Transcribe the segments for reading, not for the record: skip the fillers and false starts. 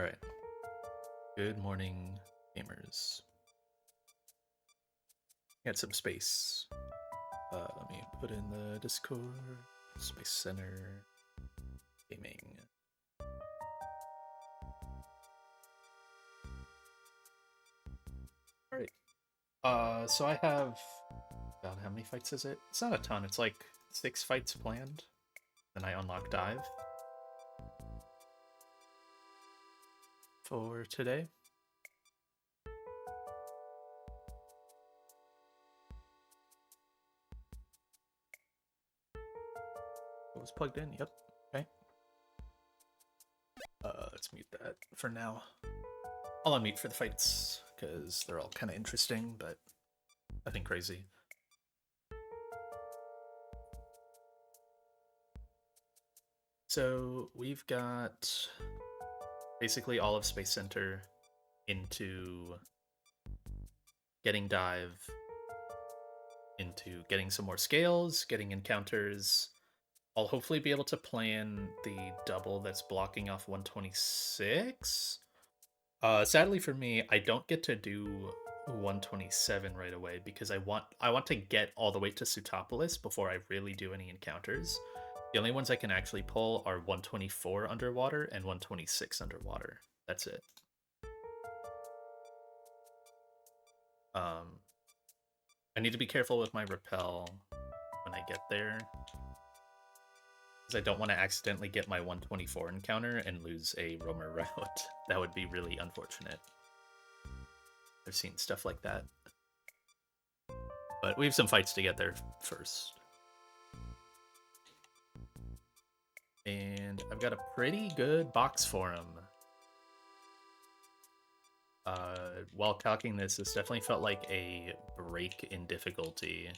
All right. Good morning, gamers. Get some space. Let me put in the Discord. Space Center. Gaming. All right. So I have. God, how many fights is it? It's not a ton. It's like 6 fights planned. Then I unlock dive for today. It was plugged in. Yep. Okay. Let's mute that for now. I'll unmute for the fights because they're all kind of interesting, but nothing crazy. So we've got basically all of Space Center into getting dive, into getting some more scales, getting encounters. I'll hopefully be able to plan the double that's blocking off 126. Sadly for me, I don't get to do 127 right away because I want to get all the way to Sutopolis before I really do any encounters. The only ones I can actually pull are 124 underwater and 126 underwater. That's it. I need to be careful with my repel when I get there, because I don't want to accidentally get my 124 encounter and lose a roamer route. That would be really unfortunate. I've seen stuff like that. But we have some fights to get there first. And I've got a pretty good box for him. While calcing this definitely felt like a break in difficulty.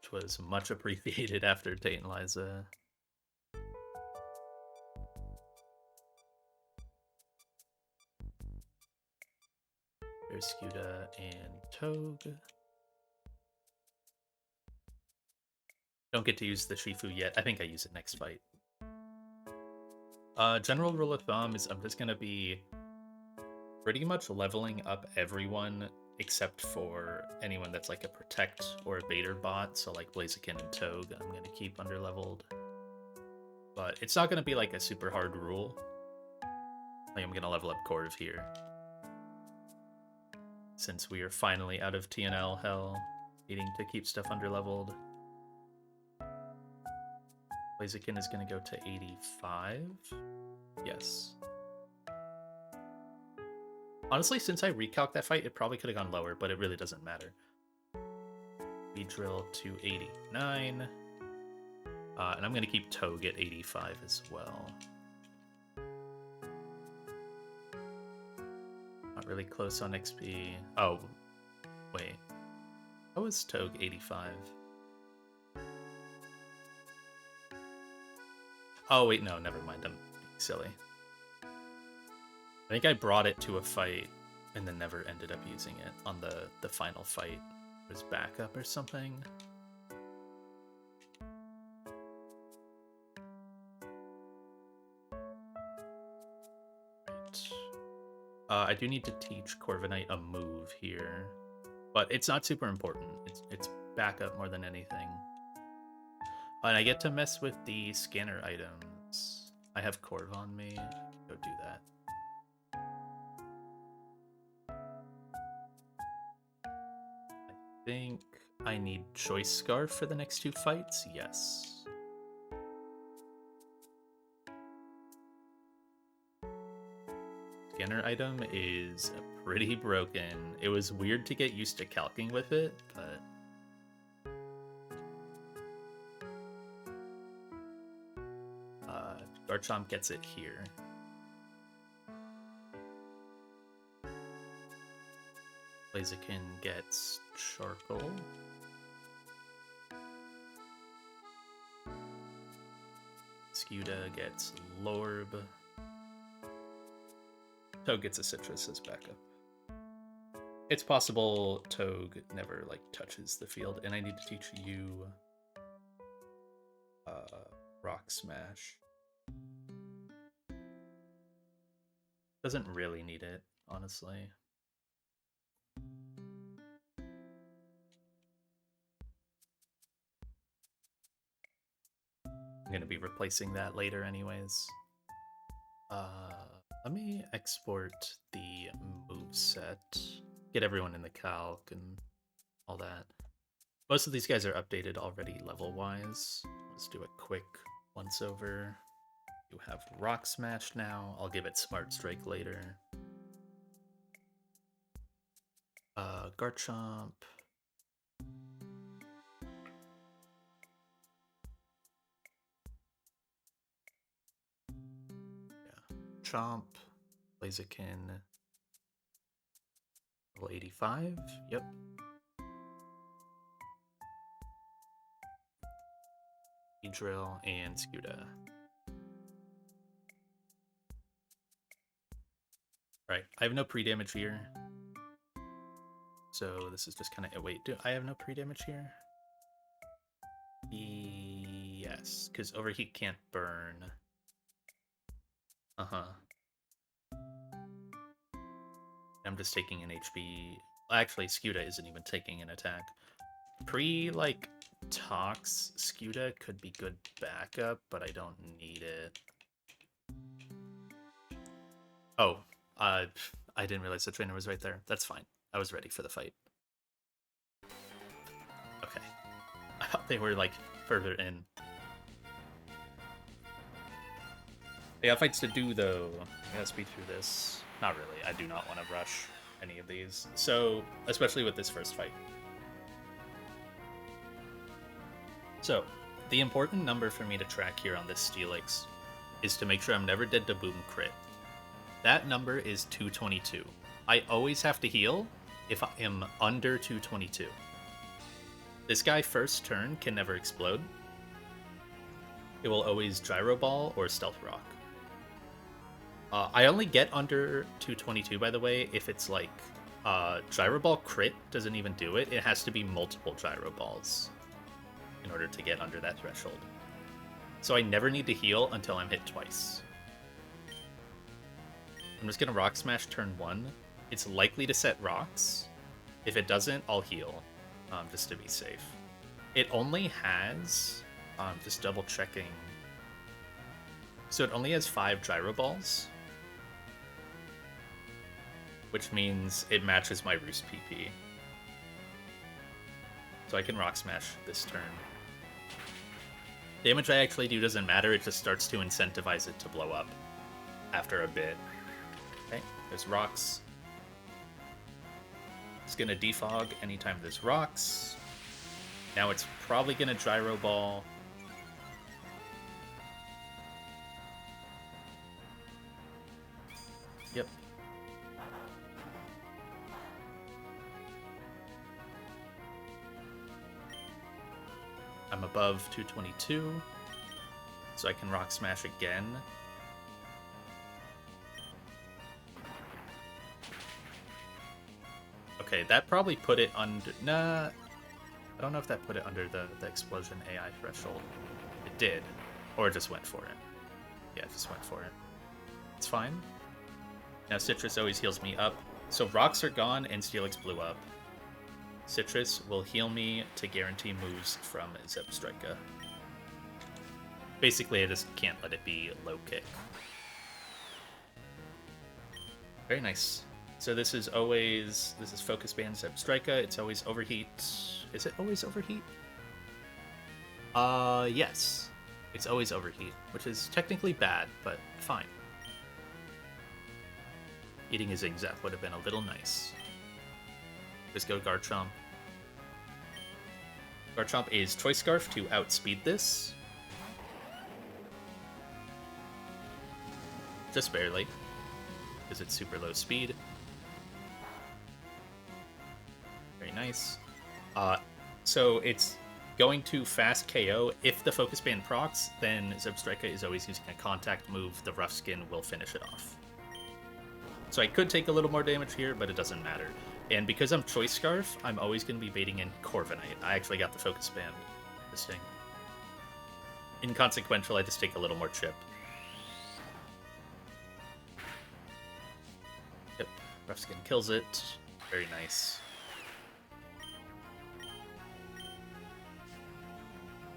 Which was much appreciated after Tate and Liza. There's Scuda and Togue. Don't get to use the Shifu yet. I think I use it next fight. General rule of thumb is I'm just going to be pretty much leveling up everyone except for anyone that's like a Protect or a Baiter bot. So like Blaziken and Togue, I'm going to keep underleveled. But it's not going to be like a super hard rule. Like I'm going to level up Corv here. Since we are finally out of TNL hell, needing to keep stuff underleveled. Blaziken is going to go to 85. Yes. Honestly, since I recalced that fight, it probably could have gone lower, but it really doesn't matter. We drill to 89. And I'm going to keep Togue at 85 as well. Not really close on XP. Oh, wait. How was Togue 85? Oh, wait, no, never mind. I'm being silly. I think I brought it to a fight and then never ended up using it on the final fight. It was backup or something. Right. I do need to teach Corviknight a move here, but it's not super important. It's backup more than anything. And I get to mess with the scanner items. I have Corv on me. Go do that. I think I need Choice Scarf for the next 2 fights. Yes. Scanner item is pretty broken. It was weird to get used to calcing with it, but Garchomp gets it here. Blaziken gets Charcoal. Scuda gets Lorb. Togue gets a Citrus as backup. It's possible Togue never like touches the field, and I need to teach you Rock Smash. Doesn't really need it, honestly. I'm going to be replacing that later anyways. Let me export the moveset. Get everyone in the calc and all that. Most of these guys are updated already level-wise. Let's do a quick once-over. You have Rock Smash now. I'll give it Smart Strike later. Garchomp. Yeah. Chomp. Blaziken. Level 85. Yep. Drill and Scuda. Alright, I have no pre-damage here. So this is just kind of... Wait, do I have no pre-damage here? Yes, because Overheat can't burn. Uh-huh. I'm just taking an HP. Actually, Scuda isn't even taking an attack. Like, Tox Scuda could be good backup, but I don't need it. Oh, I didn't realize the trainer was right there. That's fine. I was ready for the fight. Okay. I thought they were, like, further in. They got fights to do, though. I gotta speed through this. Not really. I do not want to rush any of these. So, especially with this first fight. So, the important number for me to track here on this Steelix is to make sure I'm never dead to Boom Crit. That number is 222. I always have to heal if I am under 222. This guy first turn can never explode. It will always Gyro Ball or Stealth Rock. I only get under 222, by the way, if it's like Gyro Ball crit doesn't even do it. It has to be multiple Gyro Balls in order to get under that threshold. So I never need to heal until I'm hit twice. I'm just going to Rock Smash turn 1. It's likely to set rocks. If it doesn't, I'll heal, just to be safe. It only has, just double checking, so it only has 5 Gyro Balls, which means it matches my Roost PP. So I can Rock Smash this turn. Damage I actually do doesn't matter, it just starts to incentivize it to blow up after a bit. Okay, there's rocks. It's gonna defog anytime there's rocks. Now it's probably gonna Gyro Ball. Yep. I'm above 222, so I can Rock Smash again. Okay, that probably put it under... Nah, I don't know if that put it under the Explosion AI threshold. It did. Or it just went for it. Yeah, it just went for it. It's fine. Now Citrus always heals me up. So rocks are gone and Steelix blew up. Citrus will heal me to guarantee moves from Zebstrika. Basically, I just can't let it be low kick. Very nice. So this is Focus Band Zebstrika. It's always Overheat. Is it always Overheat? Yes. It's always Overheat, which is technically bad, but fine. Eating his Zigzag would have been a little nice. Just go Garchomp. Garchomp is Choice Scarf to outspeed this. Just barely, because it's super low speed. Very nice. So it's going to fast KO. If the Focus Band procs, then Zebstrika is always using a contact move. The Rough Skin will finish it off. So I could take a little more damage here, but it doesn't matter. And because I'm Choice Scarf, I'm always going to be baiting in Corviknight. I actually got the Focus Band this thing. inconsequential, I just take a little more chip. Yep, Rough Skin kills it. Very nice.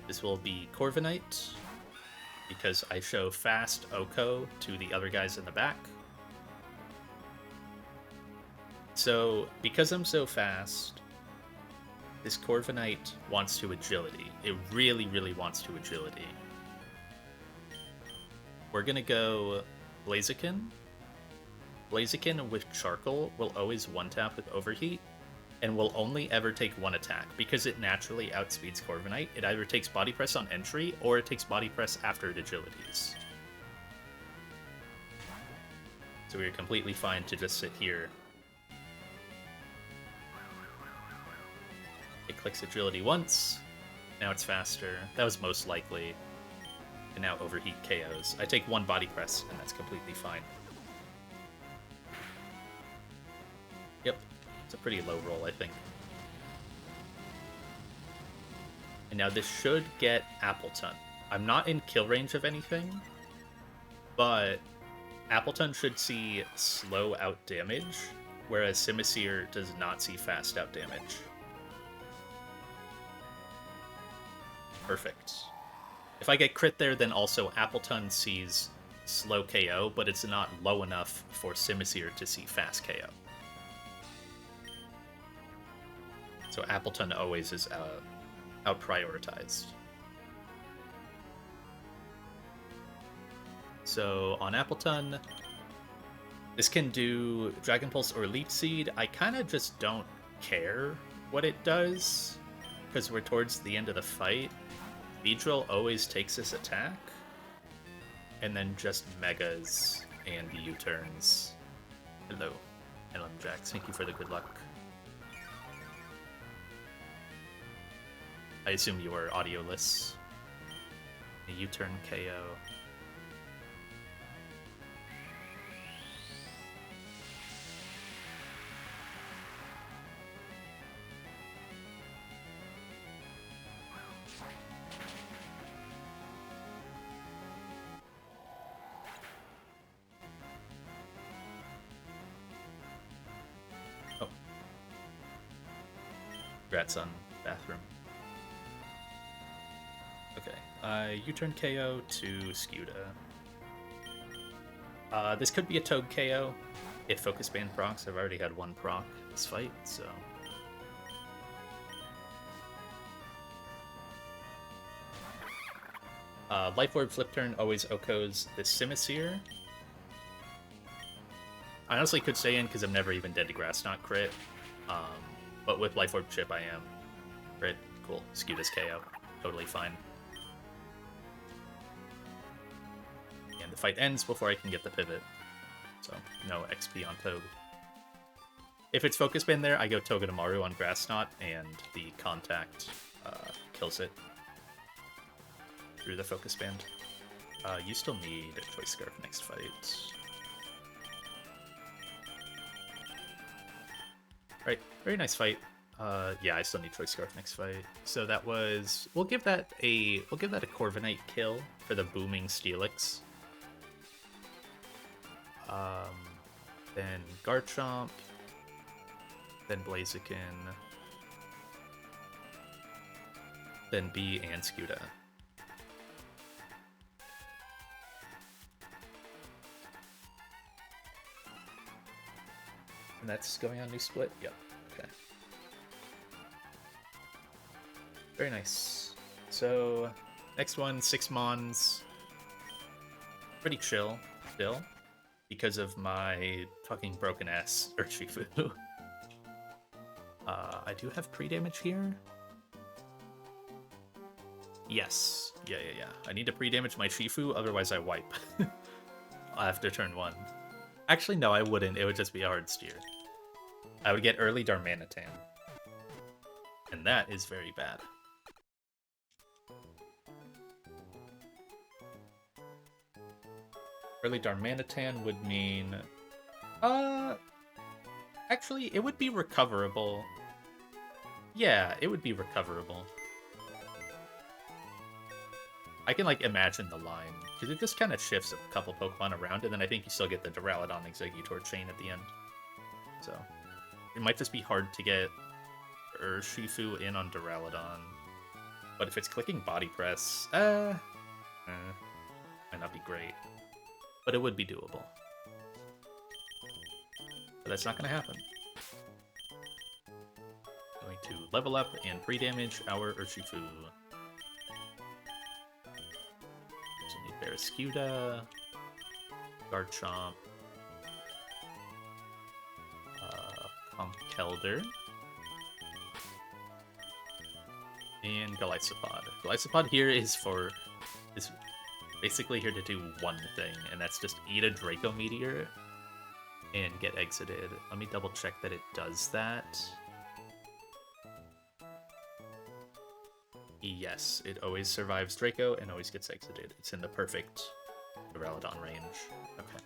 This will be Corviknight, because I show fast Oko to the other guys in the back. So, because I'm so fast, this Corviknight wants to agility. It really, really wants to agility. We're gonna go Blaziken. Blaziken with Charcoal will always one-tap with Overheat, and will only ever take one attack. Because it naturally outspeeds Corviknight, it either takes Body Press on entry, or it takes Body Press after it agilities. So we're completely fine to just sit here. It clicks agility once, now it's faster. That was most likely. And now Overheat KOs. I take one Body Press, and that's completely fine. Yep, it's a pretty low roll, I think. And now this should get Appleton. I'm not in kill range of anything, but Appleton should see slow out damage, whereas Simisear does not see fast out damage. Perfect. If I get crit there, then also Appleton sees slow KO, but it's not low enough for Simisear to see fast KO. So Appleton always is out-prioritized. So on Appleton, this can do Dragon Pulse or Leech Seed. I kind of just don't care what it does, because we're towards the end of the fight. Beedrill always takes this attack, and then just Megas and U-turns. Hello, Jax. Thank you for the good luck. I assume you are audioless. A U-turn KO. Oh. Congrats on bathroom. Okay, U-turn KO to Skuta. This could be a Toad KO if Focus Band procs. I've already had one proc this fight, so... Life Orb Flip Turn always Okos the Simisear. I honestly could stay in because I'm never even dead to Grass Knot crit. But with Life Orb Chip I am. Crit, cool. Skuta's KO. Totally fine. And the fight ends before I can get the pivot. So, no XP on Toad. If it's Focus Band there, I go Togedemaru on Grass Knot, and the contact kills it through the Focus Band. You still need a Choice Scarf next fight. Right, very nice fight. Yeah, I still need Choice Scarf next fight. So that was... We'll give that a Corviknight kill for the booming Steelix. Then Garchomp, then Blaziken, then B and Skuta. And that's going on new split? Yep, okay. Very nice. So, next one, 6 Mons. Pretty chill, still. Because of my fucking broken ass Urshifu. I do have pre-damage here. Yes. Yeah. I need to pre-damage my Shifu, otherwise I wipe. After turn 1. Actually, no, I wouldn't. It would just be a hard steer. I would get early Darmanitan. And that is very bad. Early Darmanitan would mean... Actually, it would be recoverable. Yeah, it would be recoverable. I can, like, imagine the line, because it just kind of shifts a couple Pokemon around, and then I think you still get the Duraludon Exeggutor chain at the end. So, it might just be hard to get Urshifu in on Duraludon. But if it's clicking Body Press, might not be great. But it would be doable. But that's not going to happen. Going to level up and pre-damage our Urshifu. So we need Barraskewda, Garchomp, Conkeldurr, and Golisopod. Golisopod here is basically here to do one thing, and that's just eat a Draco Meteor and get exited. Let me double check that it does that. Yes, it always survives Draco and always gets exited. It's in the perfect Duraludon range. Okay.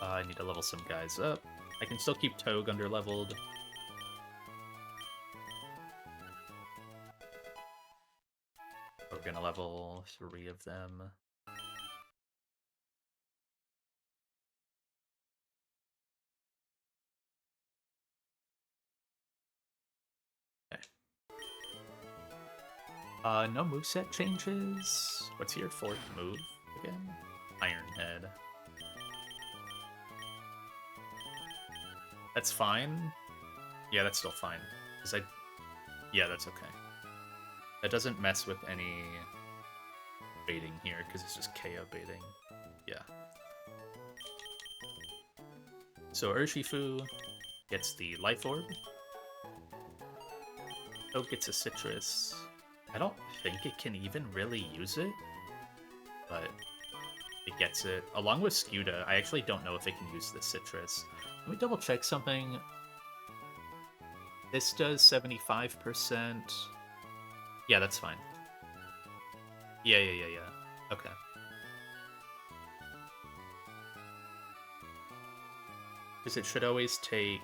I need to level some guys up. I can still keep Togue underleveled. We're gonna level 3 of them. Okay. No moveset changes. What's your 4th move again? Iron Head. That's fine. Yeah, that's still fine. Yeah, that's okay. That doesn't mess with any baiting here, because it's just KO baiting. Yeah. So Urshifu gets the Life Orb. Oak gets a Citrus. I don't think it can even really use it, but it gets it. Along with Skewda, I actually don't know if it can use the Citrus. Let me double check something. This does 75%. Yeah, that's fine. Yeah. Okay. Because it should always take...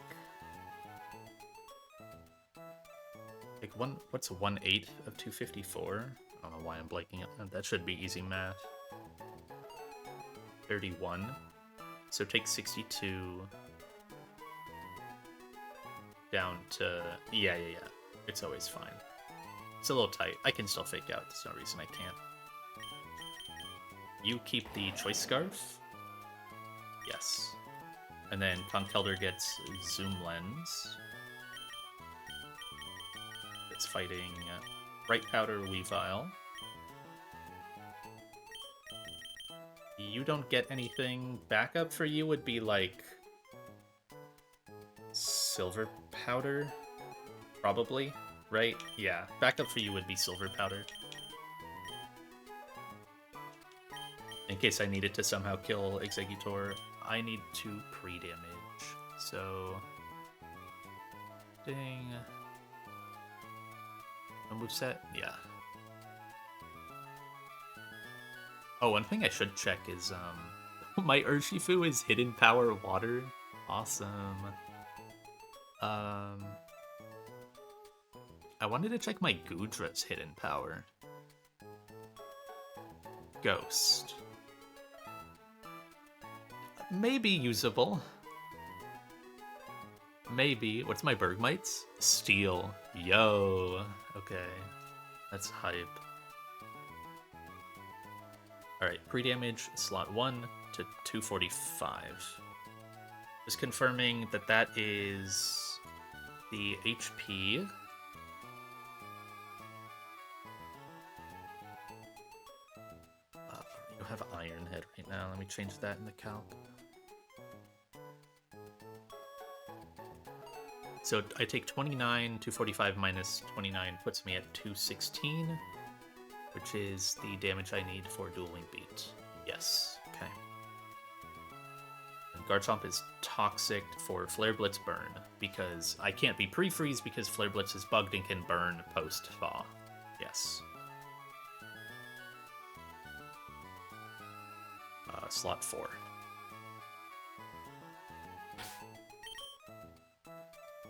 Like, what's 1/8 of 254? I don't know why I'm blanking it. That should be easy math. 31. So take 62... down to... Yeah. It's always fine. It's a little tight. I can still fake out. There's no reason I can't. You keep the Choice Scarf. Yes. And then Conkeldurr gets Zoom Lens. It's fighting Bright Powder Weavile. You don't get anything. Backup for you would be like... Silver Powder? Probably, right? Yeah, backup for you would be Silver Powder. In case I needed to somehow kill Exeggutor, I need to pre-damage. So... Ding. No moveset? Yeah. Oh, one thing I should check is, my Urshifu is Hidden Power Water. Awesome. I wanted to check my Goodra's hidden power. Ghost. Maybe usable. Maybe. What's my Bergmite's? Steel. Yo. Okay. That's hype. Alright, pre-damage, slot 1 to 245. Just confirming that that is the HP. You have Iron Head right now. Let me change that in the calc. So I take 29, 245 minus 29 puts me at 216, which is the damage I need for Dueling Beat. Yes, okay. And Garchomp is toxic for Flare Blitz Burn, because I can't be pre-freeze because Flare Blitz is bugged and can burn post-thaw. Yes. slot 4.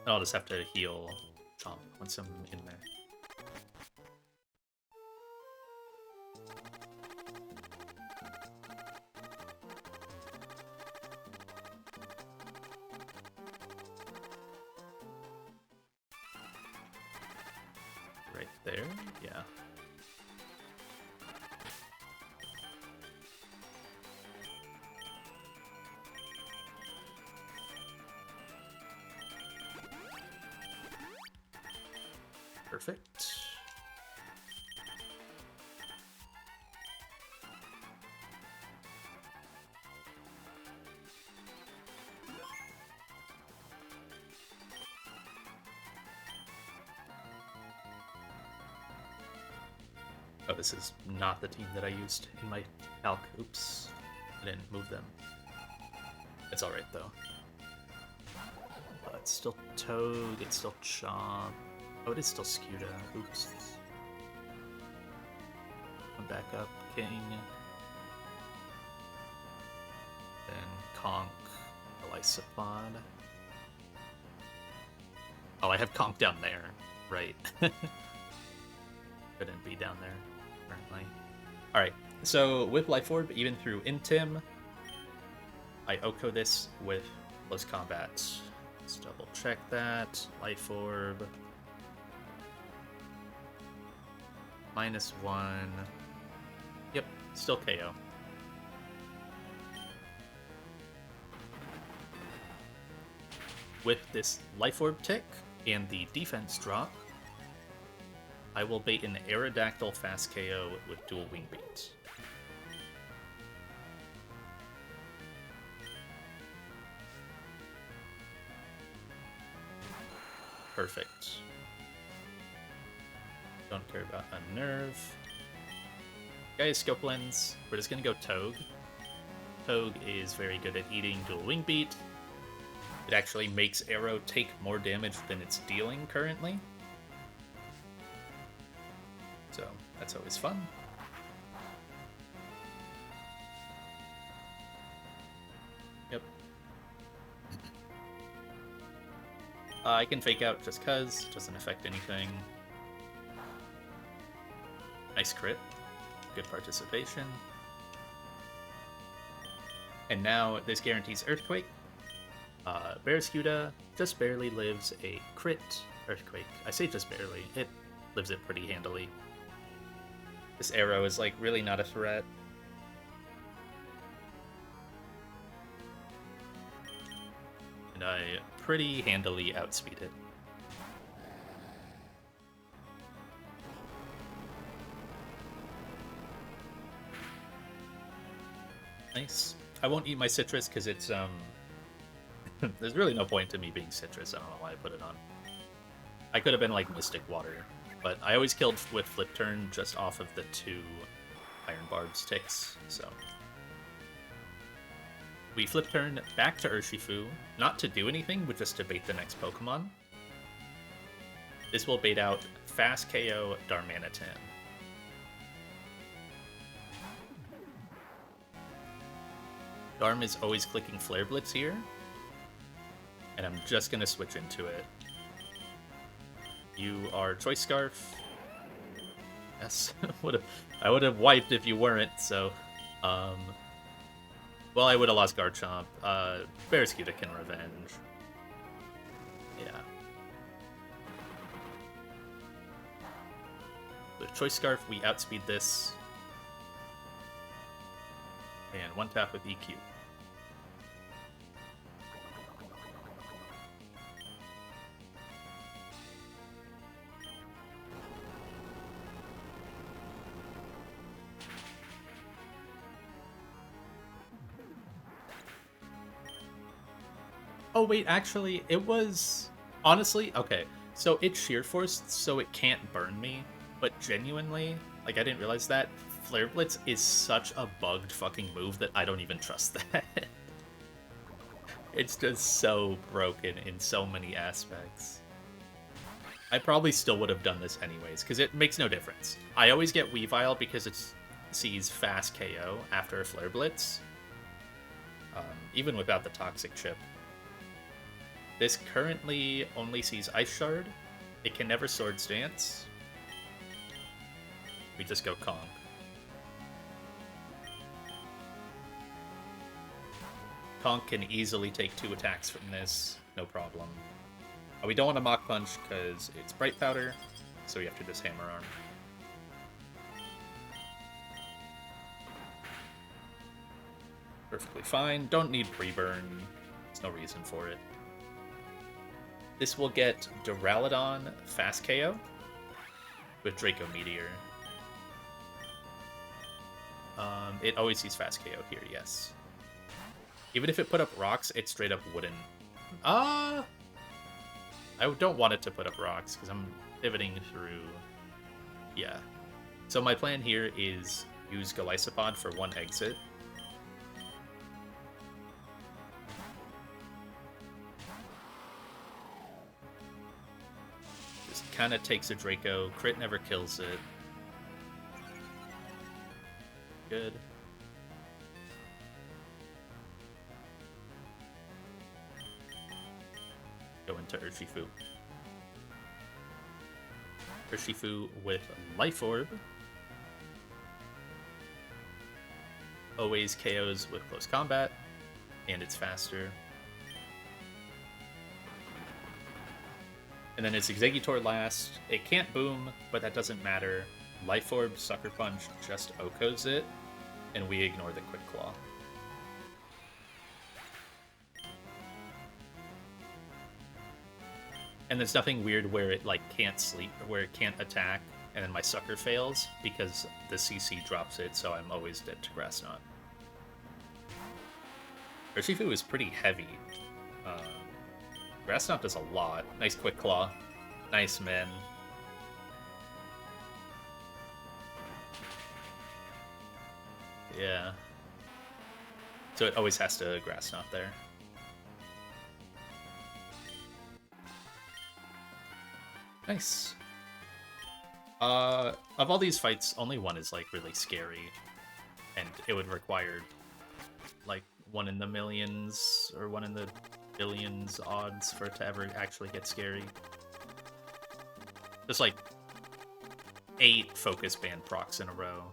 I'll just have to heal Chomp once I'm in there. Right there, yeah. Perfect. Oh, this is not the team that I used in my calc. Oops. I didn't move them. It's alright, though. It's still Toad, it's still Chomp. Oh, it is still Scuda. Oops. Come back up, King. Then Conk, Elysopod. Oh, I have Conk down there. Right. Couldn't be down there, currently. Alright, so with Life Orb, even through Intim, I Oko this with Close Combat. Let's double check that. Life Orb. -1. Yep, still KO. With this Life Orb tick and the defense drop, I will bait an Aerodactyl fast KO with dual wing beat. Perfect. Don't care about Unnerve. Guys, Scope Lens. We're just gonna go Togue. Togue is very good at eating dual wing beat. It actually makes Arrow take more damage than it's dealing currently. So that's always fun. Yep. I can fake out just cuz, doesn't affect anything. Nice crit. Good participation. And now this guarantees Earthquake. Barraskewda just barely lives a crit Earthquake. I say just barely. It lives it pretty handily. This Arrow is like really not a threat. And I pretty handily outspeed it. Nice. I won't eat my citrus because it's there's really no point to me being citrus. I don't know why I put it on. I could have been like Mystic Water, but I always killed with Flip Turn just off of the 2 Iron Barbs ticks, so. We Flip Turn back to Urshifu, not to do anything, but just to bait the next Pokemon. This will bait out Fast KO Darmanitan. Darm is always clicking Flare Blitz here, and I'm just gonna switch into it. You are Choice Scarf. Yes, I would have wiped if you weren't. So, well, I would have lost Garchomp. Barraskewda can revenge. Yeah. With Choice Scarf, we outspeed this. And one tap with EQ. Oh wait, actually, it was... Honestly, okay. So it's Sheer Force, so it can't burn me. But genuinely, like, I didn't realize that. Flare Blitz is such a bugged fucking move that I don't even trust that. It's just so broken in so many aspects. I probably still would have done this anyways, because it makes no difference. I always get Weavile because it sees fast KO after a Flare Blitz, even without the toxic chip. This currently only sees Ice Shard. It can never Swords Dance. We just go Kong. Kong can easily take 2 attacks from this, no problem. We don't want to Mach Punch because it's Bright Powder, so we have to just Hammer Arm. Perfectly fine. Don't need pre-burn. There's no reason for it. This will get Duraludon Fast KO with Draco Meteor. It always sees Fast KO here, yes. Even if it put up rocks, it straight up wouldn't. I don't want it to put up rocks because I'm pivoting through. Yeah. So my plan here is use Golisopod for 1 exit. Just kind of takes a Draco. Crit never kills it. Good. Go into Urshifu. Urshifu with Life Orb. Always KOs with close combat, and it's faster. And then it's Exeggutor last. It can't boom, but that doesn't matter. Life Orb, Sucker Punch just OHKOs it, and we ignore the Quick Claw. And there's nothing weird where it like can't sleep or where it can't attack, and then my Sucker fails because the CC drops it, so I'm always dead to Grass Knot. Urshifu is pretty heavy. Grass Knot does a lot. Nice Quick Claw. Nice, man. Yeah. So it always has to Grass Knot there. Nice. Of all these fights, only one is like really scary, and it would require like 1 in the millions or 1 in the billions odds for it to ever actually get scary. Just like 8 Focus Band procs in a row.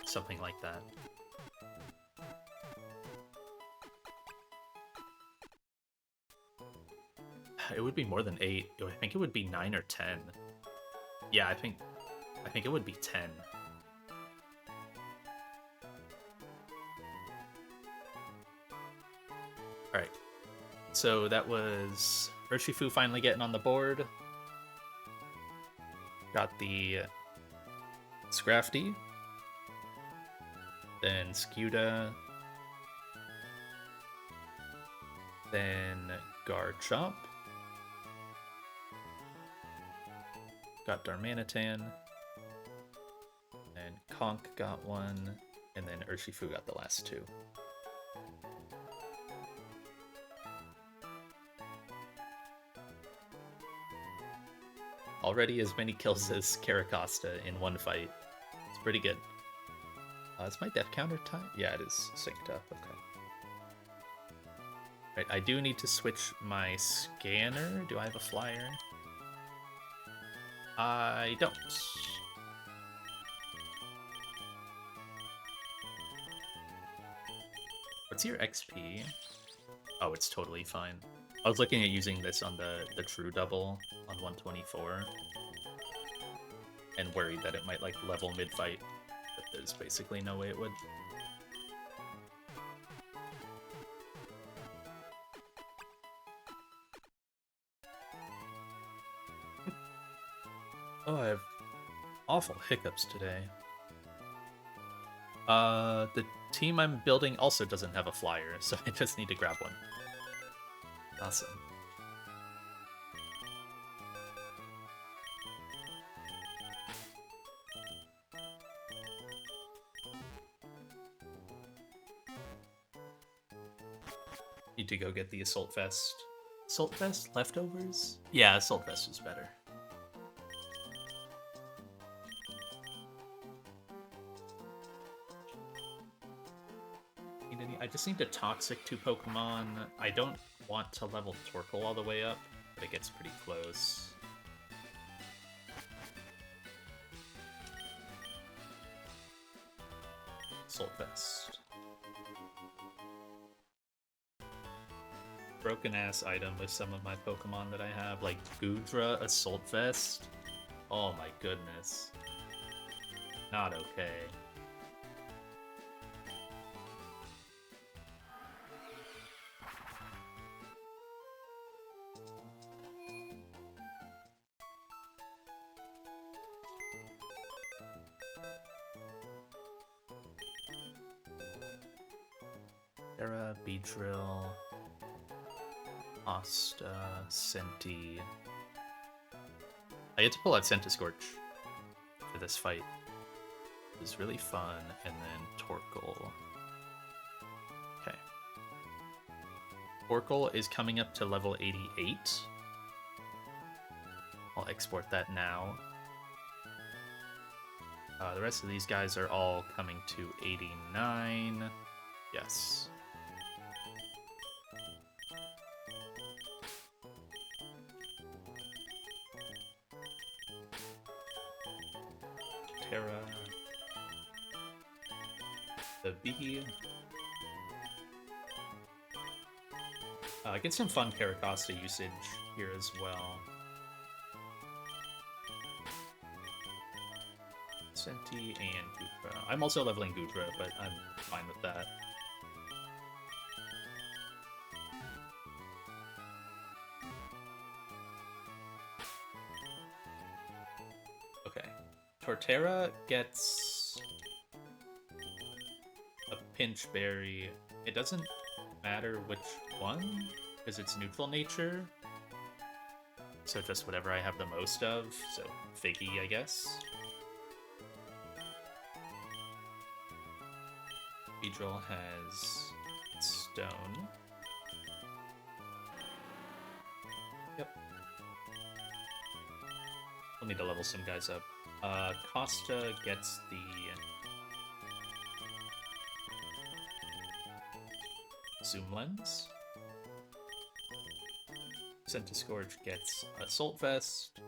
Something like that. It would be more than 8. I think it would be 9 or 10. Yeah, I think it would be 10. Alright. So that was Urshifu finally getting on the board. Got the Scrafty. Then Skuda. Then Garchomp. Got Darmanitan. And Conk got one. And then Urshifu got the last 2. Already as many kills as Caracosta in one fight. It's pretty good. Is my death counter time? Yeah, it is synced up. Okay. Right, I do need to switch my scanner. Do I have a flyer? I don't. What's your XP? Oh, it's totally fine. I was looking at using this on the true double on 124 and worried that it might like level mid-fight, but there's basically no way it would. Oh, I have awful hiccups today. The team I'm building also doesn't have a flyer, so I just need to grab one. Awesome. Need to go get the Assault Vest. Assault Vest? Leftovers? Yeah, Assault Vest is better. Need I just need to Toxic 2 Pokemon. I don't want to level Torkoal all the way up, but it gets pretty close. Assault Vest. Broken ass item with some of my Pokemon that I have, like Goodra Assault Vest. Oh my goodness. Not okay. Terra, Beedrill, Asta, Senti. I get to pull out Centiskorch for this fight. It was really fun, and then Torkoal. Okay. Torkoal is coming up to level 88. I'll export that now. The rest of these guys are all coming to 89. Yes. Terra. The B. Get some fun Caracosta usage here as well. Senti and Goodra. I'm also leveling Goodra, but I'm fine with that. Okay. Torterra gets a Pinch Berry. It doesn't matter which one, because it's neutral nature. So just whatever I have the most of. So Figgy, I guess. Beedrill has Stone. Yep. We'll need to level some guys up. Costa gets the Zoom Lens. Centiskorch gets Assault Vest.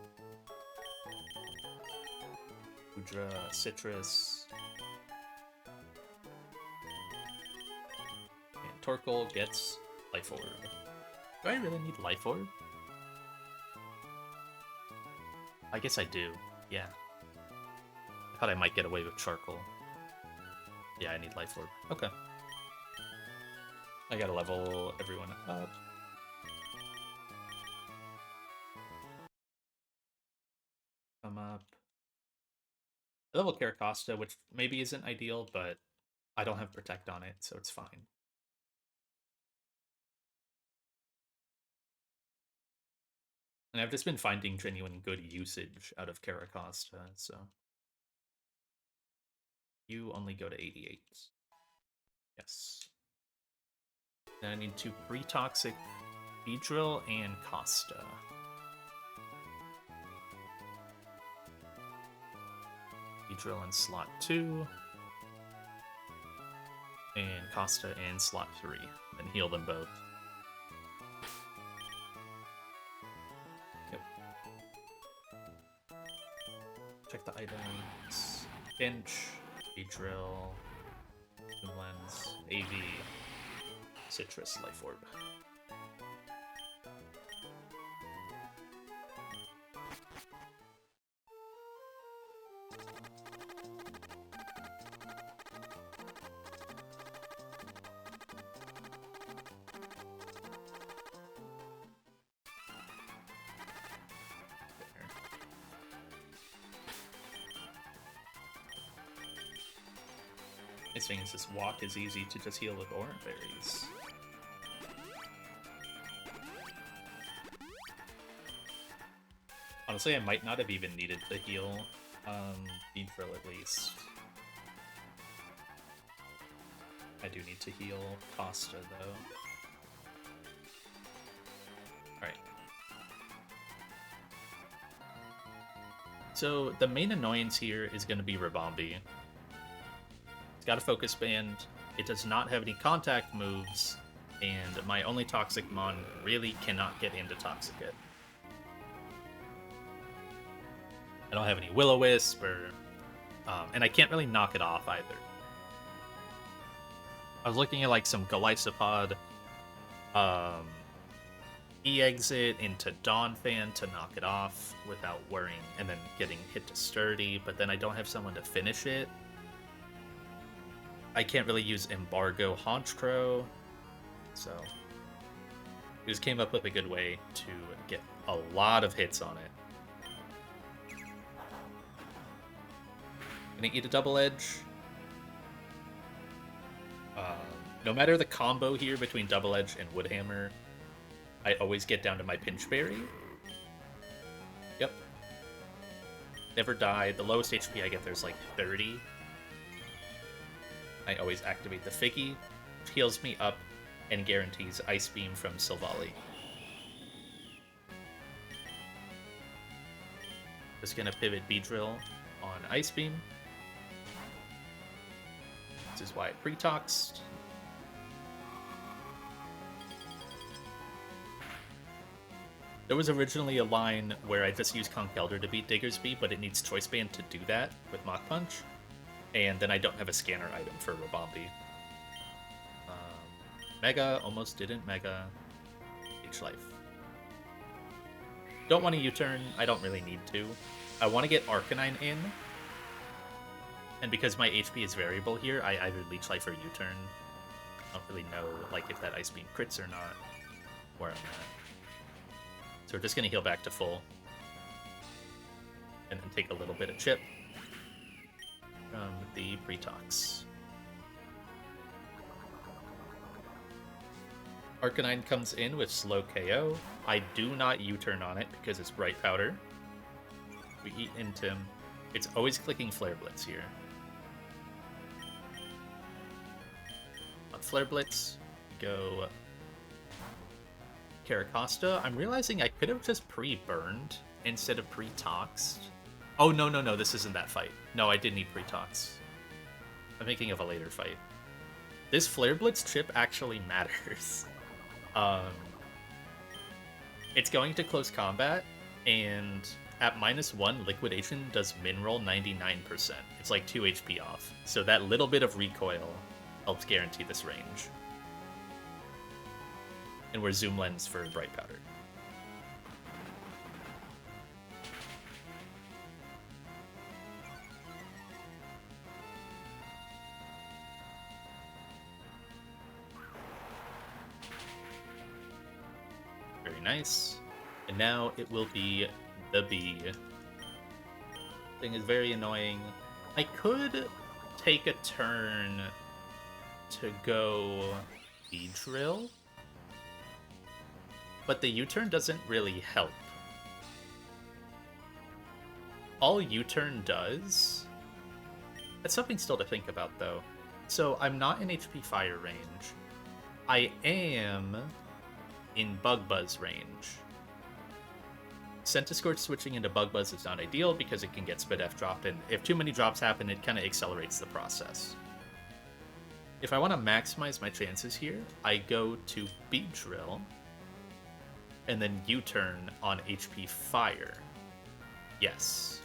Goodra, Citrus. And Torkoal gets Life Orb. Do I really need Life Orb? I guess I do, yeah. I thought I might get away with Charcoal. Yeah, I need Life Orb. Okay. I gotta level everyone up. Come up. I level Caracosta, which maybe isn't ideal, but I don't have Protect on it, so it's fine. And I've just been finding genuine good usage out of Caracosta, so... You only go to 88. Yes. Then I need to pre-toxic Beedrill and Costa. Beedrill in slot 2. And Costa in slot 3. And heal them both. Yep. Check the items. Pinch, Beedrill, Zoom Lens, AV, Citrus, Life Orb. Nice thing is this walk is easy to just heal with Orange Berries. Honestly, I might not have even needed to heal Beedrill at least. I do need to heal Costa though. Alright. So the main annoyance here is going to be Ribombee. Got a Focus Band. It does not have any contact moves, and my only Toxic Mon really cannot get into Toxicate. I don't have any Will-O-Wisp, or, and I can't really knock it off either. I was looking at like some Golisopod, E-Exit into Dawnfan to knock it off without worrying, and then getting hit to Sturdy, but then I don't have someone to finish it. I can't really use Embargo Honchcrow, so we just came up with a good way to get a lot of hits on it. Gonna eat a Double Edge. No matter the combo here between Double Edge and Woodhammer, I always get down to my Pinch Berry. Yep. Never die. The lowest HP I get there's like 30. I always activate the Figgy, heals me up, and guarantees Ice Beam from Silvally. Just gonna pivot Beedrill on Ice Beam. This is why I pre-toxed. There was originally a line where I just used Conkeldurr to beat Diggersby, but it needs Choice Band to do that with Mach Punch. And then I don't have a scanner item for Rabombi. Mega, almost didn't Mega. H-Life. Don't want to U-turn, I don't really need to. I want to get Arcanine in. And because my HP is variable here, I either Leech Life or U-turn. I don't really know like if that Ice Beam crits or not, where I'm at. So we're just going to heal back to full. And then take a little bit of chip from the pre-tox. Arcanine comes in with slow KO. I do not U-turn on it because it's Bright Powder. We eat into him. It's always clicking Flare Blitz here. On Flare Blitz, go Caracosta. I'm realizing I could have just pre-burned instead of pre-toxed. Oh, no, this isn't that fight. No, I did need pre-tox. I'm thinking of a later fight. This Flare Blitz chip actually matters. It's going to close combat, and at -1, Liquidation does min roll 99%. It's like 2 HP off. So that little bit of recoil helps guarantee this range. And we're Zoom Lens for Bright Powder. Very nice. And now it will be the bee. Thing is very annoying. I could take a turn to go Beedrill, but the U-turn doesn't really help. All U-turn does... That's something still to think about, though. So I'm not in HP Fire range. I am in Bug Buzz range. Centiskorch switching into Bug Buzz is not ideal because it can get Spadef dropped, and if too many drops happen, it kind of accelerates the process. If I want to maximize my chances here, I go to Beedrill, and then U-turn on HP Fire. Yes.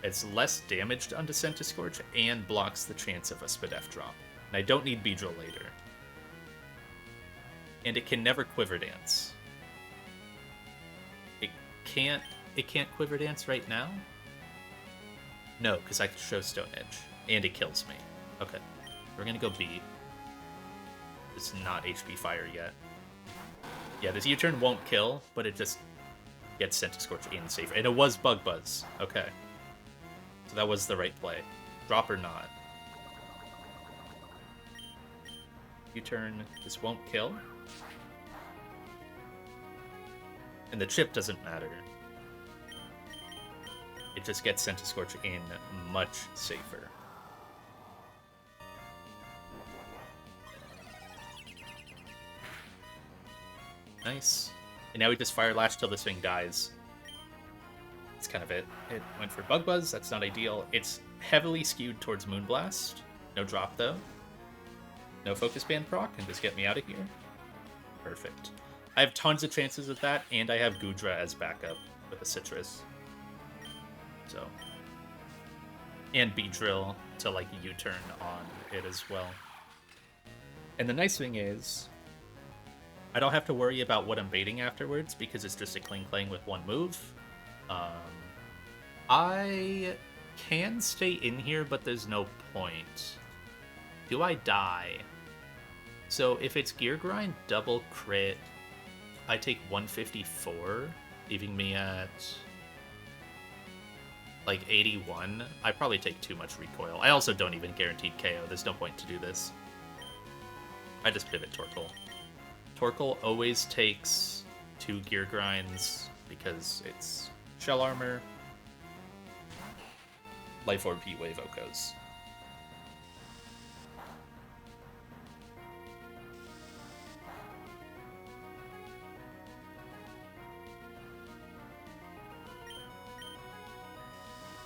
It's less damaged onto Centiskorch and blocks the chance of a Spadef drop. And I don't need Beedrill later. And it can never Quiver Dance. It can't Quiver Dance right now? No, because I can show Stone Edge. And it kills me. Okay. We're gonna go B. It's not HP Fire yet. Yeah, this U-turn won't kill, but it just gets Centiskorch in safer. And it was Bug Buzz. Okay. So that was the right play. Drop or not. U-turn, this won't kill. And the chip doesn't matter. It just gets Centiskorch in much safer. Nice. And now we just Fire Lash till this thing dies. That's kind of it. It went for Bug Buzz, that's not ideal. It's heavily skewed towards Moonblast. No drop though. No focus band proc and just get me out of here. Perfect. I have tons of chances of that, and I have Gudra as backup with a Citrus. So. And Beedrill to, like, U-turn on it as well. And the nice thing is, I don't have to worry about what I'm baiting afterwards, because it's just a Kling with one move. I can stay in here, but there's no point. Do I die? So if it's Gear Grind double crit, I take 154, leaving me at like 81. I probably take too much recoil. I also don't even guaranteed KO. There's no point to do this. I just pivot Torkoal. Torkoal always takes 2 Gear Grinds because it's Shell Armor, Life Orb, Heat Wave, Okos.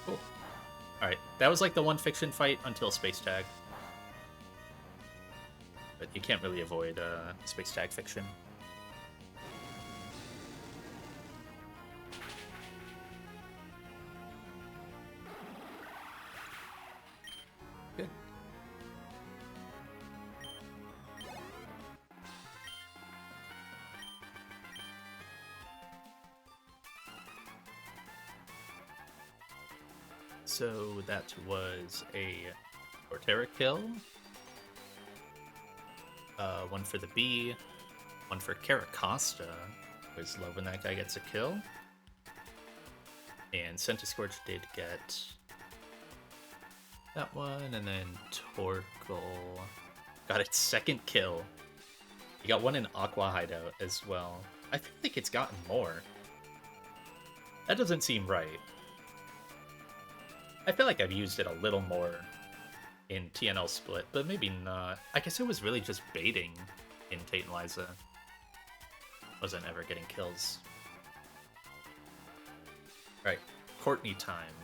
Cool. Alright, that was like the one fiction fight until Space Tag. But you can't really avoid Space Tag fiction. Good. So that was a Torterra kill. One for the B, one for Caracosta. Always love when that guy gets a kill. And Centiskorch did get that one, and then Torkoal got its second kill. He got one in Aqua Hideout as well. I feel like it's gotten more. That doesn't seem right. I feel like I've used it a little more in TNL Split, but maybe not. I guess it was really just baiting in Tate and Liza. Wasn't ever getting kills. Right, Courtney time.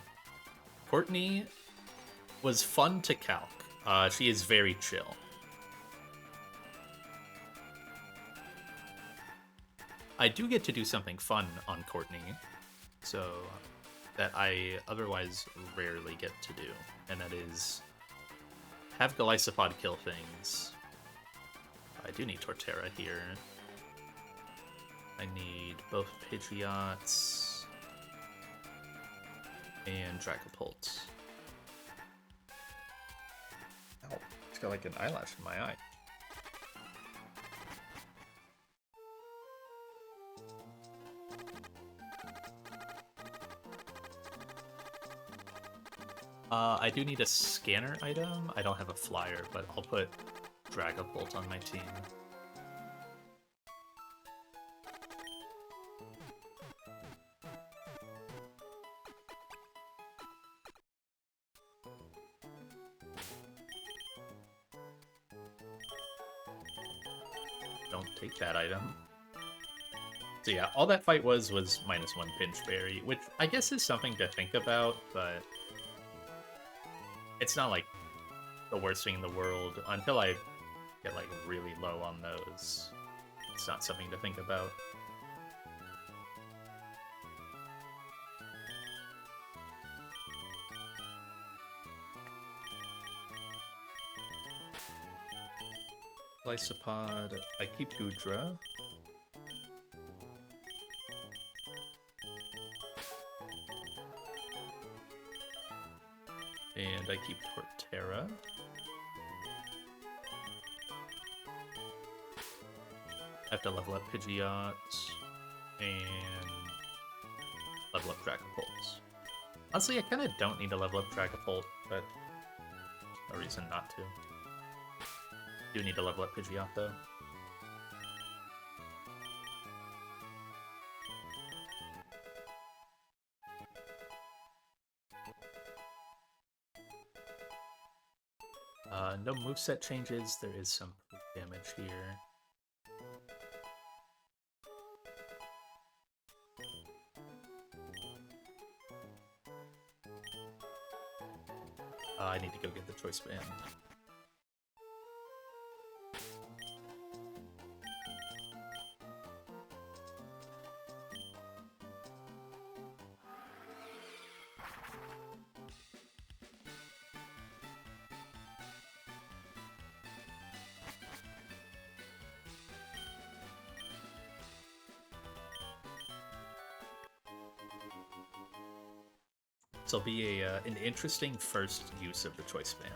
Courtney was fun to calc. She is very chill. I do get to do something fun on Courtney, so that I otherwise rarely get to do, and that is have Golisopod kill things. I do need Torterra here. I need both Pidgeots and Dragapult. Ow, it's got like an eyelash in my eye. I do need a scanner item. I don't have a flyer, but I'll put Dragapult on my team. Don't take that item. So yeah, all that fight was -1 Pinch Berry, which I guess is something to think about, but it's not like the worst thing in the world until I get like really low on those. It's not something to think about. Lysopod, I keep Gudra. And I keep Torterra. I have to level up Pidgeot and level up Dragapult. Honestly, I kind of don't need to level up Dragapult, but no reason not to. Do need to level up Pidgeot, though. No moveset changes. There is some damage here. I need to go get the choice band. This will be an interesting first use of the Choice Band.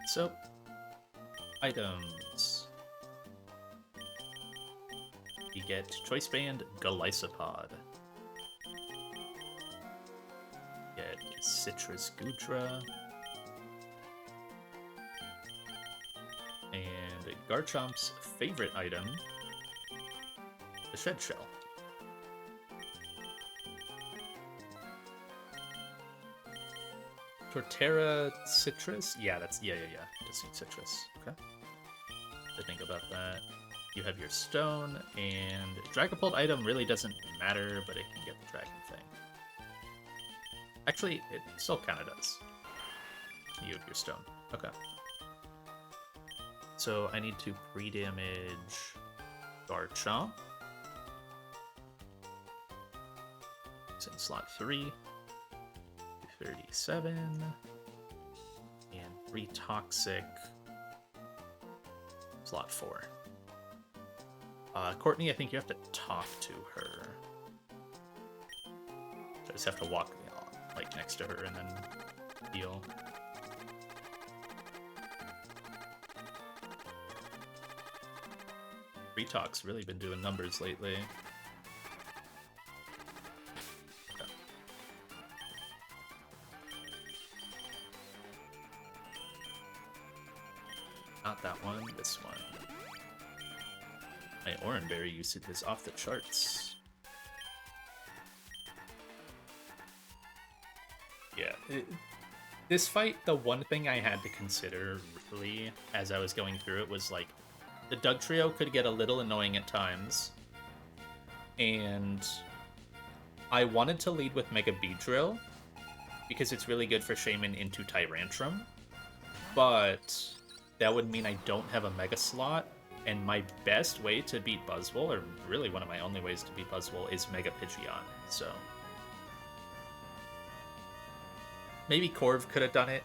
So, items. You get Choice Band Galysopod. Get Citrus Gudra. And Garchomp's favorite item, the Shed Shell. Torterra Citrus? Yeah, yeah. Just need Citrus. Okay. To think about that. You have your stone, and Dragapult item really doesn't matter, but it can get the dragon thing. Actually, it still kind of does. You have your stone. Okay. So I need to pre-damage Garchomp. It's in slot 3. 37. And 3 Toxic. Slot 4. Courtney, I think you have to talk to her. I just have to walk like next to her and then heal. Retox really been doing numbers lately. Okay. Not that one, this one. My Oranberry usage is off the charts. Yeah, this fight, the one thing I had to consider really as I was going through it was like, the Dugtrio could get a little annoying at times, and I wanted to lead with Mega Beedrill because it's really good for Shaman into Tyrantrum, but that would mean I don't have a Mega slot, and my best way to beat Buzzwole, or really one of my only ways to beat Buzzwole, is Mega Pidgeot, so... Maybe Corv could have done it,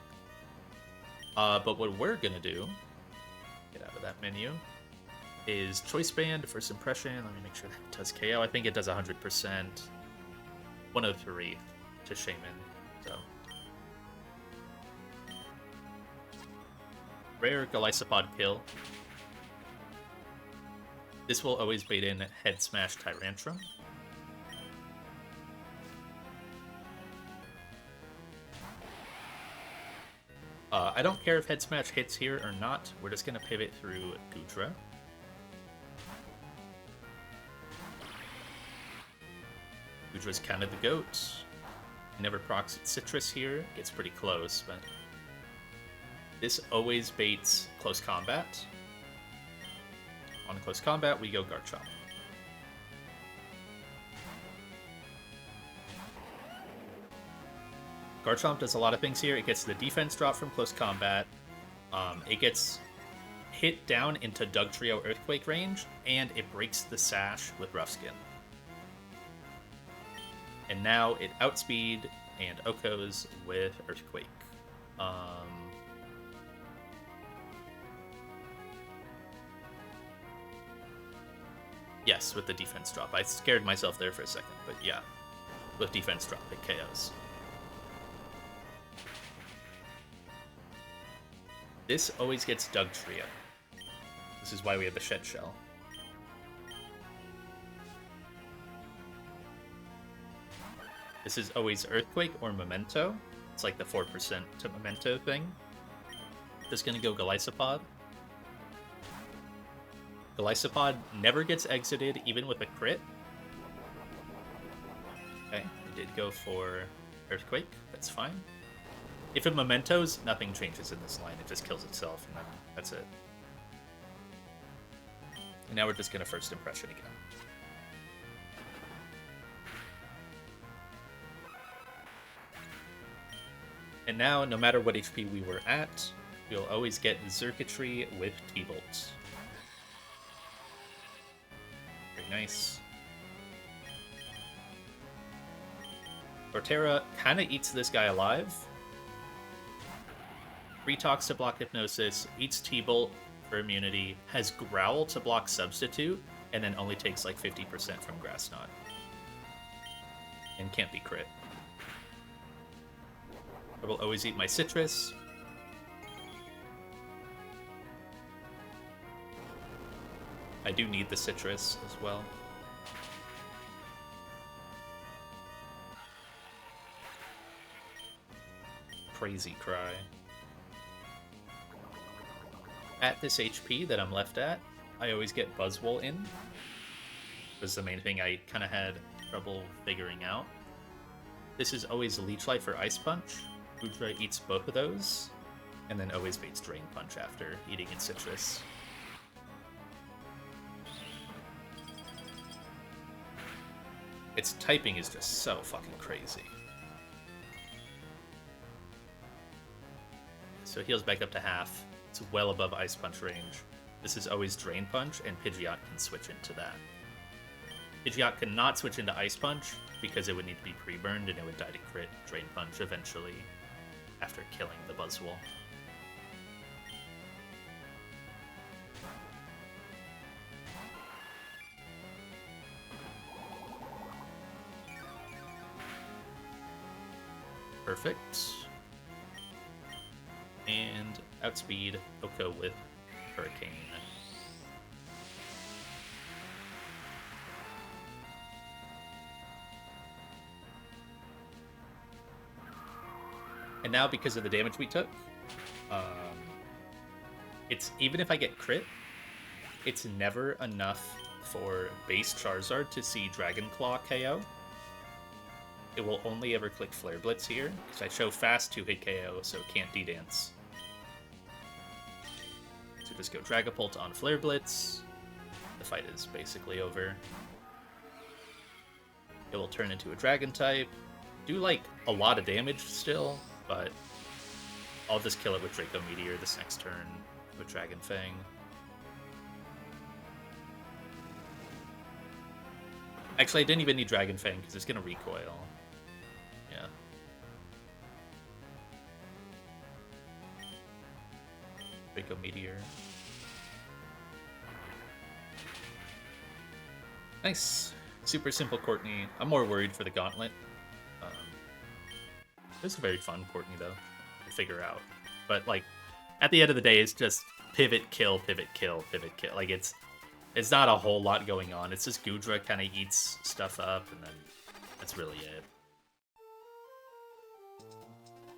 but what we're gonna do, get out of that menu, is Choice Band, First Impression. Let me make sure that does KO. I think it does 100%. 103 to Shaman, so. Rare Galysopod kill. This will always bait in Head Smash Tyrantrum. I don't care if Head Smash hits here or not. We're just going to pivot through Gudra. Gudra's kind of the goat. Never procs Citrus here. Gets pretty close, but... This always baits close combat. On close combat, we go Garchomp. Garchomp does a lot of things here. It gets the defense drop from close combat. It gets hit down into Dugtrio Earthquake range, and it breaks the Sash with Rough Skin. And now it outspeed and Okos with Earthquake. Yes, with the defense drop. I scared myself there for a second, but yeah. With defense drop, it KOs. This always gets Dugtrio. This is why we have the Shed Shell. This is always Earthquake or Memento. It's like the 4% to Memento thing. Just gonna go Galysopod. Galysopod never gets exited, even with a crit. Okay, we did go for Earthquake. That's fine. If it Mementos, nothing changes in this line. It just kills itself, and then that's it. And now we're just gonna First Impression again. And now, no matter what HP we were at, we'll always get Xurkitree with T-Bolt. Very nice. Torterra kind of eats this guy alive. Retox to block Hypnosis, eats T-Bolt for immunity, has Growl to block Substitute, and then only takes like 50% from Grass Knot. And can't be crit. I will always eat my Citrus. I do need the Citrus as well. Crazy Cry. At this HP that I'm left at, I always get Buzzwole in. Was the main thing I kind of had trouble figuring out. This is always Leech Life or Ice Punch. Goodra eats both of those, and then always baits Drain Punch after eating its Citrus. Its typing is just so fucking crazy. So it heals back up to half. It's well above Ice Punch range. This is always Drain Punch, and Pidgeot can switch into that. Pidgeot cannot switch into Ice Punch because it would need to be pre-burned and it would die to crit Drain Punch eventually after killing the Buzzwole. Perfect. And outspeed Oko with Hurricane. And now, because of the damage we took, it's even if I get crit, it's never enough for base Charizard to see Dragon Claw KO. It will only ever click Flare Blitz here, because I show fast 2-hit KO, so it can't D-Dance. So just go Dragapult on Flare Blitz. The fight is basically over. It will turn into a Dragon type. Do, like, a lot of damage still, but I'll just kill it with Draco Meteor this next turn with Dragon Fang. Actually, I didn't even need Dragon Fang because it's going to recoil. Yeah. Draco Meteor. Nice. Super simple Courtney. I'm more worried for the Gauntlet. It's a very fun Courtney, though, to figure out. But, like, at the end of the day, it's just pivot, kill, pivot, kill, pivot, kill. Like, it's not a whole lot going on. It's just Goodra kind of eats stuff up, and then that's really it.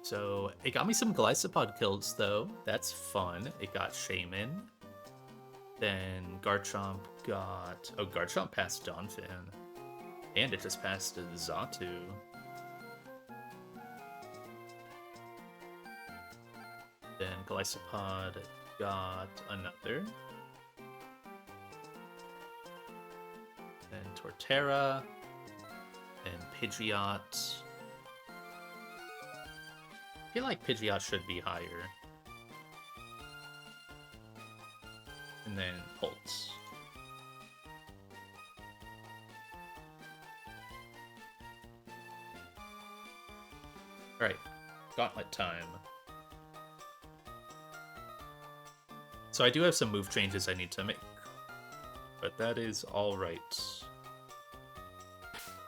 So, it got me some Glycopod kills, though. That's fun. It got Shaman. Then Garchomp got... Oh, Garchomp passed Donphin. And it just passed Xatu. Then Glycopod got another. Then Torterra. Then Pidgeot. I feel like Pidgeot should be higher. And then Pulse. Alright, Gauntlet time. So I do have some move changes I need to make, but that is alright.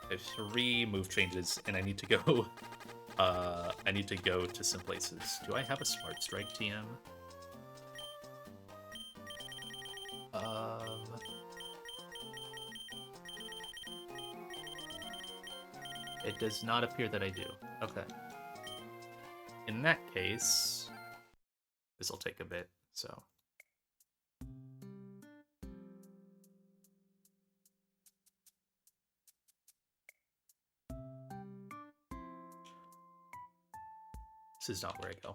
I have 3 move changes, and I need to go. I need to go to some places. Do I have a Smart Strike TM? It does not appear that I do. Okay. In that case, this will take a bit. So. This is not where I go.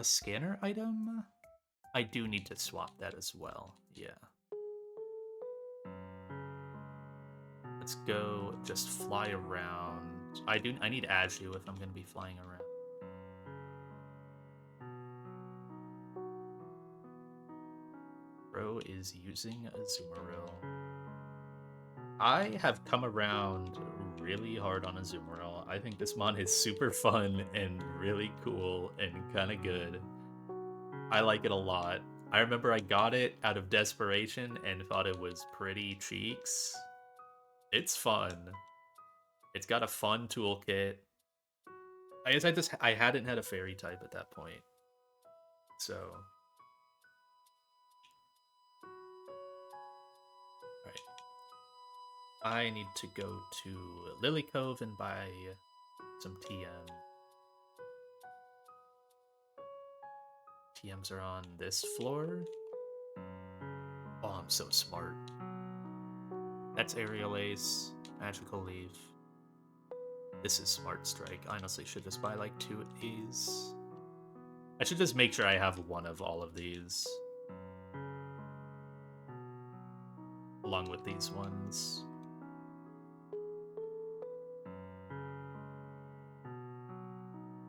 Scanner item? I do need to swap that as well. Yeah. Let's go just fly around. I need Aju if I'm going to be flying around. though, is using Azumarill. I have come around really hard on Azumarill. I think this mon is super fun and really cool and kind of good. I like it a lot. I remember I got it out of desperation and thought it was pretty cheeks. It's fun. It's got a fun toolkit. I guess I hadn't had a fairy type at that point. So alright. I need to go to Lily Cove and buy some TM. TMs are on this floor. Oh, I'm so smart. That's Aerial Ace, Magical Leaf. This is Smart Strike. I honestly should just buy like 2 A's. I should just make sure I have one of all of these. Along with these ones.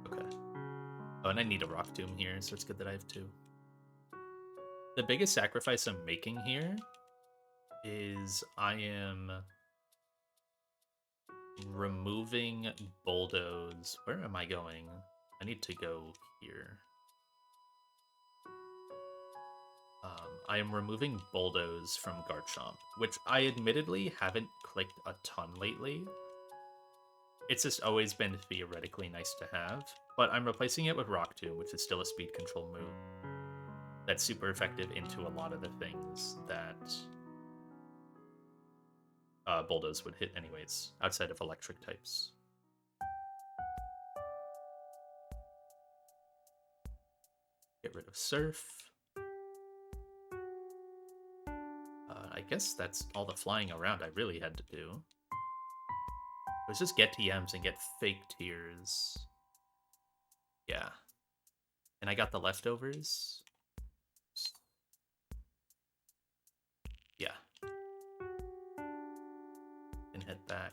Okay. Oh, and I need a Rock Tomb here, so it's good that I have 2. The biggest sacrifice I'm making here is I am removing Bulldoze. Where am I going? I need to go here. I am removing Bulldoze from Garchomp, which I admittedly haven't clicked a ton lately. It's just always been theoretically nice to have, but I'm replacing it with Rock Tomb, which is still a speed control move. That's super effective into a lot of the things that Bulldoze would hit anyways, outside of electric types. Get rid of Surf. I guess that's all the flying around I really had to do. Let's just get TMs and get fake tears. Yeah. And I got the leftovers. Yeah. And head back.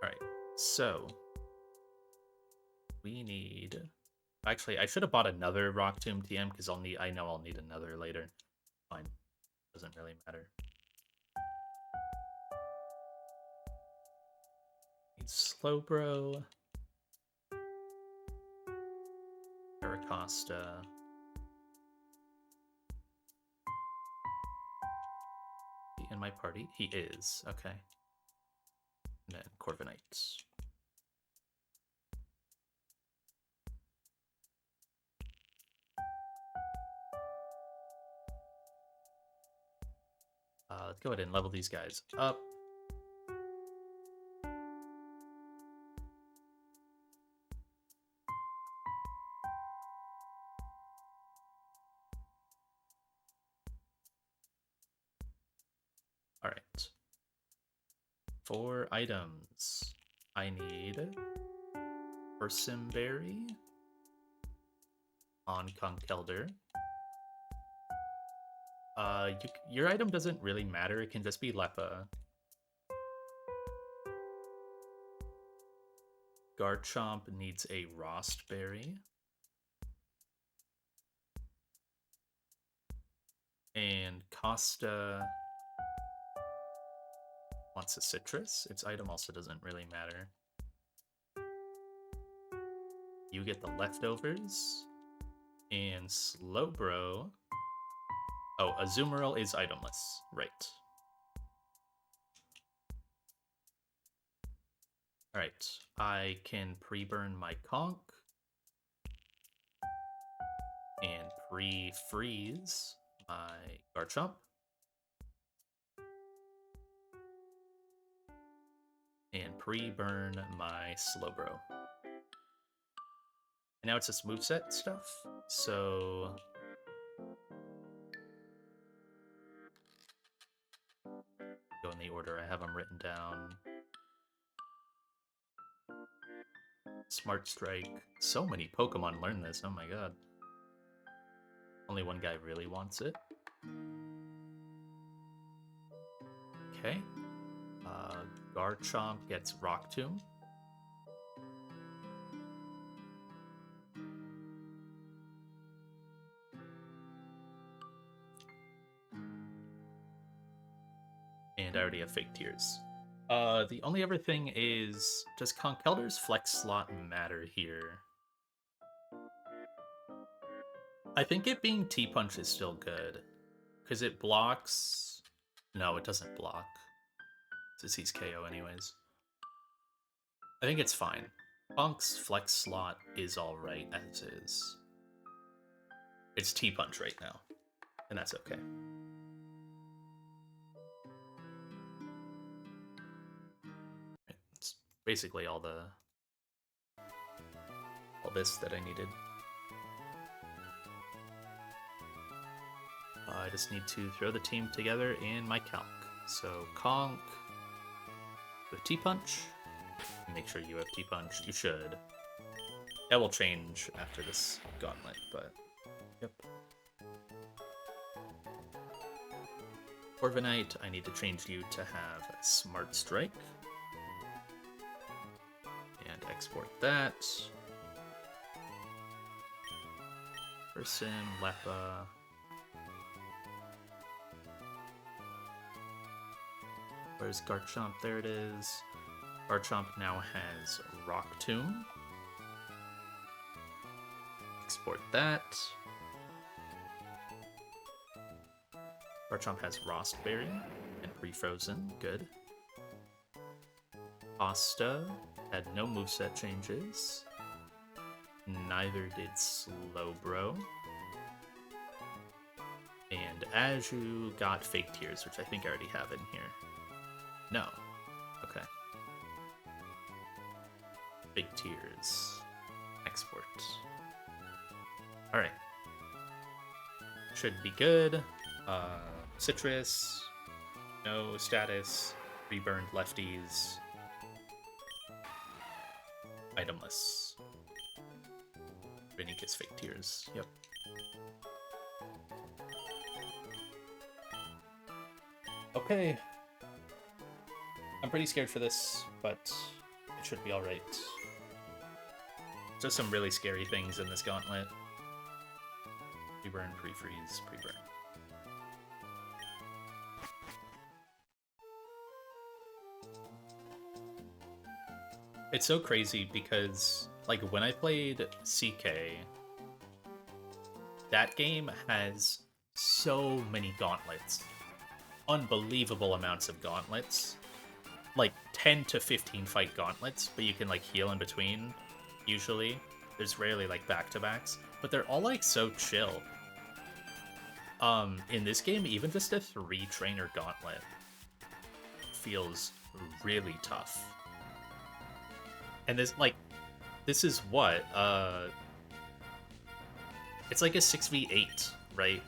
Alright, so we need... Actually, I should have bought another Rock Tomb TM because I know I'll need another later. Fine. Doesn't really matter. Need Slowbro. Paracosta. Is he in my party? He is. Okay. And then Corviknight. Let's go ahead and level these guys up. All right. 4 items. I need Berry on Conkeldurr. Your item doesn't really matter. It can just be Leppa. Garchomp needs a Berry. And Costa wants a Citrus. Its item also doesn't really matter. You get the leftovers. And Slowbro... Oh, Azumarill is itemless. Right. Alright. I can pre-burn my Conk. And pre-freeze my Garchomp. And pre-burn my Slowbro. And now it's just moveset stuff. So... go in the order I have them written down. Smart Strike. So many Pokemon learn this, oh my god. Only one guy really wants it. Okay. Garchomp gets Rock Tomb. And I already have Fake Tears. The only other thing is, does Conkeldur's Flex slot matter here? I think it being T-Punch is still good. Because it blocks... No, it doesn't block. Since he's KO anyways. I think it's fine. Punk's Flex slot is alright as is. It's T-Punch right now. And that's okay. It's basically all this that I needed. I just need to throw the team together in my calc. So Conk with T-Punch. Make sure you have T-Punch. You should. That will change after this gauntlet, but yep. Corviknight, I need to change you to have a Smart Strike. And export that. Ursim, Leppa. Where's Garchomp? There it is. Garchomp now has Rock Tomb. Export that. Garchomp has Rostberry and Refrozen. Good. Asta had no moveset changes. Neither did Slowbro. And Aju got Fake Tears, which I think I already have in here. No. Okay. Fake Tears. Export. Alright. Should be good. Citrus. No status. Reburned lefties. Itemless. Vinicius Fake Tears. Yep. Okay. I'm pretty scared for this, but it should be alright. Just some really scary things in this gauntlet. Pre-burn, pre-freeze, pre-burn. It's so crazy because, like, when I played CK, that game has so many gauntlets. Unbelievable amounts of gauntlets. Like 10 to 15 fight gauntlets, but you can like heal in between, usually. There's rarely like back-to-backs, but they're all like so chill. In this game, even just a 3-trainer gauntlet feels really tough. And this is what? It's like a 6v8, right?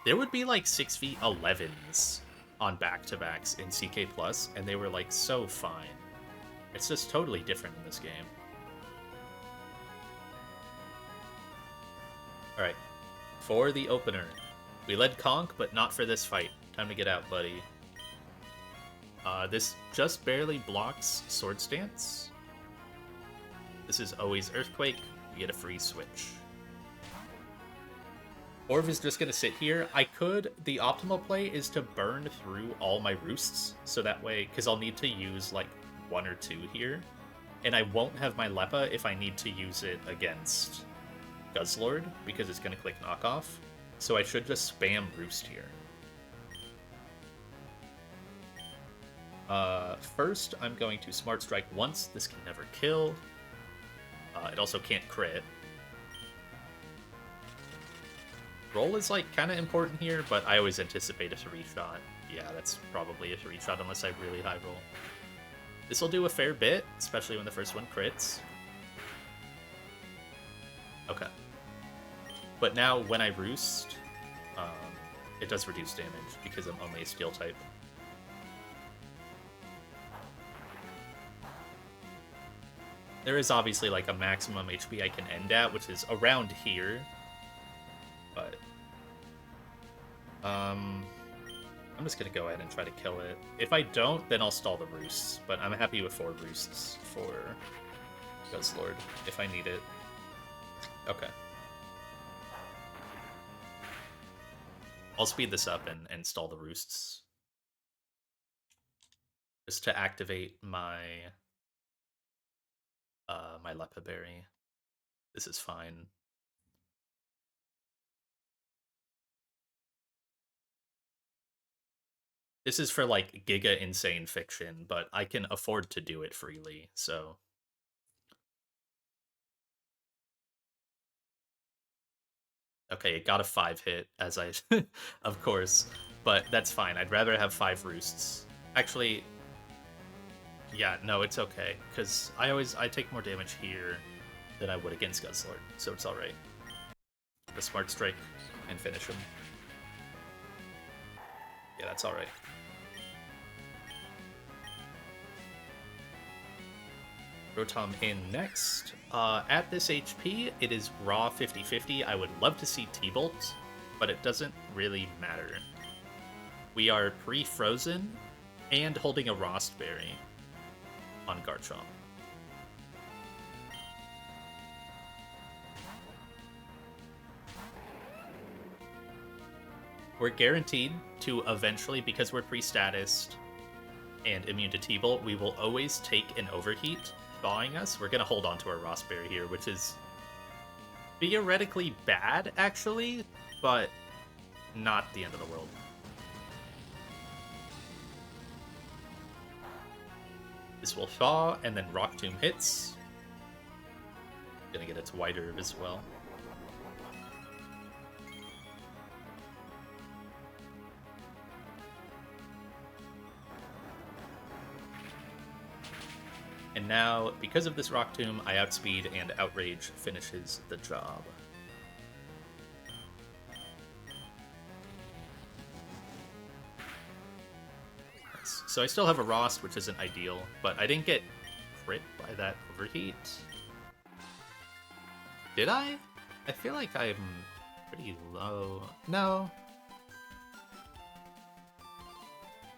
There would be like 6v11s on back-to-backs in CK+, and they were like so fine. It's just totally different in this game. Alright, for the opener. We led Conk, but not for this fight. Time to get out, buddy. This just barely blocks Sword Stance. This is always Earthquake. You get a free switch. Orv is just going to sit here. The optimal play is to burn through all my roosts, so that way, because I'll need to use like 1 or 2 here, and I won't have my Leppa if I need to use it against Guzzlord, because it's going to click knockoff, so I should just spam roost here. First, I'm going to Smart Strike once. This can never kill. It also can't crit. Roll is like kind of important here, but I always anticipate a 3-shot. Yeah, that's probably a 3-shot unless I really high roll. This will do a fair bit, especially when the first one crits. Okay. But now when I roost, it does reduce damage because I'm only a steel type. There is obviously like a maximum HP I can end at, which is around here. But I'm just gonna go ahead and try to kill it. If I don't, then I'll stall the roosts, but I'm happy with 4 roosts for Guzzlord if I need it. Okay. I'll speed this up and stall the roosts. Just to activate my my Lepa Berry. This is fine. This is for like giga insane fiction, but I can afford to do it freely, so. Okay, it got a 5 hit, as I, of course, but that's fine. I'd rather have 5 roosts. Actually, yeah, no, it's okay, because I take more damage here than I would against Guzzlord, so it's alright. The Smart Strike and finish him. Yeah, that's alright. Rotom in next. At this HP, it is raw 50-50. I would love to see T-Bolt, but it doesn't really matter. We are pre-frozen and holding a Rost Berry on Garchomp. We're guaranteed to eventually, because we're pre-statused and immune to T-Bolt, we will always take an Overheat thawing us. We're going to hold on to our Rost Berry here, which is theoretically bad, actually, but not the end of the world. This will thaw, and then Rock Tomb hits. Gonna get its White Herb as well. And now, because of this Rock Tomb, I outspeed and Outrage finishes the job. Nice. So I still have a Rost, which isn't ideal, but I didn't get crit by that Overheat. Did I? I feel like I'm pretty low. No.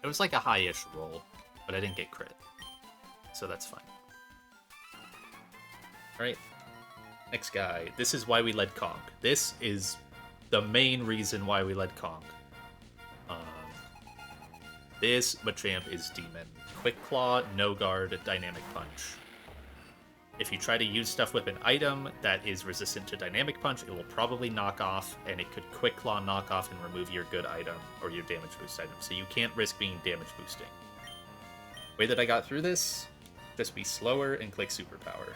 It was like a high-ish roll, but I didn't get crit. So that's fine. Alright. Next guy. This is why we led Conk. This is the main reason why we led Conk. This Machamp is Demon. Quick Claw, No Guard, Dynamic Punch. If you try to use stuff with an item that is resistant to Dynamic Punch, it will probably knock off, and it could Quick Claw knock off and remove your good item or your damage boost item. So you can't risk being damage boosting. Way that I got through this, just be slower and click Superpower.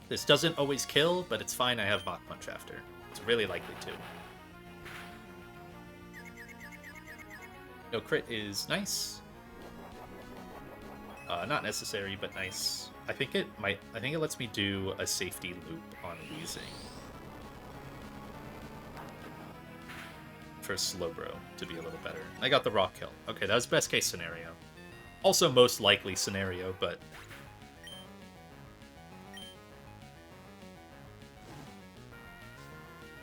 This doesn't always kill, but it's fine. I have Mach Punch after. It's really likely to. No crit is nice. Not necessary, but nice. I think it lets me do a safety loop on Weezing. For Slowbro to be a little better. I got the Rock kill. Okay, that was best case scenario. Also most likely scenario, but...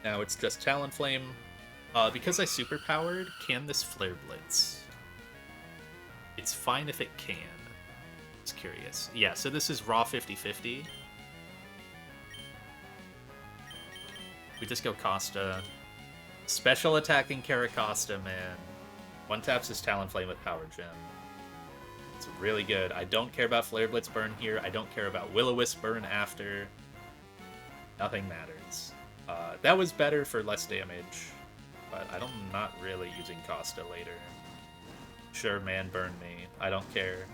Now it's just Talonflame. Because I superpowered, can this Flare Blitz? It's fine if it can. Just curious. Yeah, so this is raw 50-50. We just go Costa. Special attacking Caracosta, man. One taps his Talonflame with Power Gem. It's really good. I don't care about Flare Blitz burn here. I don't care about Will-O-Wisp burn after. Nothing matters. That was better for less damage, but I'm not really using Costa later. Sure, man, burn me. I don't care.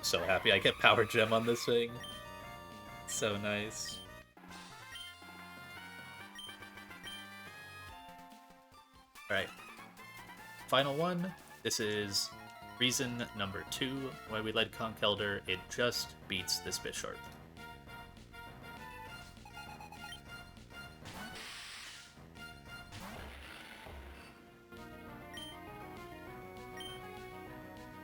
So happy I get Power Gem on this thing. So nice. Alright. Final one. This is reason number 2 why we led Conkeldurr. It just beats this Bisharp.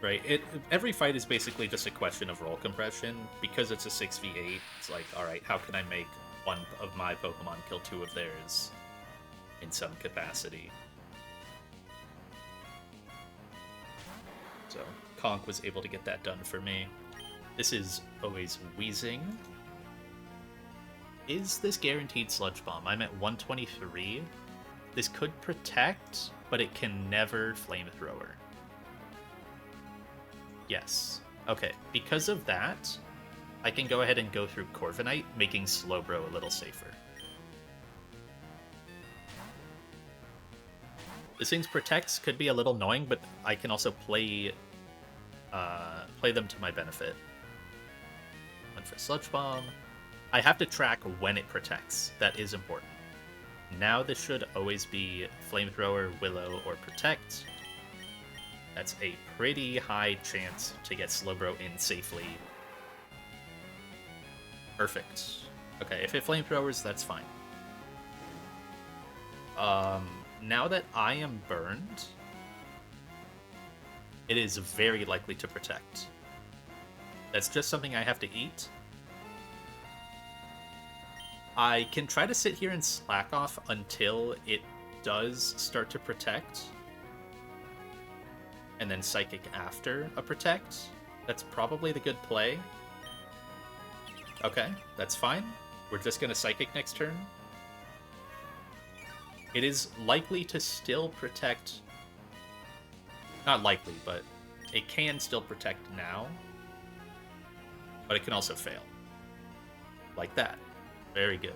Right. Every fight is basically just a question of roll compression. Because it's a 6v8, it's like, alright, how can I make one of my Pokemon kill two of theirs in some capacity? So Conk was able to get that done for me. This is always wheezing. Is this guaranteed Sludge Bomb? I'm at 123. This could protect, but it can never Flamethrower. Yes. Okay, because of that, I can go ahead and go through Corviknight, making Slowbro a little safer. This thing's protects could be a little annoying, but I can also play them to my benefit. One for Sludge Bomb. I have to track when it protects. That is important. Now this should always be Flamethrower, Willow, or Protect. That's a pretty high chance to get Slowbro in safely. Perfect. Okay, if it Flamethrowers, that's fine. Now that I am burned, it is very likely to protect. That's just something I have to eat. I can try to sit here and slack off until it does start to protect. And then Psychic after a protect. That's probably the good play. Okay, that's fine. We're just going to Psychic next turn. It is likely to still protect... Not likely, but it can still protect now. But it can also fail. Like that. Very good.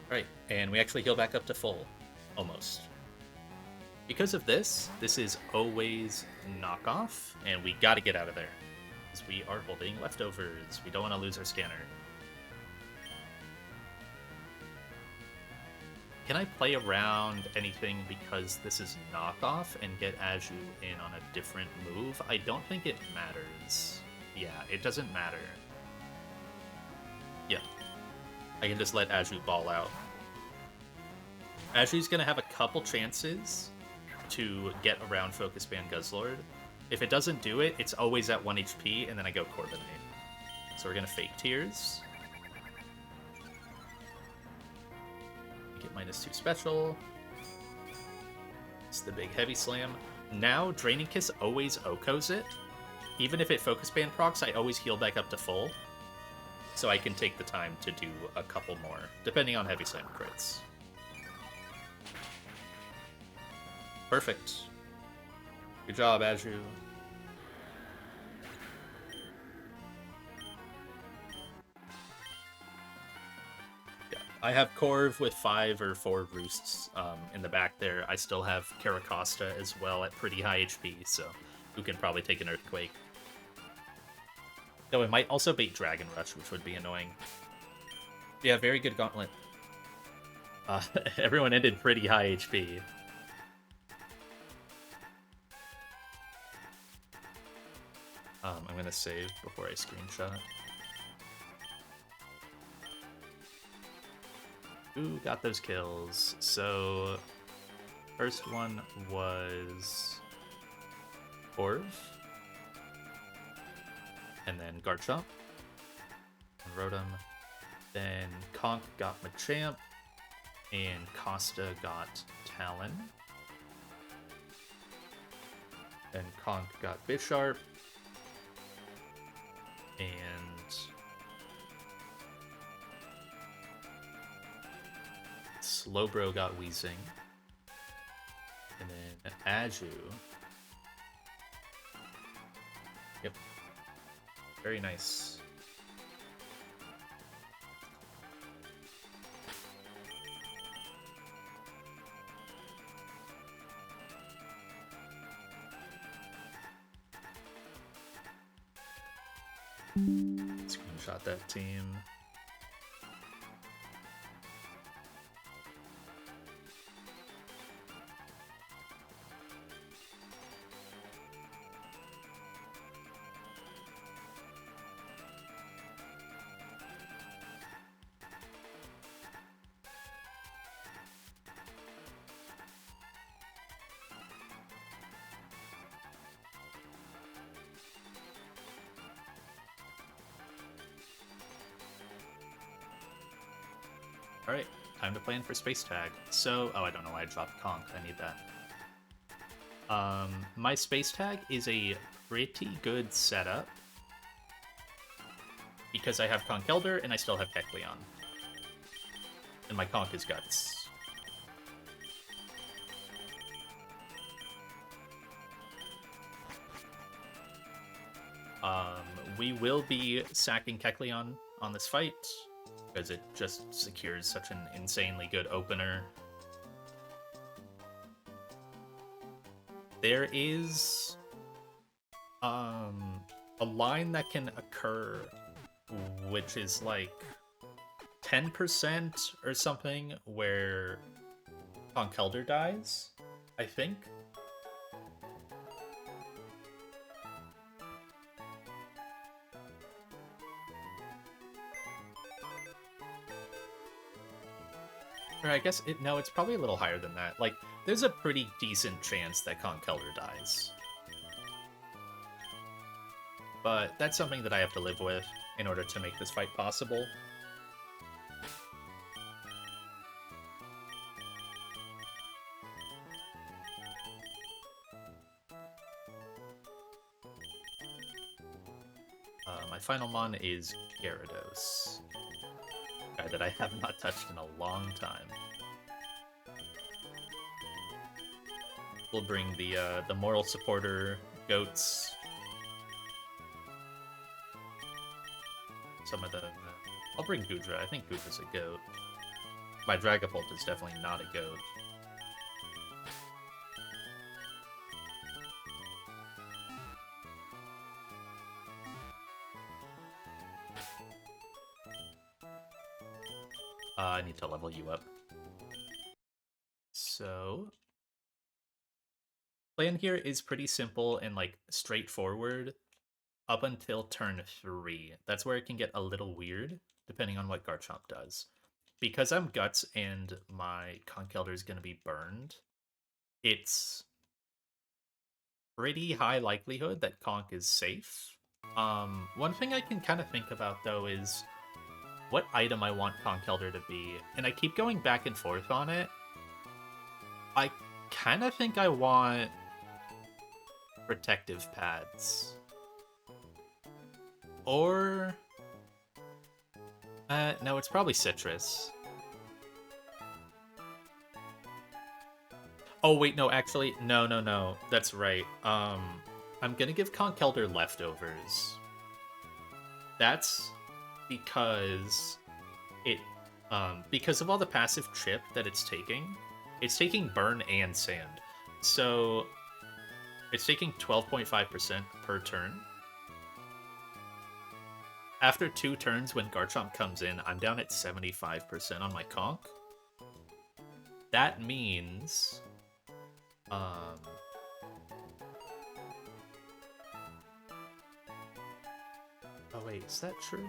Alright, and we actually heal back up to full. Almost. Because of this is always knockoff, and we gotta get out of there. Because we are holding leftovers. We don't want to lose our scanner. Can I play around anything because this is knockoff and get Aju in on a different move? I don't think it matters. Yeah, it doesn't matter. Yeah. I can just let Aju ball out. Aju's gonna have a couple chances to get around Focus Band Guzzlord. If it doesn't do it, it's always at 1 HP, and then I go Corviknight. So we're gonna Fake Tears. Get -2 special. It's the big Heavy Slam. Now, Draining Kiss always OHKOs it. Even if it Focus Band procs, I always heal back up to full. So I can take the time to do a couple more, depending on Heavy Slam crits. Perfect. Good job, Aju. I have Corv with 5 or 4 Roosts in the back there. I still have Caracosta as well at pretty high HP, so who can probably take an Earthquake. Though it might also bait Dragon Rush, which would be annoying. Yeah, very good Gauntlet. Everyone ended pretty high HP. I'm going to save before I screenshot. Who got those kills? So, first one was Corv, and then Garchomp, and Rotom. Then Conk got Machamp, and Costa got Talon. Then Conk got Bisharp, and Slowbro got Weezing, and then Aju. Yep. Very nice. Screenshot that team. Alright, time to plan for space tag. So, oh, I don't know why I dropped conch. I need that. My space tag is a pretty good setup because I have Conch Elder and I still have Kecleon. And my conch is Guts. We will be sacking Kecleon on this fight because it just secures such an insanely good opener. There is a line that can occur which is like 10% or something where Conch Elder dies, I think. Or I guess no, it's probably a little higher than that. Like, there's a pretty decent chance that Conch Elder dies. But that's something that I have to live with in order to make this fight possible. My final mon is Gyarados, a guy that I have not touched in a long time. We'll bring the moral supporter goats. Some of the... I'll bring Goodra. I think Goodra's a goat. My Dragapult is definitely not a goat. I need to level you up. So... plan here is pretty simple and, like, straightforward up until turn 3. That's where it can get a little weird, depending on what Garchomp does. Because I'm Guts and my Conch Elder is going to be burned, it's pretty high likelihood that Conch is safe. One thing I can kind of think about, though, is what item I want Conch Elder to be, and I keep going back and forth on it. I kind of think I want protective pads. Or... no, it's probably citrus. Oh, wait, no, actually, no. That's right. I'm gonna give Conch Elder leftovers. That's because because of all the passive chip that it's taking burn and sand. So it's taking 12.5% per turn. After 2 turns, when Garchomp comes in, I'm down at 75% on my Conch. That means... oh, wait, is that true?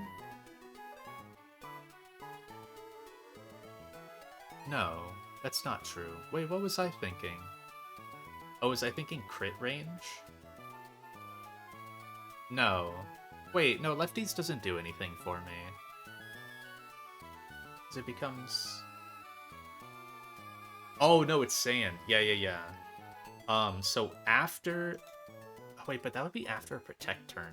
No, that's not true. Wait, what was I thinking? Oh, was I thinking crit range? No. Wait, no, Lefties doesn't do anything for me. Because it becomes... oh, no, it's sand. Yeah. So after... oh, wait, but that would be after a protect turn.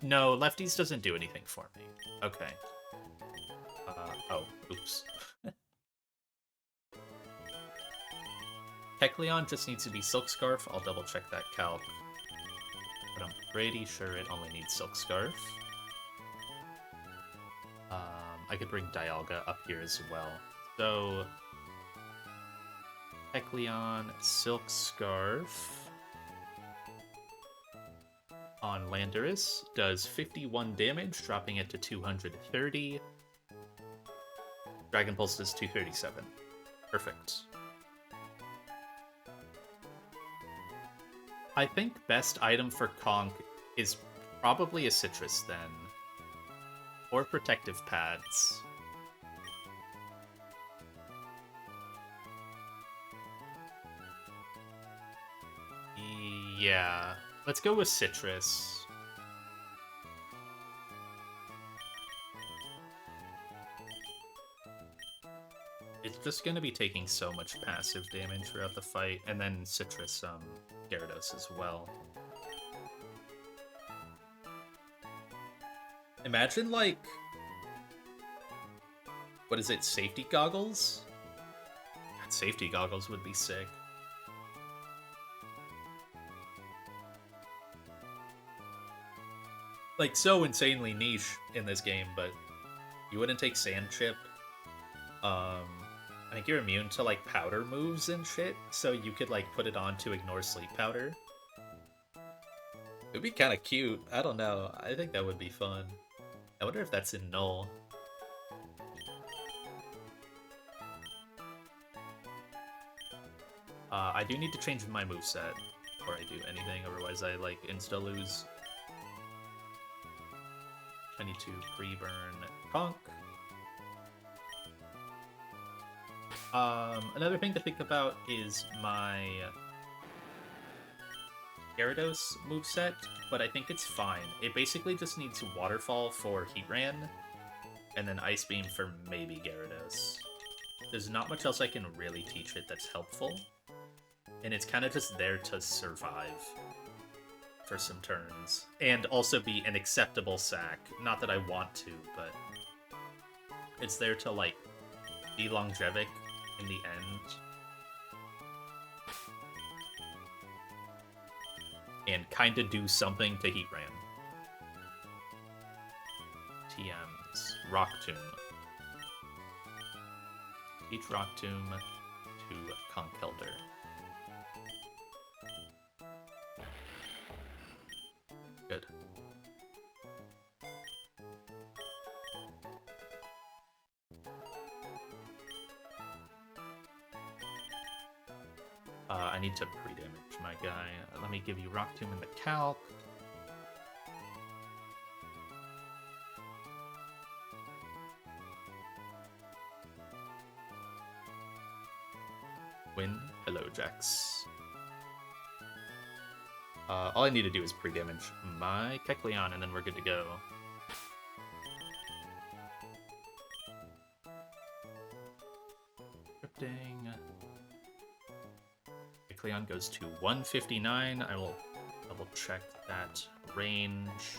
No, Lefties doesn't do anything for me. Okay. Oh, oops. Kecleon just needs to be Silk Scarf. I'll double check that calc. But I'm pretty sure it only needs Silk Scarf. I could bring Dialga up here as well. So... Kecleon, Silk Scarf on Landorus does 51 damage, dropping it to 230. Dragon Pulse does 237. Perfect. I think best item for Conch is probably a citrus then. Or protective pads. Yeah, let's go with citrus. It's just gonna be taking so much passive damage throughout the fight, and then Citrus, Gyarados as well. Imagine, like... What is it, safety goggles? God, safety goggles would be sick. Like, so insanely niche in this game, but you wouldn't take Sand Chip. I think you're immune to, like, powder moves and shit, so you could, like, put it on to ignore Sleep Powder. It would be kind of cute. I don't know. I think that would be fun. I wonder if that's in Null. I do need to change my moveset before I do anything, otherwise I, like, insta-lose. I need to pre-burn Conk. Another thing to think about is my Gyarados moveset, but I think it's fine. It basically just needs Waterfall for Heatran, and then Ice Beam for maybe Gyarados. There's not much else I can really teach it that's helpful, and it's kind of just there to survive for some turns, and also be an acceptable sack. Not that I want to, but it's there to, like, be longevic in the end. And kind of do something to Heatran. TMs. Rock Tomb. Teach Rock Tomb to Conkeldurr. Good. I need to pre-damage my guy. Let me give you Rock Tomb in the calc. Win. Hello, Jax. All I need to do is pre-damage my Kecleon, and then we're good to go. Scripting. Kecleon goes to 159. I will double check that range.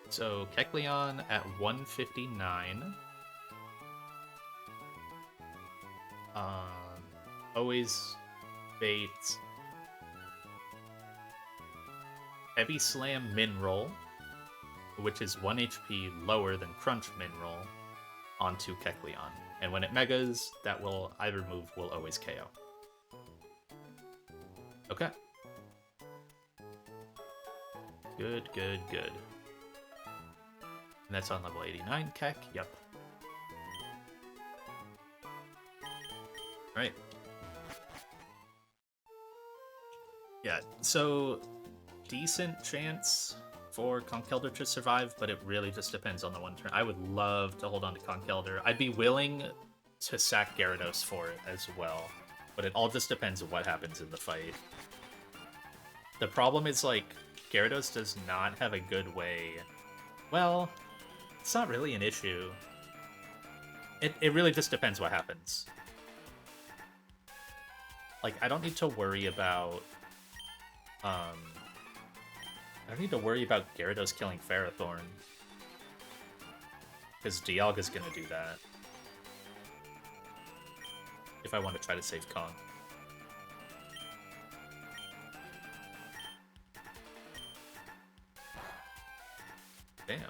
So Kecleon at 159. Always bait. Heavy Slam Min Roll, which is 1 HP lower than Crunch Min Roll, onto Kecleon. And when it megas, that will either move will always KO. Okay. Good, good, good. And that's on level 89, Kek. Yep. Right. Yeah, so decent chance for Conkeldurr to survive, but it really just depends on the one turn. I would love to hold on to Conkeldurr. I'd be willing to sack Gyarados for it as well, but it all just depends on what happens in the fight. The problem is, like, Gyarados does not have a good way. Well, it's not really an issue. It really just depends what happens. Like, I don't need to worry about... I don't need to worry about Gyarados killing Ferrothorn. Because Dialga's gonna do that. If I want to try to save Kong. Damn.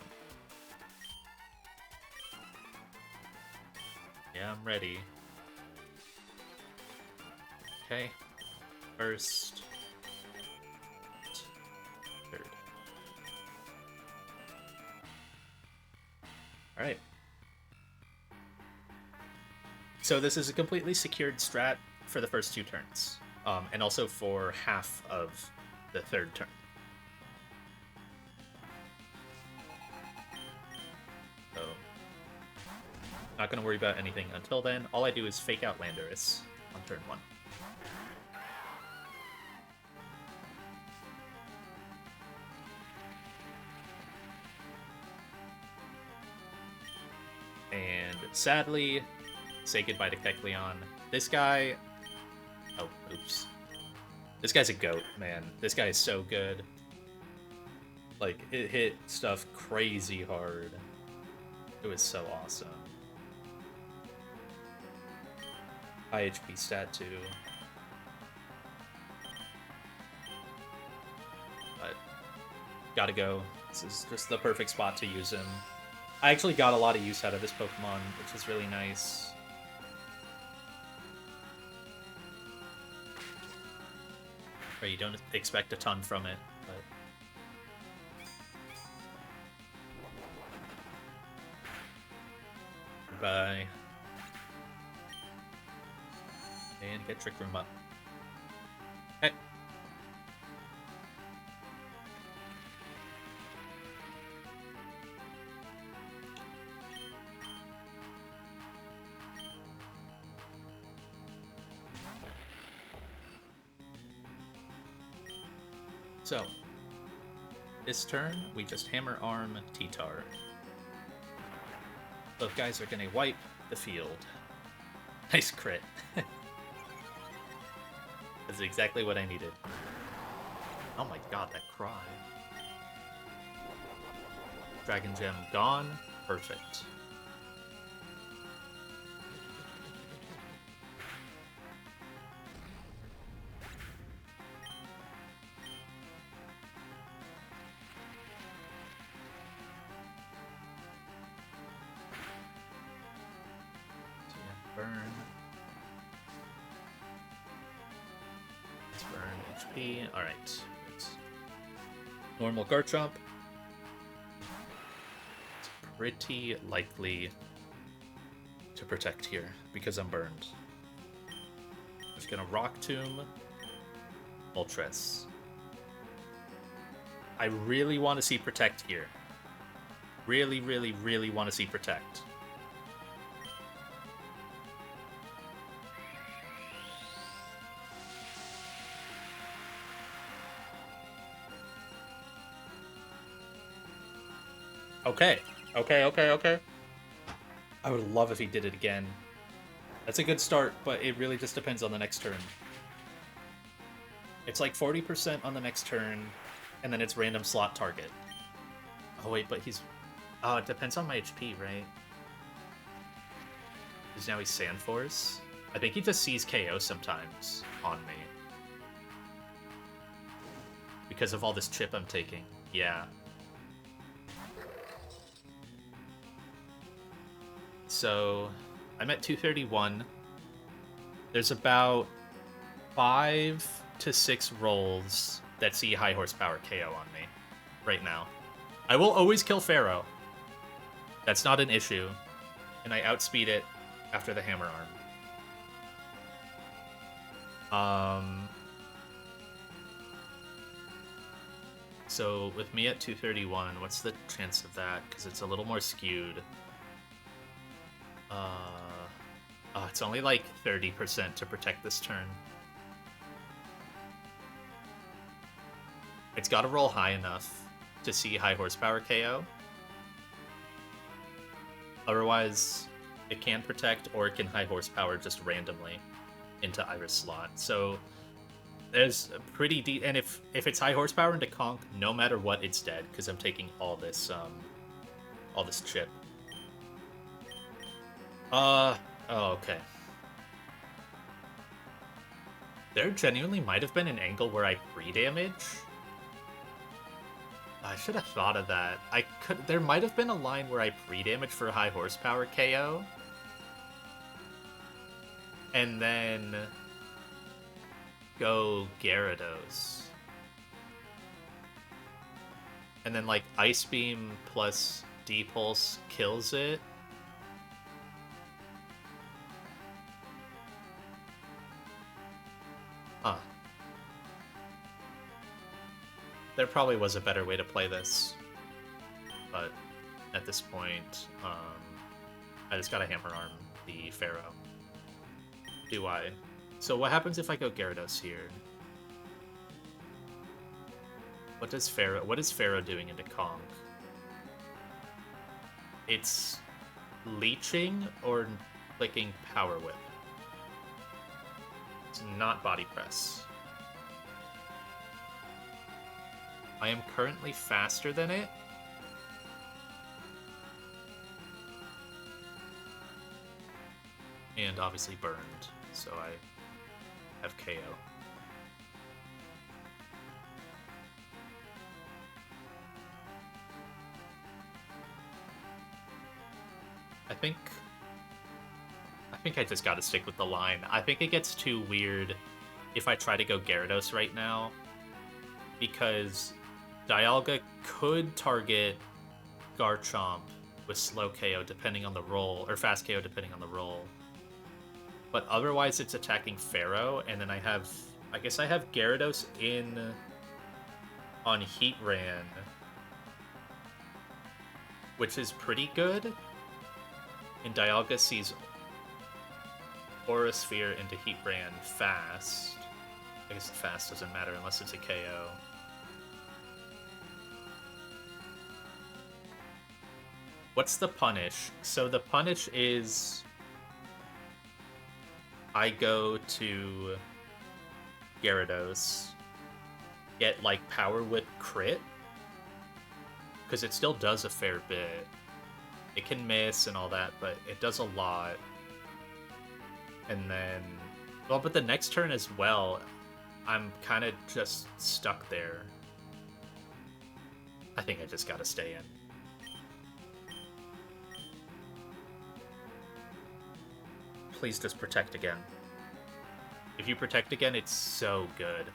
Yeah, I'm ready. Okay. First. Third. Alright. So this is a completely secured strat for the first 2 turns. And also for half of the third turn. So, not going to worry about anything until then. All I do is fake out Landorus on turn 1. sadly, say goodbye to Kecleon. This guy... Oh, oops. This guy's a goat, man. This guy is so good. Like, it hit stuff crazy hard. It was so awesome. High HP stat too. But gotta go. This is just the perfect spot to use him. I actually got a lot of use out of this Pokemon, which is really nice. Right, you don't expect a ton from it, but... Goodbye. And get Trick Room up. Hey. So, this turn, we just Hammer Arm T-Tar. Both guys are gonna wipe the field. Nice crit. That's exactly what I needed. Oh my god, that cry. Dragon Gem gone. Perfect. So yeah, burn. Let's burn HP. Alright. Normal Garchomp. It's pretty likely to protect here because I'm burned. Just gonna Rock Tomb. Moltres. I really want to see Protect here. Really, really, really want to see Protect. Okay. Okay. I would love if he did it again. That's a good start, but it really just depends on the next turn. It's like 40% on the next turn, and then it's random slot target. Oh wait, but he's... Oh, it depends on my HP, right? Because now he's Sand Force. I think he just sees KO sometimes on me. Because of all this chip I'm taking. Yeah. So, I'm at 231. There's about 5 to 6 rolls that see high horsepower KO on me right now. I will always kill Pharaoh. That's not an issue. And I outspeed it after the Hammer Arm. So, with me at 231, what's the chance of that? Because it's a little more skewed. It's only like 30% to protect this turn. It's got to roll high enough to see high horsepower KO. Otherwise, it can protect or it can high horsepower just randomly into Iris slot. So there's a pretty deep, and if it's high horsepower into Conk, no matter what, it's dead because I'm taking all this chip. Oh, okay. There genuinely might have been an angle where I pre-damage. I should have thought of that. There might have been a line where I pre-damage for high horsepower KO. And then go Gyarados. And then like Ice Beam plus D-Pulse kills it. Huh. There probably was a better way to play this. But at this point, I just gotta Hammer Arm the Pharaoh. Do I? So what happens if I go Gyarados here? What is Pharaoh doing into Kong? It's leeching or clicking power whip. It's not body press. I am currently faster than it. And obviously burned, so I have KO. I think I just gotta stick with the line. I think it gets too weird if I try to go Gyarados right now, because Dialga could target Garchomp with slow KO depending on the roll, or fast KO depending on the roll. But otherwise it's attacking Pharaoh, and then I guess I have Gyarados in on Heatran, which is pretty good. And Dialga sees Aura Sphere into Heatran fast. I guess the fast doesn't matter unless it's a KO. What's the punish? So the punish is I go to Gyarados, get like Power Whip crit, because it still does a fair bit. It can miss and all that, but it does a lot. And then, well, but the next turn as well, I'm kind of just stuck there. I think I just gotta stay in. Please just protect again. If you protect again, it's so good.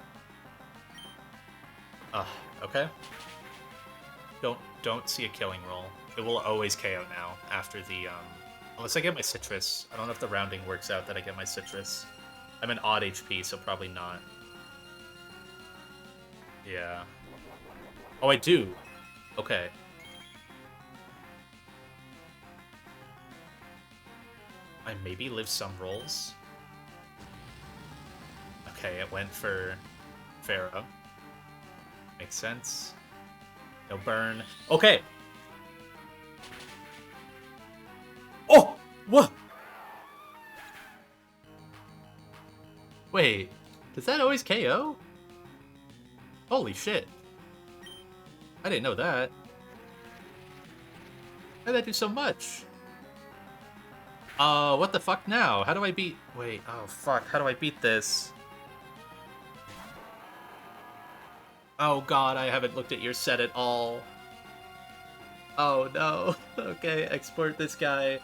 Okay. Don't see a killing roll. It will always KO now after the, unless I get my Citrus. I don't know if the rounding works out that I get my Citrus. I'm an odd HP, so probably not. Yeah. Oh, I do. Okay. I maybe live some rolls. Okay, it went for Pharaoh. Makes sense. No burn. Okay. Oh! What? Wait. Does that always KO? Holy shit. I didn't know that. How did that do so much? What the fuck now? How do I beat... Wait, oh fuck, how do I beat this? Oh god, I haven't looked at your set at all. Oh no. Okay, export this guy.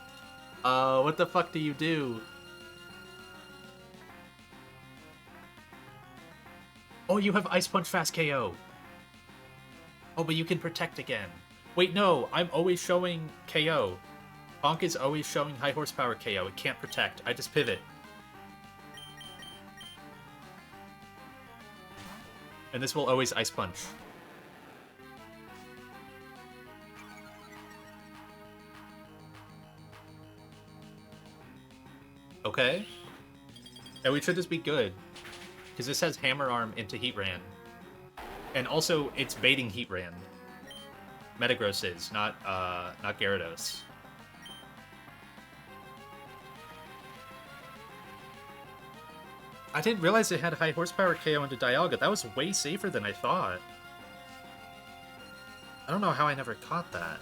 What the fuck do you do? Oh, you have Ice Punch Fast KO. Oh, but you can protect again. Wait, no, I'm always showing KO. Bonk is always showing high horsepower KO. It can't protect. I just pivot. And this will always Ice Punch. Okay. And we should just be good. Because this has Hammer Arm into Heatran. And also, it's baiting Heatran. Metagross is, not Gyarados. I didn't realize it had high horsepower KO into Dialga. That was way safer than I thought. I don't know how I never caught that.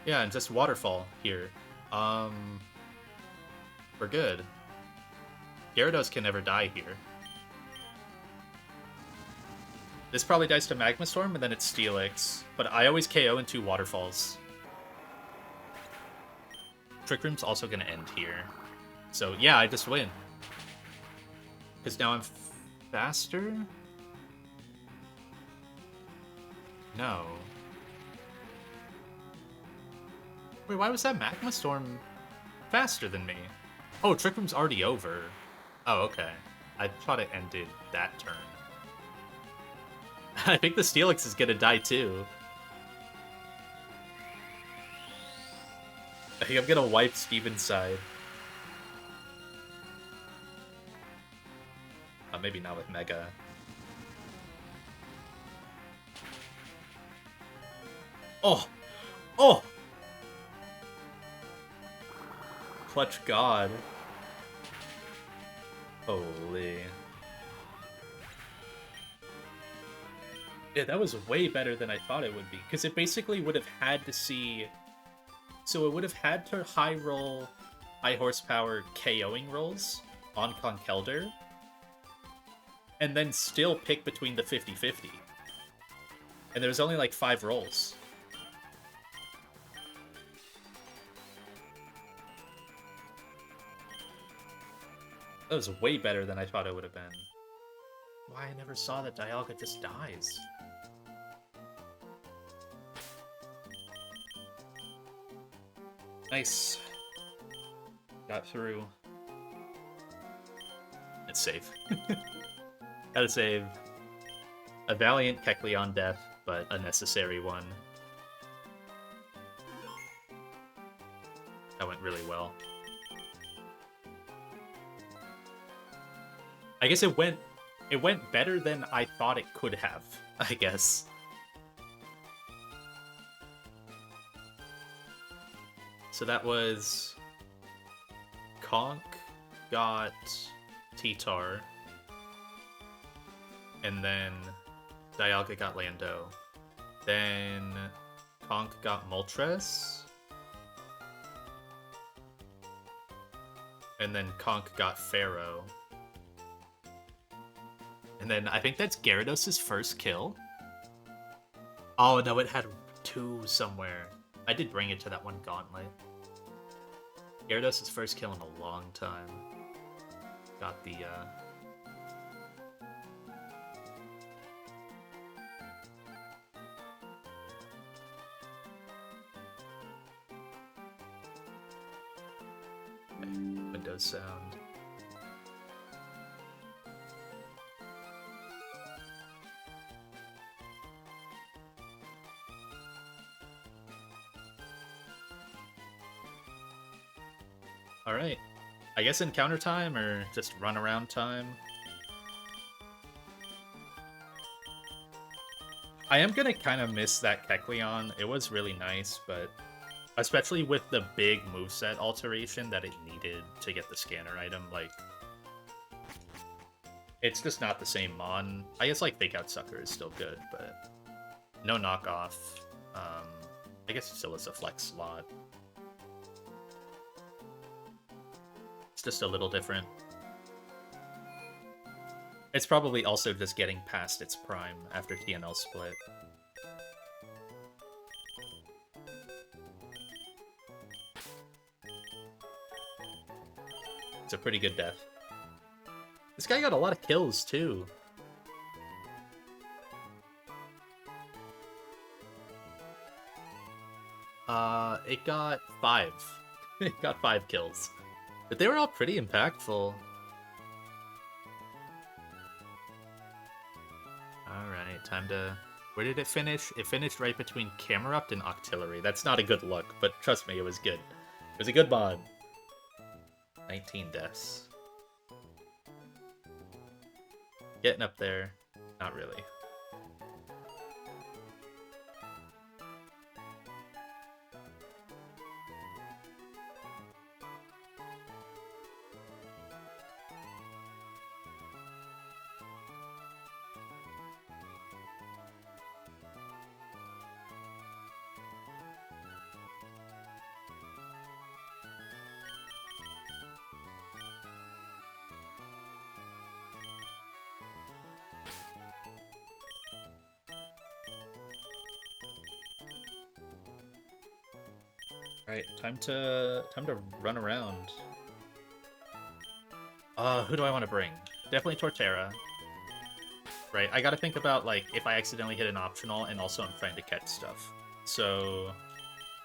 Yeah, and just Waterfall here. We're good. Gyarados can never die here. This probably dies to Magma Storm, and then it's Steelix. But I always KO in 2 Waterfalls. Trick Room's also gonna end here. So yeah, I just win. Because now I'm faster? No. Wait, why was that Magma Storm faster than me? Oh, Trick Room's already over. Oh, okay. I thought it ended that turn. I think the Steelix is gonna die too. I think I'm gonna wipe Steven's side. Maybe not with Mega. Oh! Oh! Clutch God. Holy. Yeah, that was way better than I thought it would be. Because it basically would have had to see... So it would have had to high roll, high horsepower KOing rolls on Conkeldurr, and then still pick between the 50-50. And there was only like 5 rolls. That was way better than I thought it would have been. Why I never saw that Dialga just dies. Nice. Got through. It's safe. Gotta save. A valiant Kecleon death, but a necessary one. That went really well. I guess it went better than I thought it could have, I guess. So that was... Conk got T-Tar, and then Dialga got Lando. Then Conk got Moltres, and then Conk got Pharaoh. And then I think that's Gyarados' first kill. Oh no, it had 2 somewhere. I did bring it to that one gauntlet. Gyarados' first kill in a long time. Got the, Windows sound. Alright. I guess encounter time, or just run around time? I am gonna kind of miss that Kecleon. It was really nice, but... Especially with the big moveset alteration that it needed to get the scanner item, like... It's just not the same Mon. I guess, like, Fake Out Sucker is still good, but... No knockoff. I guess it still is a flex slot. It's just a little different. It's probably also just getting past its prime after TNL split. It's a pretty good death. This guy got a lot of kills, too. It got 5. It got 5 kills. But they were all pretty impactful. Alright, time to... Where did it finish? It finished right between Camerupt and Octillery. That's not a good look, but trust me, it was good. It was a good mod. 19 deaths. Getting up there. Not really. Alright, time to run around. Who do I want to bring? Definitely Torterra. Right, I gotta think about, like, if I accidentally hit an optional, and also I'm trying to catch stuff. So,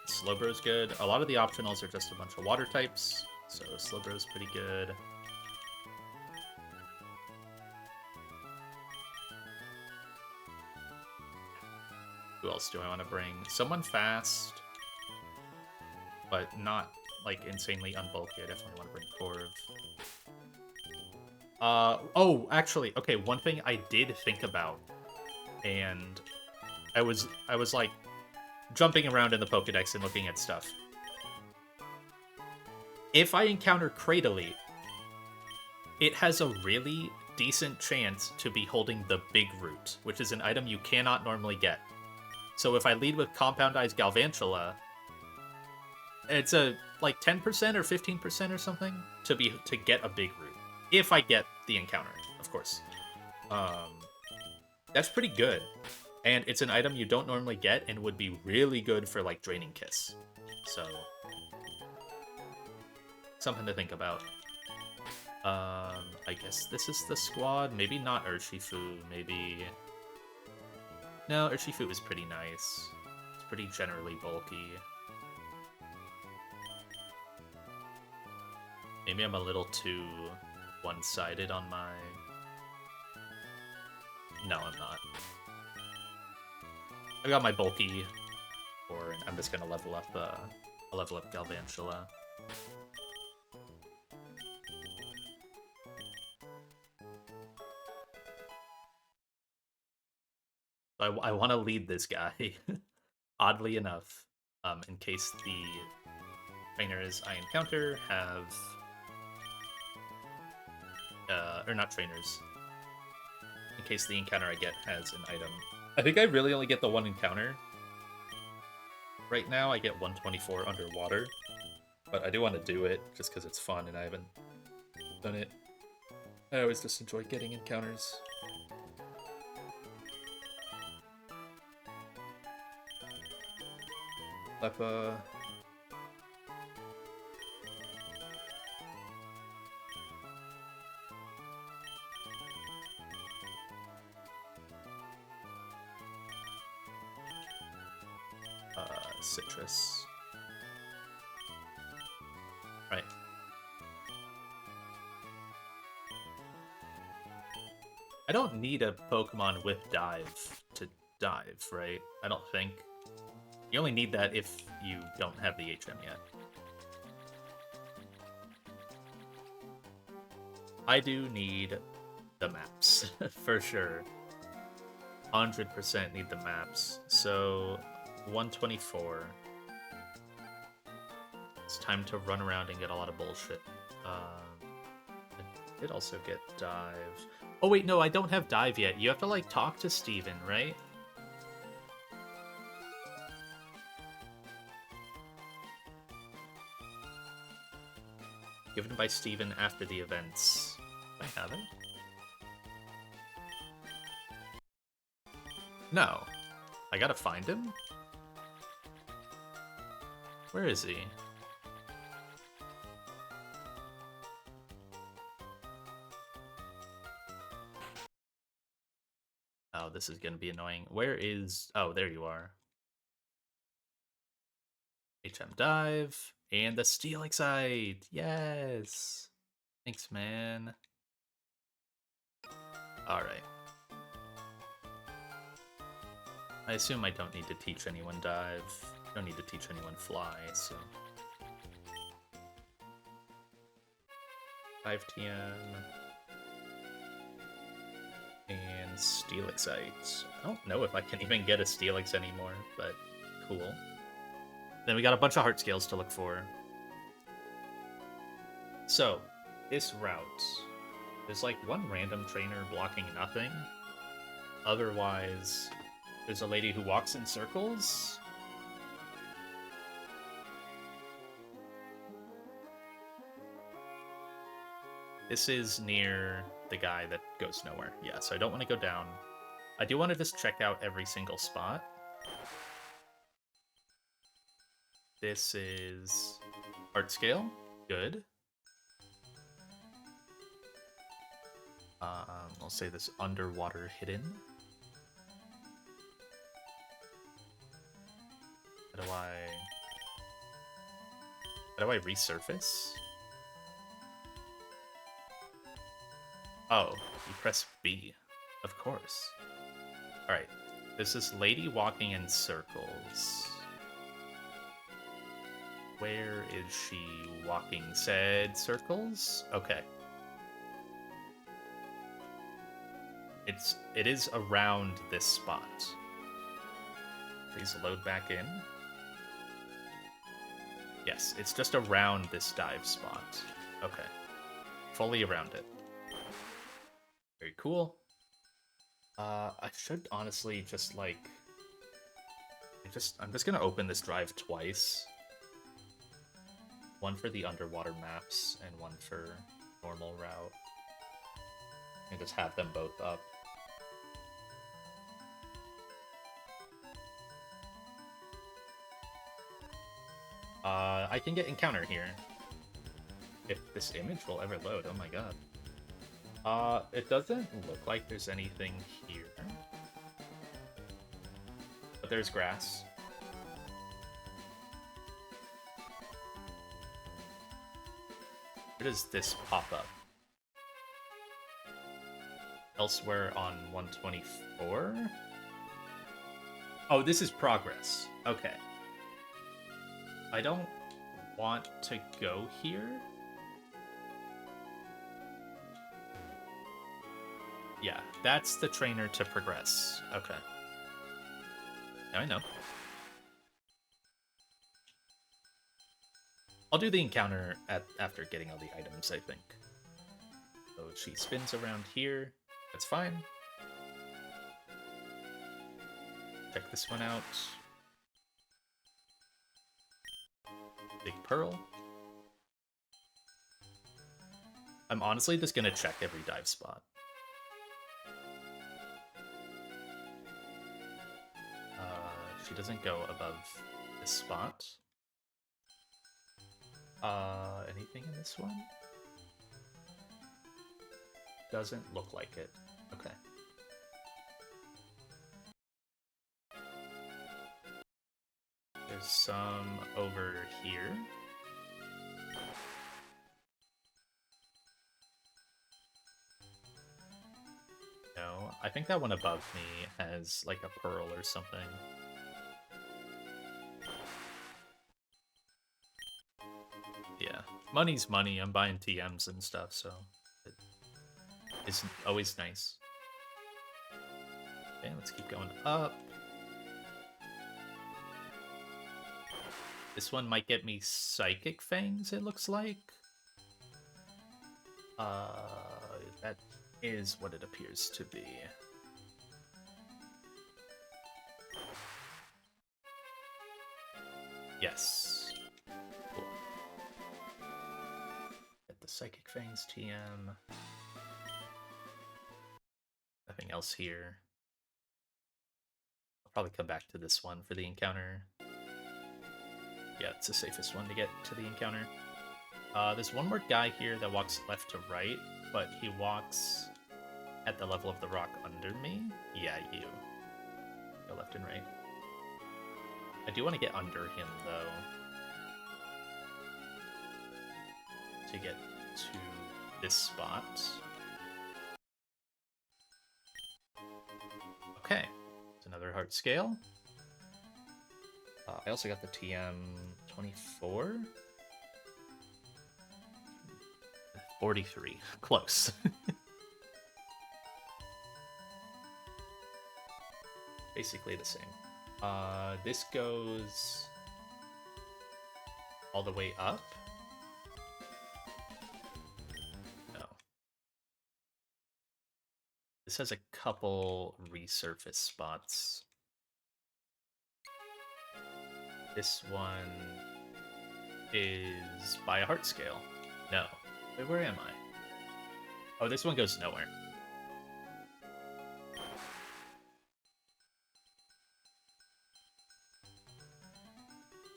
Slowbro's good. A lot of the optionals are just a bunch of water types, so Slowbro's pretty good. Who else do I want to bring? Someone fast, but not, like, insanely unbulky. I definitely want to bring Corv. Oh, actually, okay, one thing I did think about, and I was like, jumping around in the Pokedex and looking at stuff. If I encounter Cradily, it has a really decent chance to be holding the Big Root, which is an item you cannot normally get. So if I lead with Compound-Eyes Galvantula, it's a like 10% or 15% or something to get a Big Root. If I get the encounter, of course. That's pretty good. And it's an item you don't normally get and would be really good for like Draining Kiss. So something to think about. I guess this is the squad. Maybe not Urshifu. Maybe... No, Urshifu is pretty nice. It's pretty generally bulky. Maybe I'm a little too one-sided on my... No, I'm not. I got my bulky, or I'm just gonna level up Galvantula. I want to lead this guy, oddly enough, in case the trainers I encounter have... or not trainers. In case the encounter I get has an item. I think I really only get the one encounter. Right now I get 124 underwater, but I do want to do it just because it's fun and I haven't done it. I always just enjoy getting encounters. Lepa. Citrus. Right. I don't need a Pokemon with dive to dive, right? I don't think. You only need that if you don't have the HM yet. I do need the maps, for sure. 100% need the maps. So, 124. It's time to run around and get a lot of bullshit. I did also get dive. Oh wait, no, I don't have dive yet. You have to, like, talk to Steven, right? Given by Steven after the events. I haven't. No. I gotta find him? Where is he? Oh, this is gonna be annoying. Where is... Oh, there you are. HM Dive. And the Steelixite! Yes! Thanks, man. Alright. I assume I don't need to teach anyone dive. Don't need to teach anyone fly, so... 5 TM. And Steelixite. I don't know if I can even get a Steelix anymore, but cool. Then we got a bunch of heart scales to look for. So, this route, there's like one random trainer blocking nothing. Otherwise, there's a lady who walks in circles. This is near the guy that goes nowhere. Yeah, so I don't want to go down. I do want to just check out every single spot. This is art scale. Good. I'll say this underwater hidden. How do I resurface? Oh, you press B. Of course. Alright. This is lady walking in circles. Where is she walking said circles? Okay. It is around this spot. Please load back in. Yes, it's just around this dive spot. Okay. Fully around it. Very cool. I should honestly just like... I'm just gonna open this drive twice. One for the underwater maps and one for normal route. And just have them both up. I can get encounter here. If this image will ever load, oh my god. It doesn't look like there's anything here. But there's grass. Where does this pop up? Elsewhere on 124? Oh, this is progress. Okay. I don't want to go here. Yeah, that's the trainer to progress. Okay. Now I know. I'll do the encounter after getting all the items, I think. So she spins around here. That's fine. Check this one out. Big Pearl. I'm honestly just gonna check every dive spot. She doesn't go above this spot. Anything in this one? Doesn't look like it. Okay. There's some over here. No, I think that one above me has like a pearl or something. Yeah, money's money. I'm buying TMs and stuff, so it's always nice. Okay, let's keep going up. This one might get me Psychic Fangs, it looks like. That is what it appears to be. Yes. Cool. Get the Psychic Fangs TM. Nothing else here. I'll probably come back to this one for the encounter. Yeah, it's the safest one to get to the encounter. There's one more guy here that walks left to right, but he walks at the level of the rock under me. Yeah, you. Go left and right. I do want to get under him, though, to get to this spot. Okay, it's another heart scale. I also got the TM 24. 43. Close. Basically the same. This goes all the way up. No. This has a couple resurface spots. This one is by a heart scale. No. Wait, where am I? Oh, this one goes nowhere.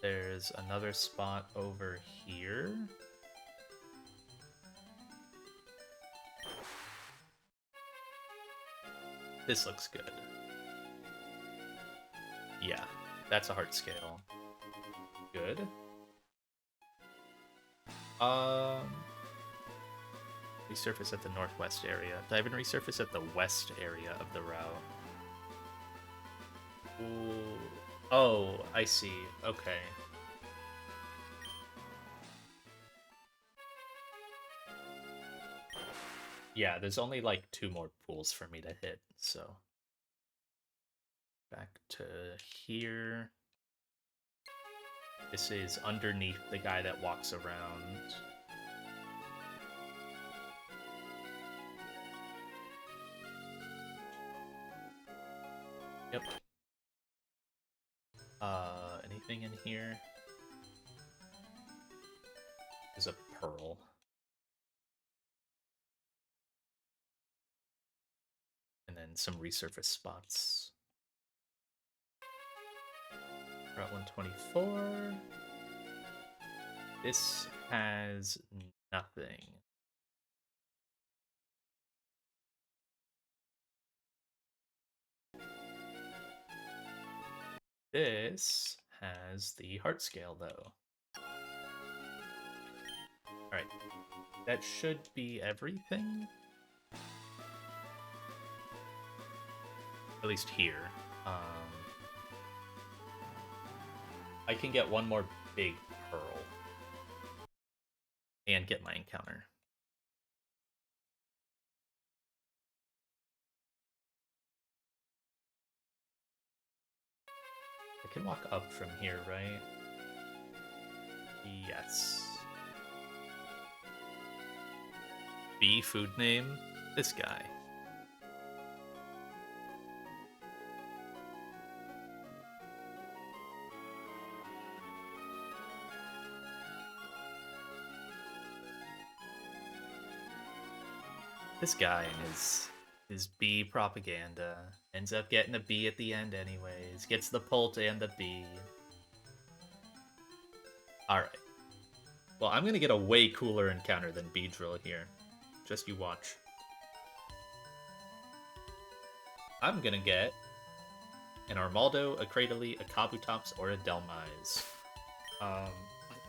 There's another spot over here. This looks good. Yeah, that's a heart scale. Good. Resurface at the northwest area. Dive and resurface at the west area of the route. Ooh. Oh, I see. Okay. Yeah, there's only like 2 more pools for me to hit, so Back to here. This is underneath the guy that walks around. Yep. Anything in here? There's a pearl. And then some resurface spots. Route 124. This has nothing. This has the heart scale, though. Alright. That should be everything. At least here. I can get one more big pearl. And get my encounter. I can walk up from here, right? Yes. B food name? This guy. This guy and his B propaganda ends up getting a B at the end anyways. Gets the Pult and the B. Alright. Well, I'm gonna get a way cooler encounter than Beedrill here. Just you watch. I'm gonna get an Armaldo, a Cradily, a Kabutops, or a Delmise. I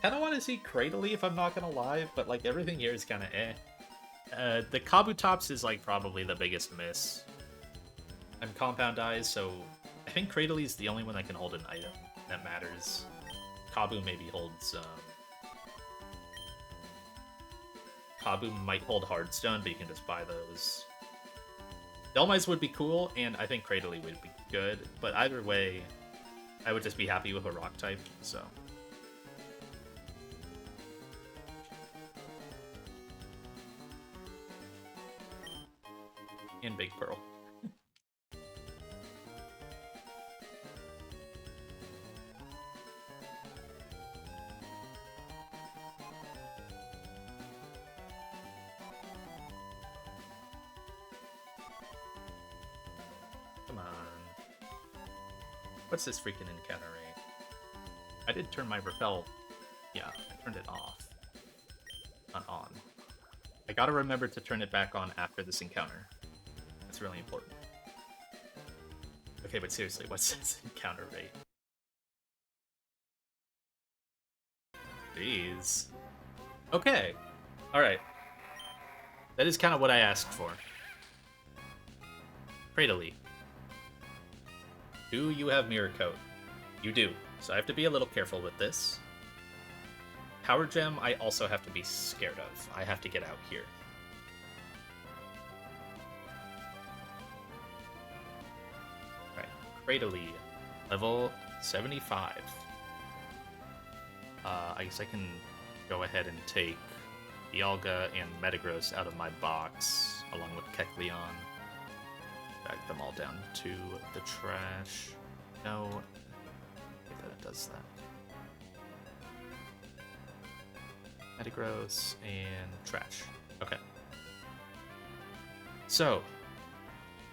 kinda wanna see Cradily if I'm not gonna lie, but like everything here is kinda eh. The Kabutops is like probably the biggest miss. I'm Compound Eyes, so I think Cradily is the only one that can hold an item that matters. Kabu maybe holds. Kabu might hold Hardstone, but you can just buy those. Delmise would be cool, and I think Cradily would be good, but either way, I would just be happy with a rock type, so. And Big Pearl. Come on. What's this freaking encounter rate? I did turn my repel. Yeah, I turned it off. Not on. I gotta remember to turn it back on after this encounter. That's really important. Okay, but seriously, what's this encounter rate? Jeez. Okay. Alright. That is kind of what I asked for. Cradily. Do you have Mirror Coat? You do. So I have to be a little careful with this. Power Gem, I also have to be scared of. I have to get out here. Alright, Cradily, level 75. I guess I can go ahead and take Dialga and Metagross out of my box, along with Kecleon. Back them all down to the trash. No, that it does that. Metagross and trash. Okay. So,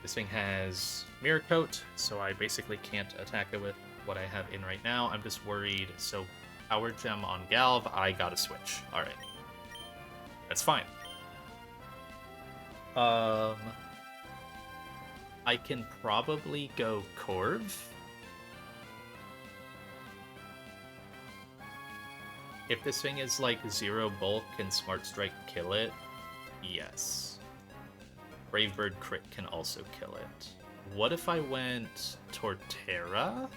this thing has Mirror Coat, so I basically can't attack it with what I have in right now. I'm just worried. So, Power Gem on Galv, I gotta switch. Alright. That's fine. I can probably go Corv. If this thing is like 0 bulk, can Smart Strike kill it? Yes. Brave Bird crit can also kill it. What if I went Torterra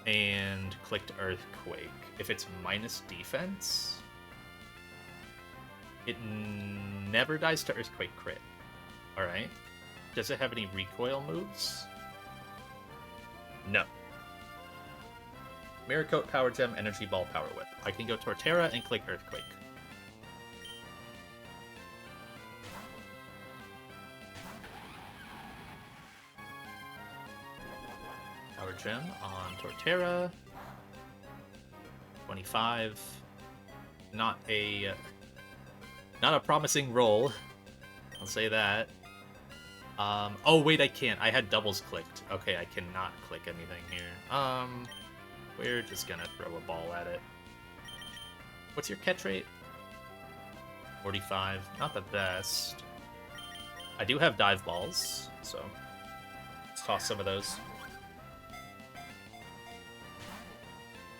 and clicked Earthquake? If it's minus defense, it never dies to Earthquake crit. Alright. Does it have any recoil moves? No. Mirror Coat, Power Gem, Energy Ball, Power Whip. I can go Torterra and click Earthquake. Power Gem on Torterra. 25. Not a promising roll. I'll say that. Oh wait, I can't. I had doubles clicked. Okay, I cannot click anything here. We're just gonna throw a ball at it. What's your catch rate? 45. Not the best. I do have dive balls, so let's toss some of those.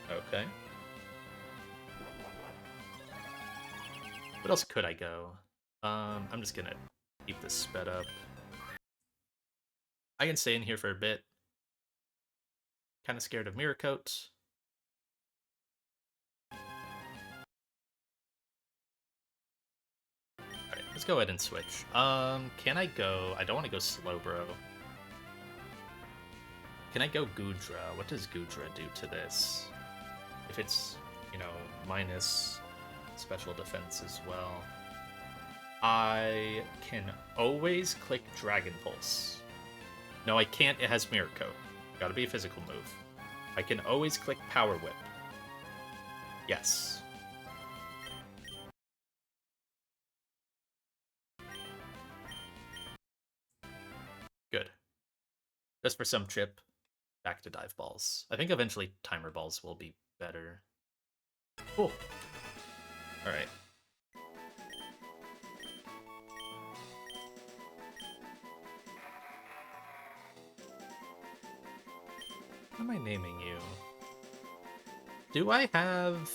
Okay. What else could I go? I'm just gonna keep this sped up. I can stay in here for a bit. Kind of scared of Mirror Coat. Alright, let's go ahead and switch. Can I go... I don't want to go Slowbro. Can I go Goodra? What does Goodra do to this? If it's, you know, minus special defense as well. I can always click Dragon Pulse. No, I can't. It has Mirror Coat. Gotta be a physical move. I can always click Power Whip. Yes. Good. Just for some chip, back to Dive Balls. I think eventually Timer Balls will be better. Cool. Alright. What am I naming you? Do I have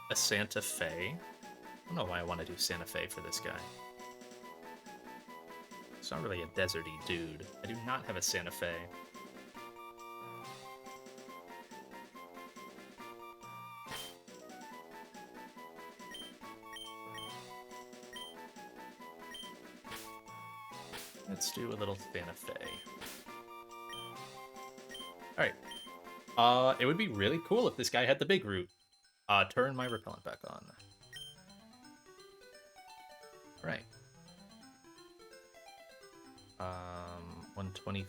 a Santa Fe? I don't know why I want to do Santa Fe for this guy. It's not really a deserty dude. I do not have a Santa Fe. Let's do a little Santa Fe. Alright. It would be really cool if this guy had the big root. Turn my repellent back on. Right. 120.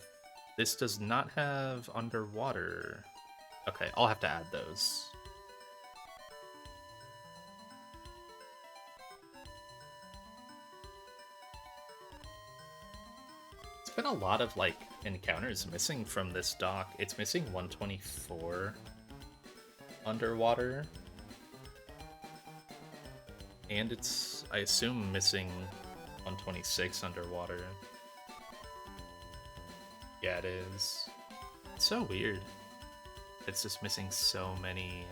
This does not have underwater. Okay, I'll have to add those. It's been a lot of, like, encounters missing from this dock. It's missing 124 underwater. And it's, I assume, missing 126 underwater. Yeah, it is. It's so weird. It's just missing so many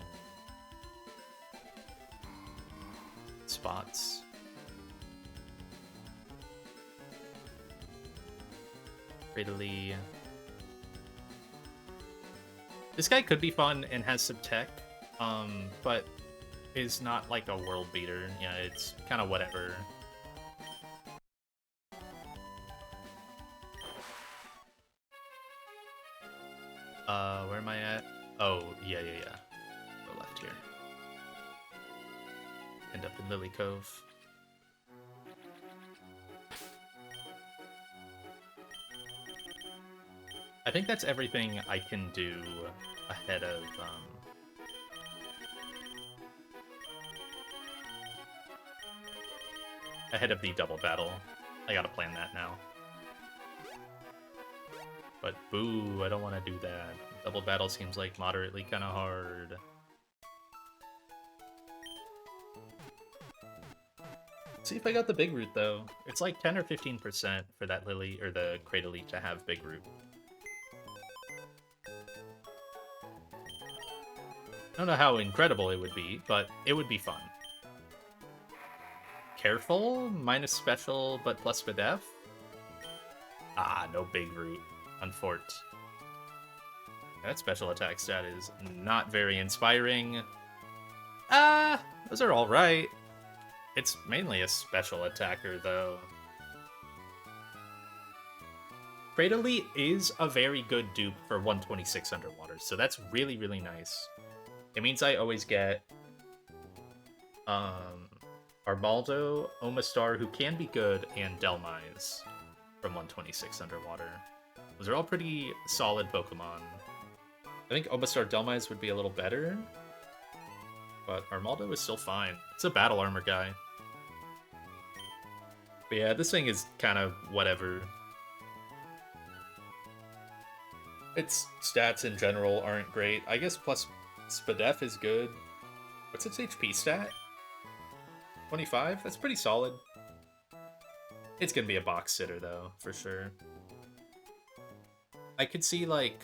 spots. Italy. This guy could be fun and has some tech, but is not like a world beater. Yeah, it's kind of whatever. Where am I at? Oh, yeah. Go left here. End up in Lily Cove. I think that's everything I can do ahead of, the double battle. I gotta plan that now. But boo, I don't want to do that. Double battle seems like moderately kind of hard. See if I got the big root though. It's like 10 or 15% for that Lily or the Cradily to have big root. I don't know how incredible it would be, but it would be fun. Careful, minus special, but plus Spadef. Ah, no big root. Unfort. That special attack stat is not very inspiring. Those are alright. It's mainly a special attacker, though. Cradily is a very good dupe for 126 underwater, so that's really, really nice. It means I always get Armaldo, Omastar, who can be good, and Delmise from 126 underwater. Those are all pretty solid Pokemon. I think Omastar Delmise would be a little better, but Armaldo is still fine. It's a battle armor guy. But yeah, this thing is kind of whatever. Its stats in general aren't great. I guess plus Spadef is good. What's its HP stat? 25? That's pretty solid. It's gonna be a box sitter though, for sure. I could see like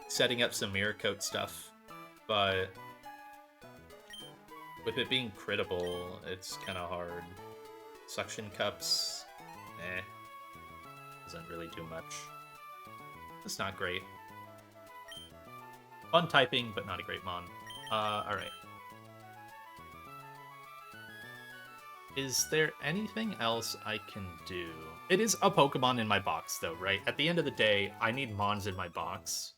setting up some Mirror Coat stuff, but with it being critable, it's kind of hard. Suction Cups, doesn't really do much. It's not great. Fun typing, but not a great mon. Alright. Is there anything else I can do? It is a Pokemon in my box, though, right? At the end of the day, I need mons in my box.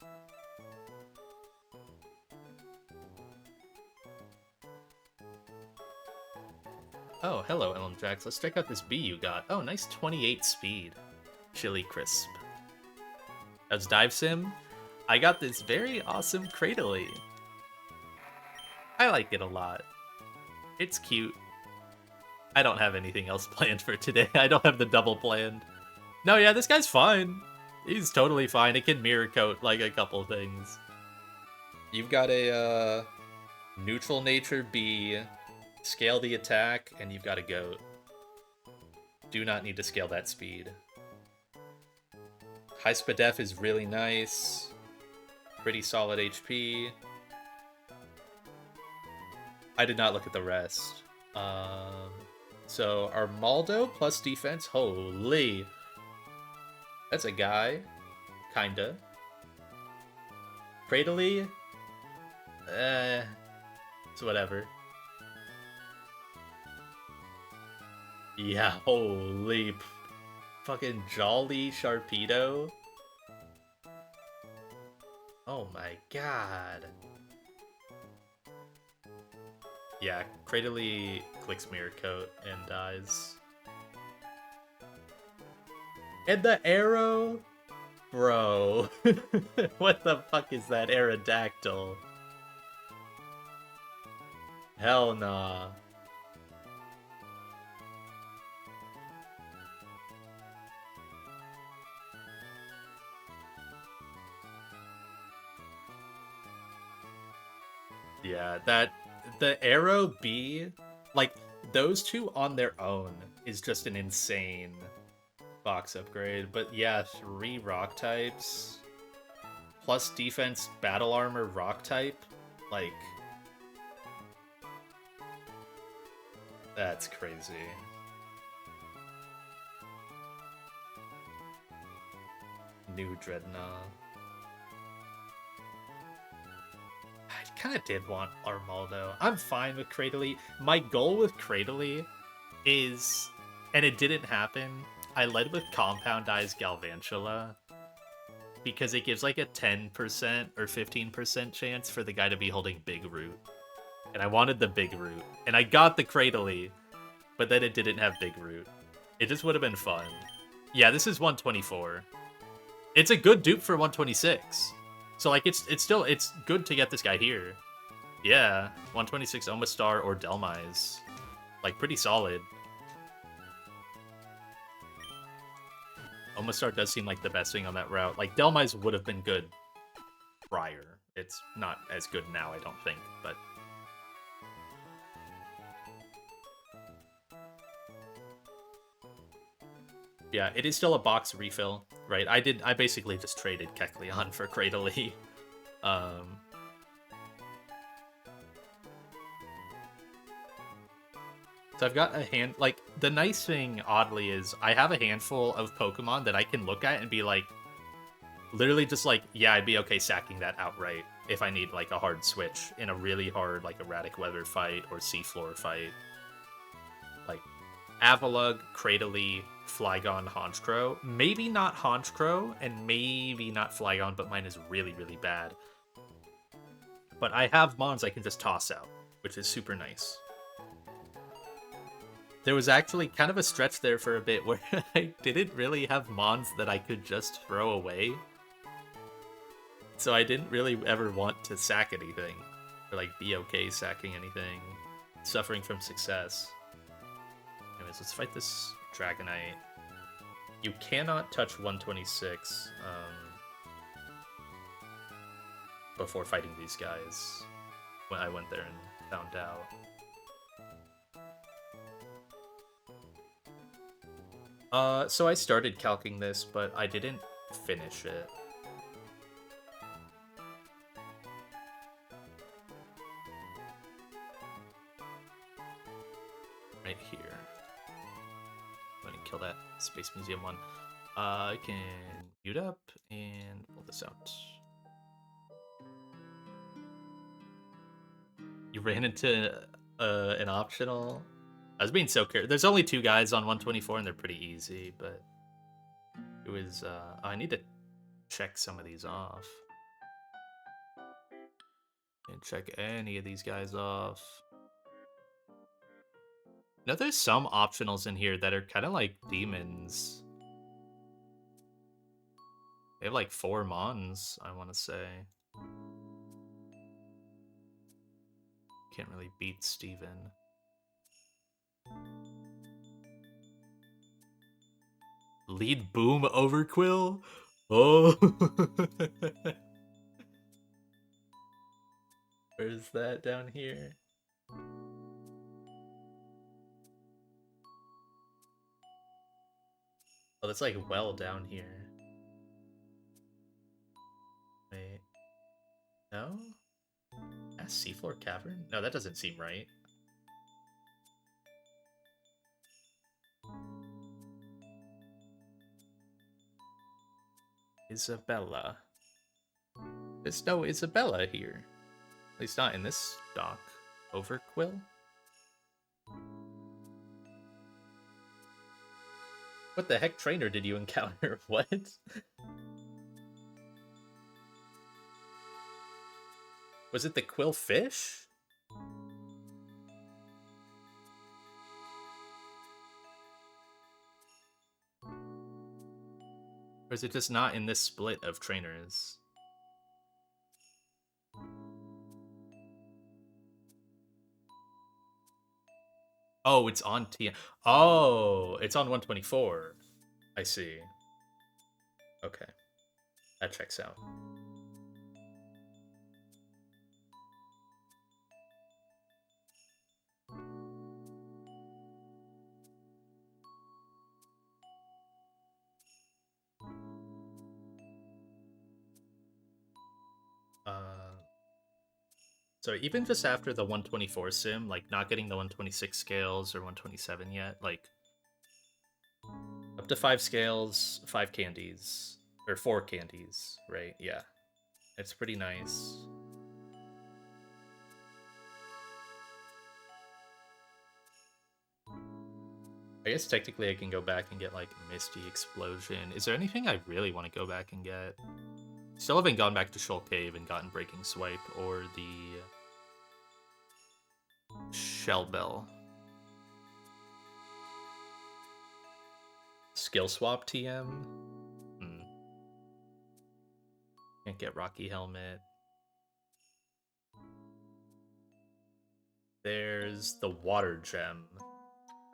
Oh, hello, Jax. Let's check out this bee you got. Oh, nice 28 speed. Chili Crisp. That's Dive Sim. I got this very awesome Cradily. I like it a lot. It's cute. I don't have anything else planned for today. I don't have the double planned. No, yeah, this guy's fine. He's totally fine. It can Mirror Coat, like, a couple things. You've got a, neutral nature bee, scale the attack, and you've got a goat. Do not need to scale that speed. High Spadef is really nice. Pretty solid HP. I did not look at the rest. So Armaldo plus defense. Holy. That's a guy. Kinda. Cradily. It's whatever. Yeah, holy. Fucking Jolly Sharpedo. Oh my god. Yeah, Cradily clicks Mirror Coat and dies. And the arrow? Bro. What the fuck is that Aerodactyl? Hell nah. Yeah, the Arrow B, like, those two on their own is just an insane box upgrade. But yeah, 3 rock types, plus defense, battle armor, rock type, like, that's crazy. New Dreadnought. I kind of did want Armaldo. I'm fine with Cradily. My goal with Cradily is, and it didn't happen, I led with Compound Eyes Galvantula because it gives like a 10% or 15% chance for the guy to be holding Big Root. And I wanted the Big Root. And I got the Cradily, but then it didn't have Big Root. It just would have been fun. Yeah, this is 124. It's a good dupe for 126. So, like, it's good to get this guy here. Yeah, 126 Omastar or Delmise. Like, pretty solid. Omastar does seem like the best thing on that route. Like, Delmise would have been good prior. It's not as good now, I don't think, but... Yeah, it is still a box refill, right? I basically just traded Kecleon for Cradily. So I've got a hand... Like, the nice thing, oddly, is I have a handful of Pokemon that I can look at and be like... Literally just like, yeah, I'd be okay sacking that outright if I need, like, a hard switch in a really hard, like, Erratic Weather fight or Seafloor fight. Like, Avalugg, Cradily, Flygon Honchkrow. Maybe not Honchkrow, and maybe not Flygon, but mine is really, really bad. But I have Mons I can just toss out, which is super nice. There was actually kind of a stretch there for a bit where I didn't really have Mons that I could just throw away. So I didn't really ever want to sack anything. Or like be okay sacking anything. Suffering from success. Anyways, let's fight this Dragonite. You cannot touch 126 before fighting these guys. When I went there and found out. So I started calcing this, but I didn't finish it. Right here. I'm gonna kill that Space Museum one. I can mute up and pull this out. You ran into an optional. I was being so careful. There's only 2 guys on 124, and they're pretty easy, but it was. I need to check some of these off. And check any of these guys off. Now there's some optionals in here that are kind of like demons. They have like 4 Mons, I want to say. Can't really beat Steven. Lead Boom Overquill? Oh! Where's that down here? Oh, that's like well down here. Wait. No? That's Seafloor Cavern? No, that doesn't seem right. Isabella. There's no Isabella here. At least not in this dock. Overquill? What the heck trainer did you encounter? What? Was it the Quillfish? Or is it just not in this split of trainers? Oh, it's on TM. Oh, it's on 124. I see. Okay. That checks out. So even just after the 124 sim, like not getting the 126 scales or 127 yet, like up to 5 scales, 5 candies, or 4 candies, right? Yeah, it's pretty nice. I guess technically I can go back and get like Misty Explosion. Is there anything I really want to go back and get? Still haven't gone back to Shoal Cave and gotten Breaking Swipe or the Shell Bell. Skill Swap TM? Can't get Rocky Helmet. There's the Water Gem.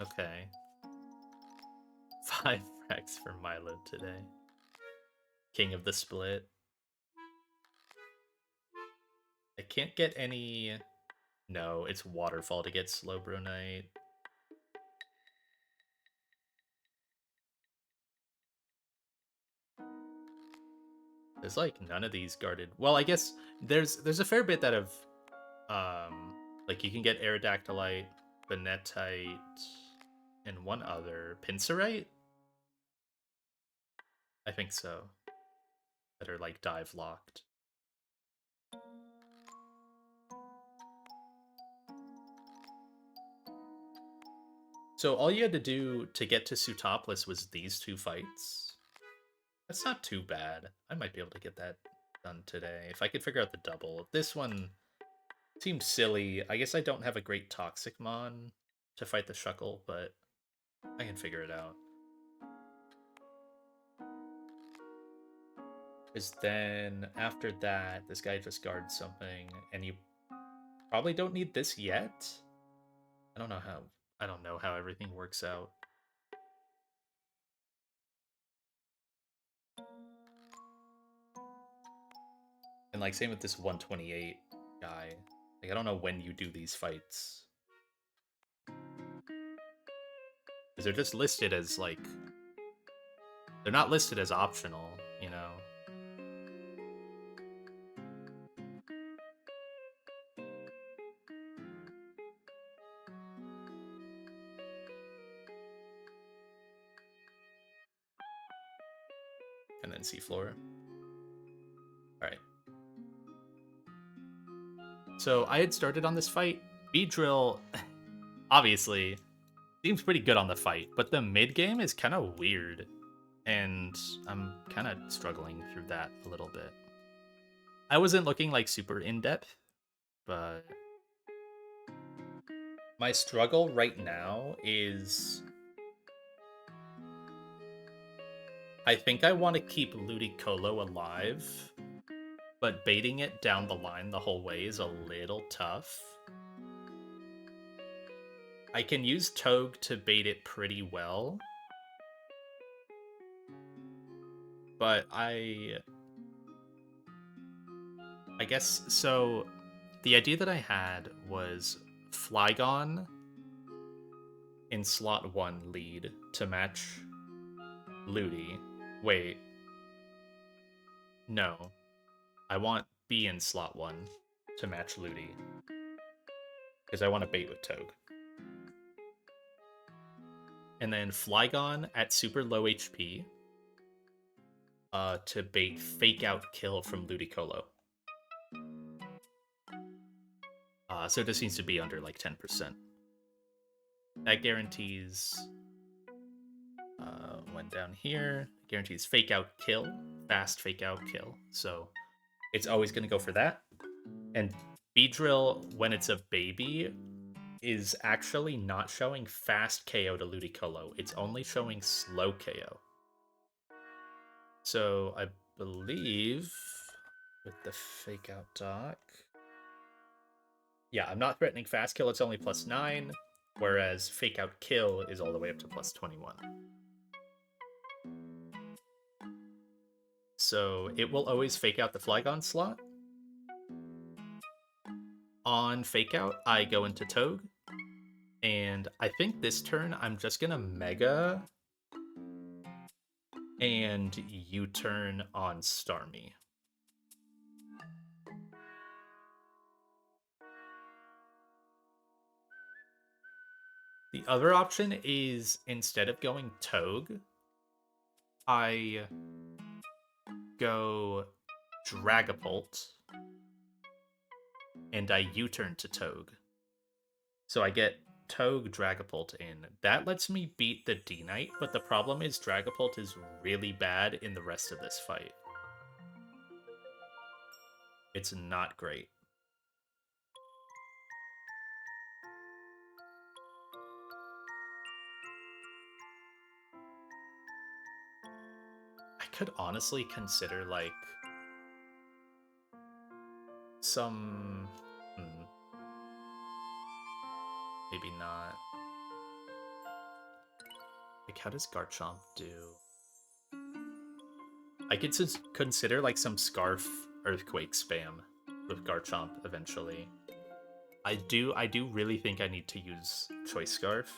Okay. 5 racks for Milo today. King of the Split. I can't get any... No, it's Waterfall to get Slowbro Knight. There's like none of these guarded. Well, I guess there's a fair bit that have like you can get Aerodactylite, Venetite, and one other Pincerite. I think so. That are like dive locked. So all you had to do to get to Sutopolis was these 2 fights. That's not too bad. I might be able to get that done today. If I could figure out the double. This one seemed silly. I guess I don't have a great Toxic Mon to fight the Shuckle, but I can figure it out. Because then after that, this guy just guards something, and you probably don't need this yet. I don't know how everything works out. And like same with this 128 guy. Like I don't know when you do these fights. Because they're just listed as like they're not listed as optional, you know. And then seafloor. Alright. So I had started on this fight. Beedrill, obviously, seems pretty good on the fight, but the mid game is kind of weird. And I'm kind of struggling through that a little bit. I wasn't looking like super in-depth, but my struggle right now is I think I want to keep Ludicolo alive, but baiting it down the line the whole way is a little tough. I can use Togue to bait it pretty well, but I guess so. The idea that I had was Flygon in slot 1 lead to match Ludi. Wait. No. I want B in slot 1 to match Ludi. Because I want to bait with Togue. And then Flygon at super low HP to bait Fake Out Kill from Ludicolo. So it just needs to be under like 10%. That guarantees one down here. Guarantees Fake Out Kill. Fast Fake Out Kill. So it's always going to go for that. And Beedrill, when it's a baby, is actually not showing fast KO to Ludicolo. It's only showing slow KO. So I believe with the Fake Out Doc... Yeah, I'm not threatening fast kill, it's only +9, whereas Fake Out Kill is all the way up to +21. So it will always fake out the Flygon slot. On Fake Out, I go into Togue, and I think this turn I'm just gonna Mega and U-turn on Starmie. The other option is, instead of going Togue, I go Dragapult, and I U-turn to Togue. So I get Togue Dragapult in. That lets me beat the D-Knight, but the problem is Dragapult is really bad in the rest of this fight. It's not great. I could honestly consider, like, some... Maybe not. Like, how does Garchomp do? I could consider, like, some Scarf Earthquake spam with Garchomp eventually. I do really think I need to use Choice Scarf.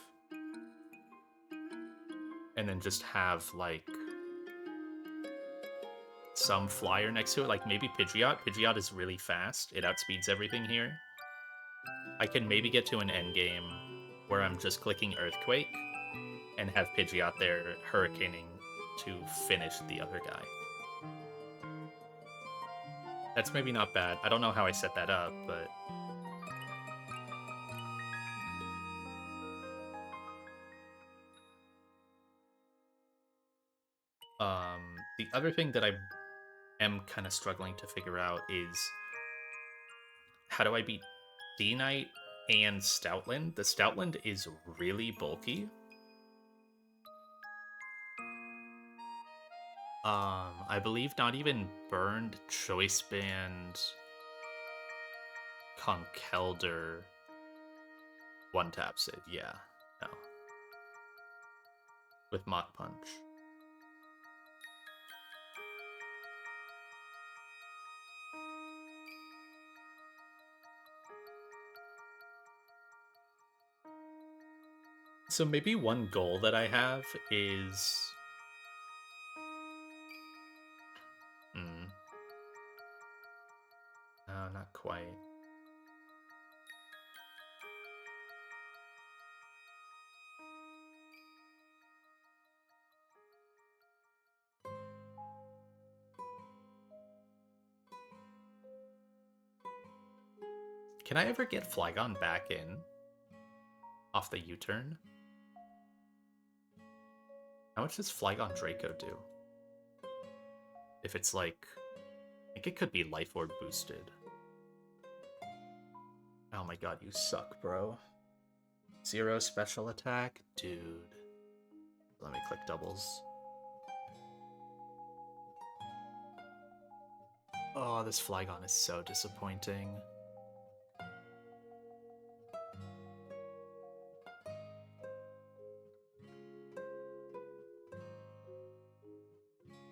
And then just have, like, some flyer next to it, like maybe Pidgeot. Pidgeot is really fast. It outspeeds everything here. I can maybe get to an endgame where I'm just clicking Earthquake and have Pidgeot there hurricaning to finish the other guy. That's maybe not bad. I don't know how I set that up, but... The other thing that I am kind of struggling to figure out is how do I beat D Knight and Stoutland? The Stoutland is really bulky. I believe not even Burned Choice Band Conkelder one taps it. Yeah, no, with Mach Punch. So maybe one goal that I have is. No, not quite. Can I ever get Flygon back in off the U-turn? How much does Flygon Draco do? If it's like, I think it could be Life Orb boosted. Oh my god, you suck, bro. 0 special attack? Dude. Let me click doubles. Oh, this Flygon is so disappointing.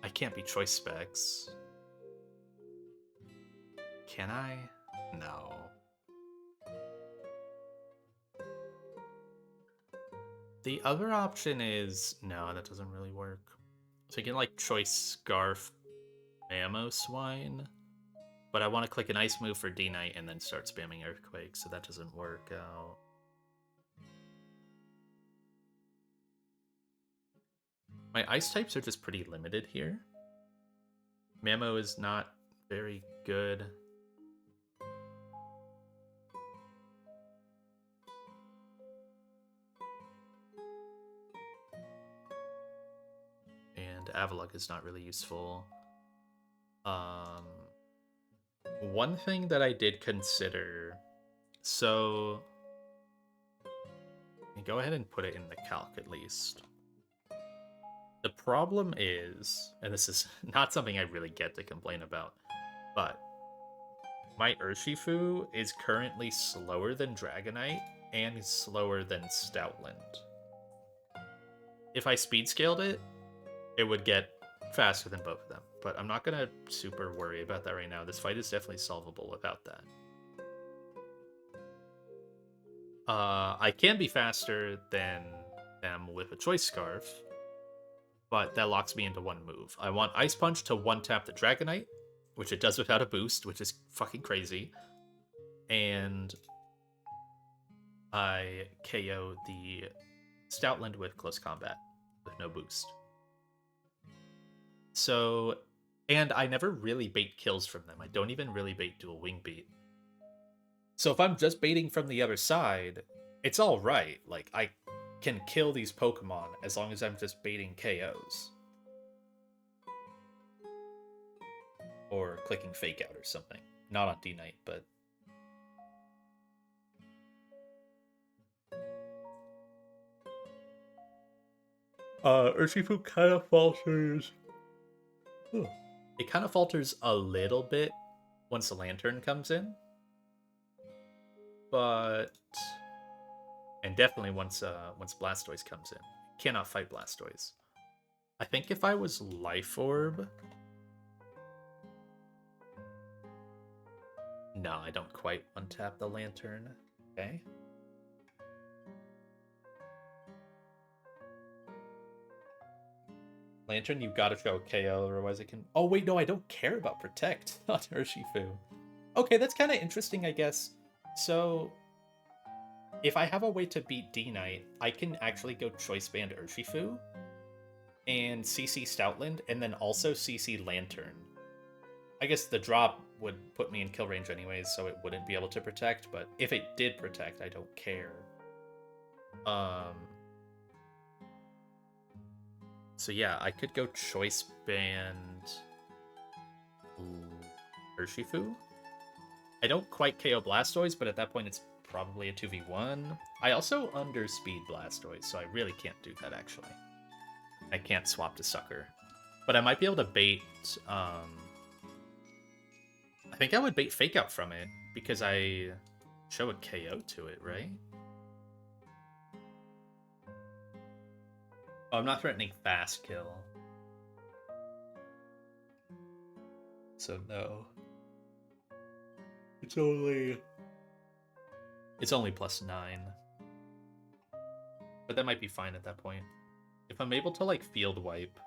I can't be choice specs. Can I? No. The other option is... No, that doesn't really work. So you can like choice Scarf Ammo Swine. But I want to click an Ice move for D-Knight and then start spamming Earthquake, so that doesn't work out. My Ice types are just pretty limited here. Mamo is not very good. And Avalok is not really useful. One thing that I did consider... So... Go ahead and put it in the calc at least. The problem is, and this is not something I really get to complain about, but my Urshifu is currently slower than Dragonite and slower than Stoutland. If I speed scaled it, it would get faster than both of them, but I'm not going to super worry about that right now. This fight is definitely solvable without that. I can be faster than them with a Choice Scarf, but that locks me into one move. I want Ice Punch to one-tap the Dragonite, which it does without a boost, which is fucking crazy. And I KO the Stoutland with Close Combat with no boost. So, and I never really bait kills from them. I don't even really bait dual wing beat. So if I'm just baiting from the other side, it's all right. Like, I can kill these Pokemon as long as I'm just baiting KOs. Or clicking Fake Out or something. Not on D-Knight, but... Urshifu kind of falters. Ooh. It kind of falters a little bit once the Lantern comes in. But... And definitely once Blastoise comes in. Cannot fight Blastoise. I think if I was Life Orb... No, I don't quite untap the Lantern. Okay. Lantern, you've got to show KO, otherwise it can... Oh, wait, no, I don't care about Protect on Urshifu. Okay, that's kind of interesting, I guess. So, if I have a way to beat D-Knight, I can actually go Choice Band Urshifu and CC Stoutland, and then also CC Lantern. I guess the drop would put me in kill range anyways, so it wouldn't be able to protect, but if it did protect, I don't care. So yeah, I could go choice band Urshifu. I don't quite KO Blastoise, but at that point it's probably a 2v1. I also underspeed Blastoise, so I really can't do that actually. I can't swap to Sucker. But I might be able to bait, I think I would bait Fake Out from it, because I show a KO to it, right? Oh, I'm not threatening Fast Kill. So no. It's only +9. But that might be fine at that point. If I'm able to, like, Field Wipe,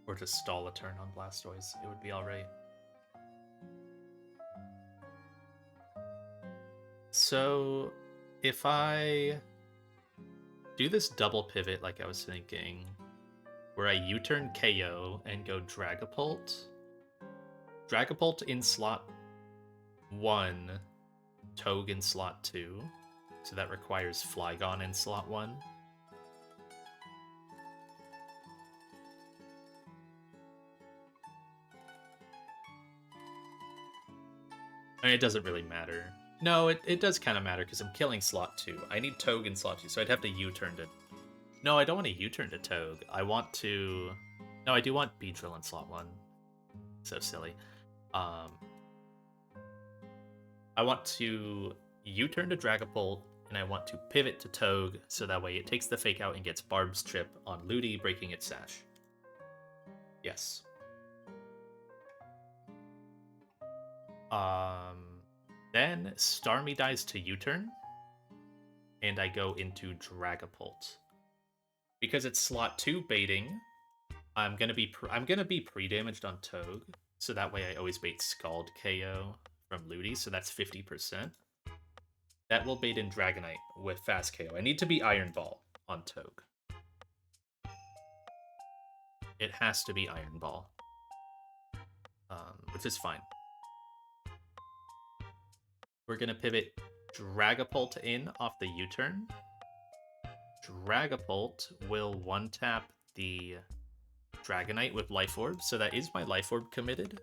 or to stall a turn on Blastoise, it would be alright. So, if I do this double pivot like I was thinking, where I U-turn KO and go Dragapult in slot 1, Togue in slot 2, so that requires Flygon in slot 1. I mean, it doesn't really matter. No, it does kind of matter because I'm killing slot 2. I need Togue in slot 2, so I'd have to U-turn to... No, I don't want to U-turn to Togue. I want to... No, I do want Beedrill in slot 1. So silly. I want to U-turn to Dragapult, and I want to pivot to Togue, so that way it takes the Fake Out and gets Barb's Trip on Ludi, breaking its Sash. Yes. Then Starmie dies to U-turn, and I go into Dragapult. Because it's slot 2 baiting, I'm gonna be pre-damaged on Togue, so that way I always bait Scald KO from Ludi, so that's 50%. That will bait in Dragonite with fast KO. I need to be Iron Ball on Togue. It has to be Iron Ball, which is fine. We're gonna pivot Dragapult in off the U-turn. Dragapult will one-tap the Dragonite with Life Orb, so that is my Life Orb committed.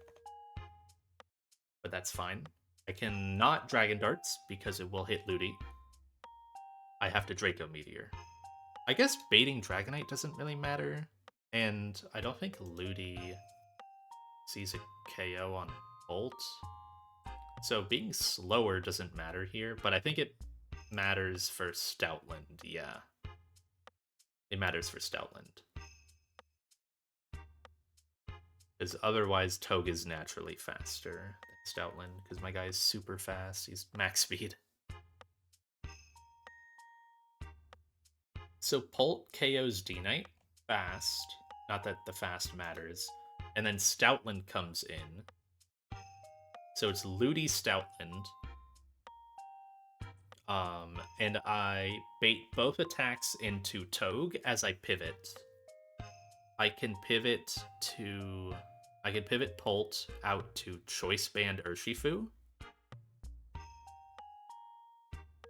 But that's fine. I cannot Dragon Darts because it will hit Ludi. I have to Draco Meteor. I guess baiting Dragonite doesn't really matter, and I don't think Ludi sees a KO on Bolt. So being slower doesn't matter here, but I think it matters for Stoutland, yeah. It matters for Stoutland. Because otherwise Togue is naturally faster than Stoutland, because my guy is super fast. He's max speed. So Pult KOs D-Knight fast. Not that the fast matters. And then Stoutland comes in. So it's Ludi Stoutland. And I bait both attacks into Togue as I pivot. I can pivot Pult out to Choice Band Urshifu.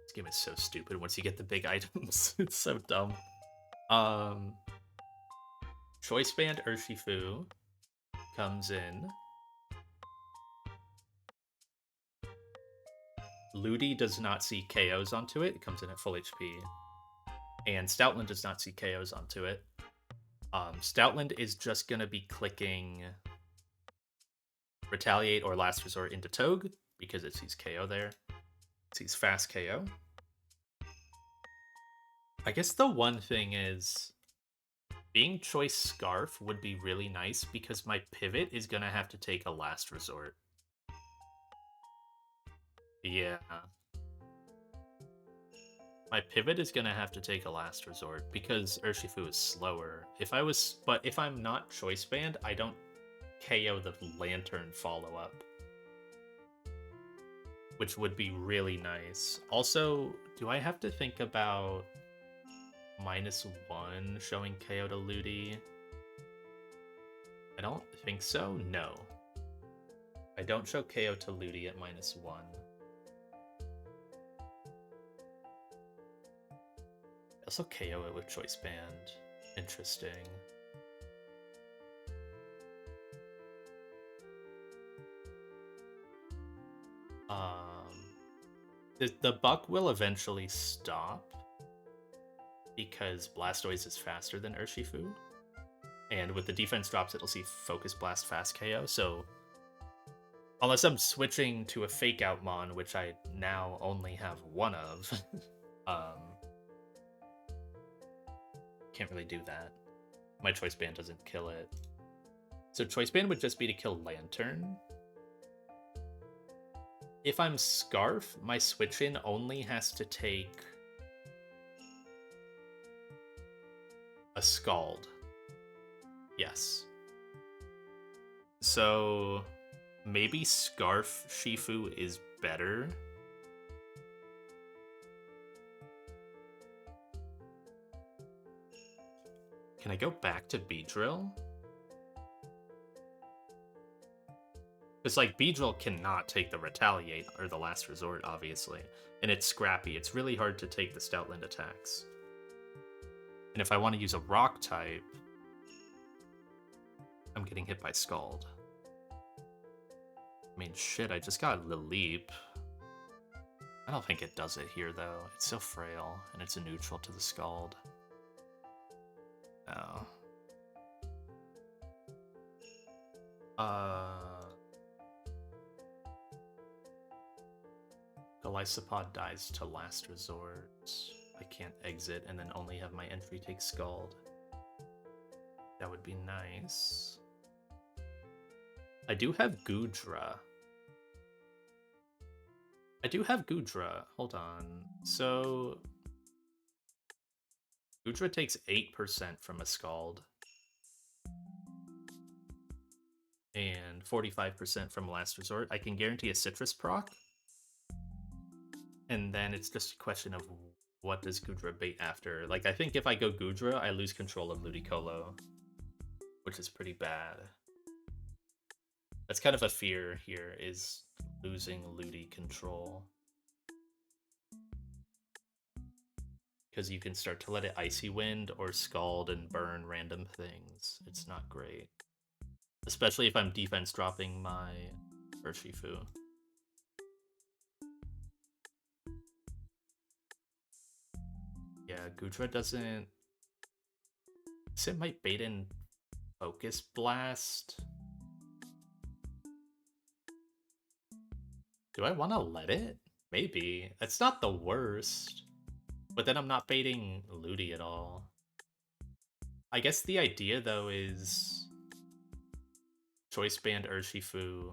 This game is so stupid once you get the big items. It's so dumb. Choice Band Urshifu comes in. Ludi does not see KOs onto it. It comes in at full HP. And Stoutland does not see KOs onto it. Stoutland is just going to be clicking Retaliate or Last Resort into Togue because it sees KO there. It sees fast KO. I guess the one thing is being Choice Scarf would be really nice because my pivot is going to have to take a Last Resort. Yeah. My pivot is gonna have to take a last resort because Urshifu is slower. But if I'm not Choice Band, I don't KO the Lantern follow-up. Which would be really nice. Also, do I have to think about -1 showing KO to Ludi? I don't think so, no. I don't show KO to Ludi at -1. also KO it with Choice Band. Interesting. The buck will eventually stop because Blastoise is faster than Urshifu. And with the defense drops, it'll see Focus Blast fast KO. So unless I'm switching to a Fake Out Mon, which I now only have one of, can't really do that. My Choice Band doesn't kill it. So Choice Band would just be to kill Lantern. If I'm Scarf, my switch-in only has to take a Scald. Yes. So maybe Scarf Shifu is better. Can I go back to Beedrill? Because, like, Beedrill cannot take the Retaliate, or the Last Resort, obviously. And it's scrappy. It's really hard to take the Stoutland attacks. And if I want to use a Rock type, I'm getting hit by Scald. I mean, shit, I just got the Leap. I don't think it does it here, though. It's so frail, and it's a neutral to the Scald. No. Golisopod dies to Last Resort. I can't exit and then only have my entry take Scald. That would be nice. I do have Goodra. Hold on. So Goodra takes 8% from a Scald. And 45% from Last Resort. I can guarantee a Citrus proc. And then it's just a question of what does Goodra bait after. Like, I think if I go Goodra, I lose control of Ludicolo, which is pretty bad. That's kind of a fear here, is losing Ludi control. Because you can start to let it Icy Wind or Scald and burn random things. It's not great. Especially if I'm defense dropping my Urshifu. Yeah, Goodra doesn't... So it might bait in Focus Blast. Do I want to let it? Maybe. It's not the worst. But then I'm not baiting Ludi at all. I guess the idea, though, is... Choice Band Urshifu.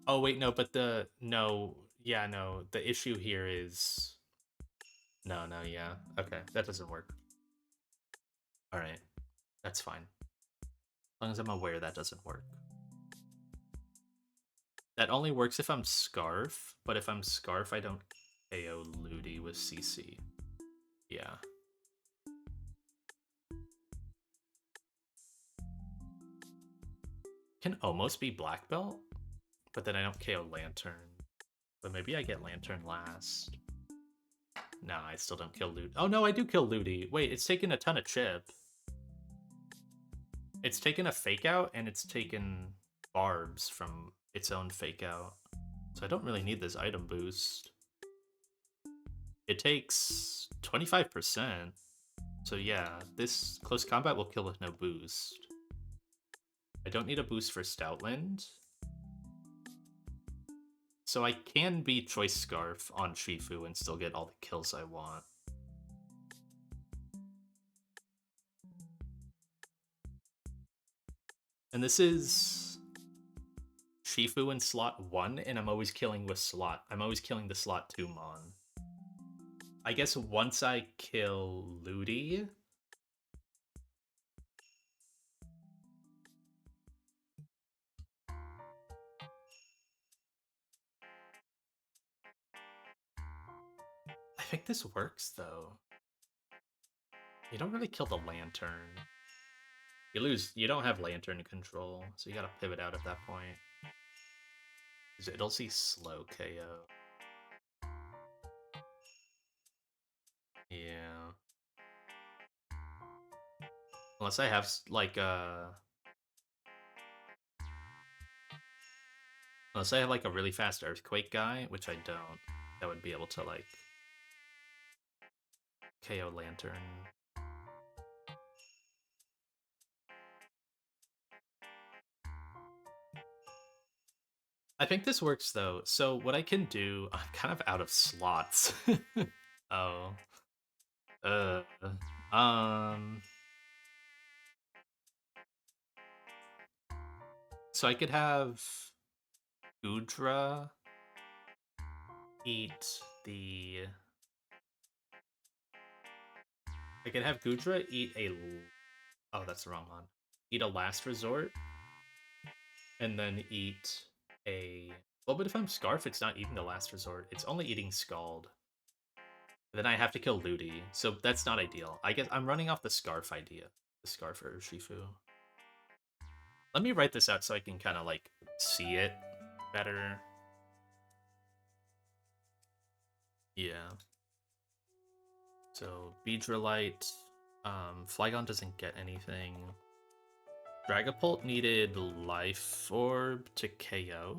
Oh, wait, no, but the... No. Yeah, no. The issue here is... No, yeah. Okay, that doesn't work. Alright. That's fine. As long as I'm aware that doesn't work. That only works if I'm Scarf, but if I'm Scarf, I don't KO Ludi with CC. Yeah. Can almost be Black Belt, but then I don't KO Lantern. But maybe I get Lantern last. No, I still don't kill Ludi. Oh no, I do kill Ludi. Wait, it's taken a ton of chip. It's taken a Fake Out, and it's taken Barbs from its own Fake Out. So I don't really need this item boost. It takes 25%. So yeah, this close combat will kill with no boost. I don't need a boost for Stoutland. So I can be Choice Scarf on Shifu and still get all the kills I want. And this is Shifu in slot 1, and I'm always killing with slot. I'm always killing the slot 2 Mon. I guess once I kill Ludi... I think this works, though. You don't really kill the Lantern. You don't have Lantern control, so you gotta pivot out at that point. It'll see slow KO. Yeah. Unless I have like unless I have like a really fast earthquake guy, which I don't, that would be able to like KO Lantern. I think this works though. So what I can do, I'm kind of out of slots. Oh. Uh. Um. So I could have Udra eat the. I could have Gudra eat a. Oh, that's the wrong one. Eat a last resort, and then eat a. Well, but if I'm Scarf, it's not eating the last resort. It's only eating Scald. Then I have to kill Ludi, so that's not ideal. I guess I'm running off the Scarf idea. The Scarf or Shifu. Let me write this out so I can kind of like see it better. Yeah. So Beedrillite, Flygon doesn't get anything. Dragapult needed Life Orb to KO.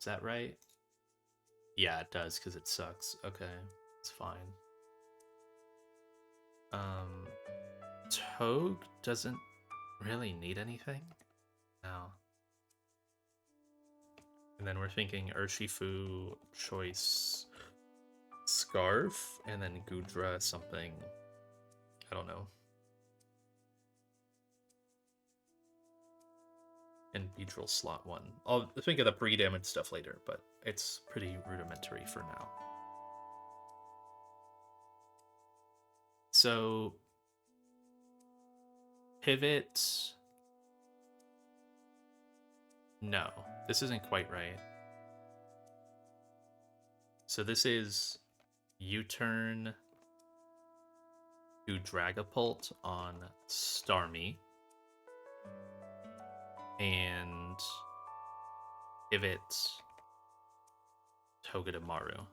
Is that right? Yeah, it does because it sucks. Okay, it's fine. Um, Togue doesn't really need anything. No. And then we're thinking Urshifu, Choice, Scarf, and then Gudra something. I don't know. And Beedrill slot 1. I'll think of the pre-damage stuff later, but it's pretty rudimentary for now. So pivot. No, this isn't quite right. So this is U-turn to Dragapult on Starmie. And pivot Togedemaru.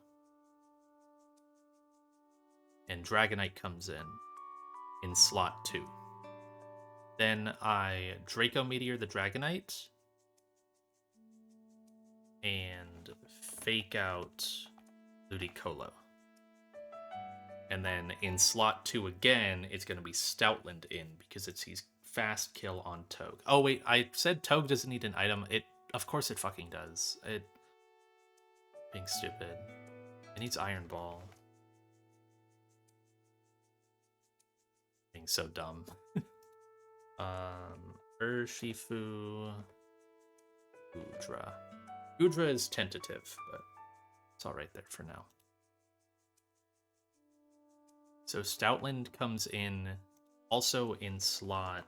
And Dragonite comes in slot 2. Then I Draco Meteor the Dragonite and fake out Ludicolo. And then in slot 2 again, it's going to be Stoutland in because it's he's fast kill on Togue. Oh wait, I said Togue doesn't need an item. Of course it fucking does. It being stupid. It needs Iron Ball. Being so dumb. Urshifu, Gudra. Gudra is tentative, but it's all right there for now. So Stoutland comes in also in slot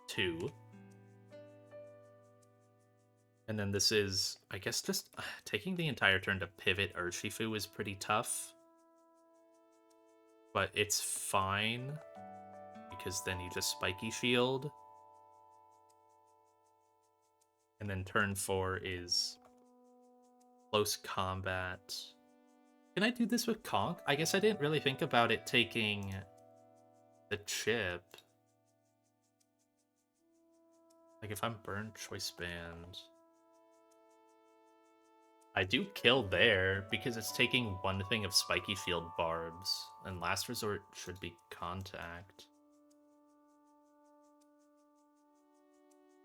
2. And then this is, I guess, just taking the entire turn to pivot Urshifu is pretty tough. But it's fine, because then you just Spiky Shield. And then turn 4 is close combat. Can I do this with Conk? I guess I didn't really think about it taking the chip. Like if I'm burned choice band, I do kill there because it's taking one thing of Spiky Field Barbs, and last resort should be contact.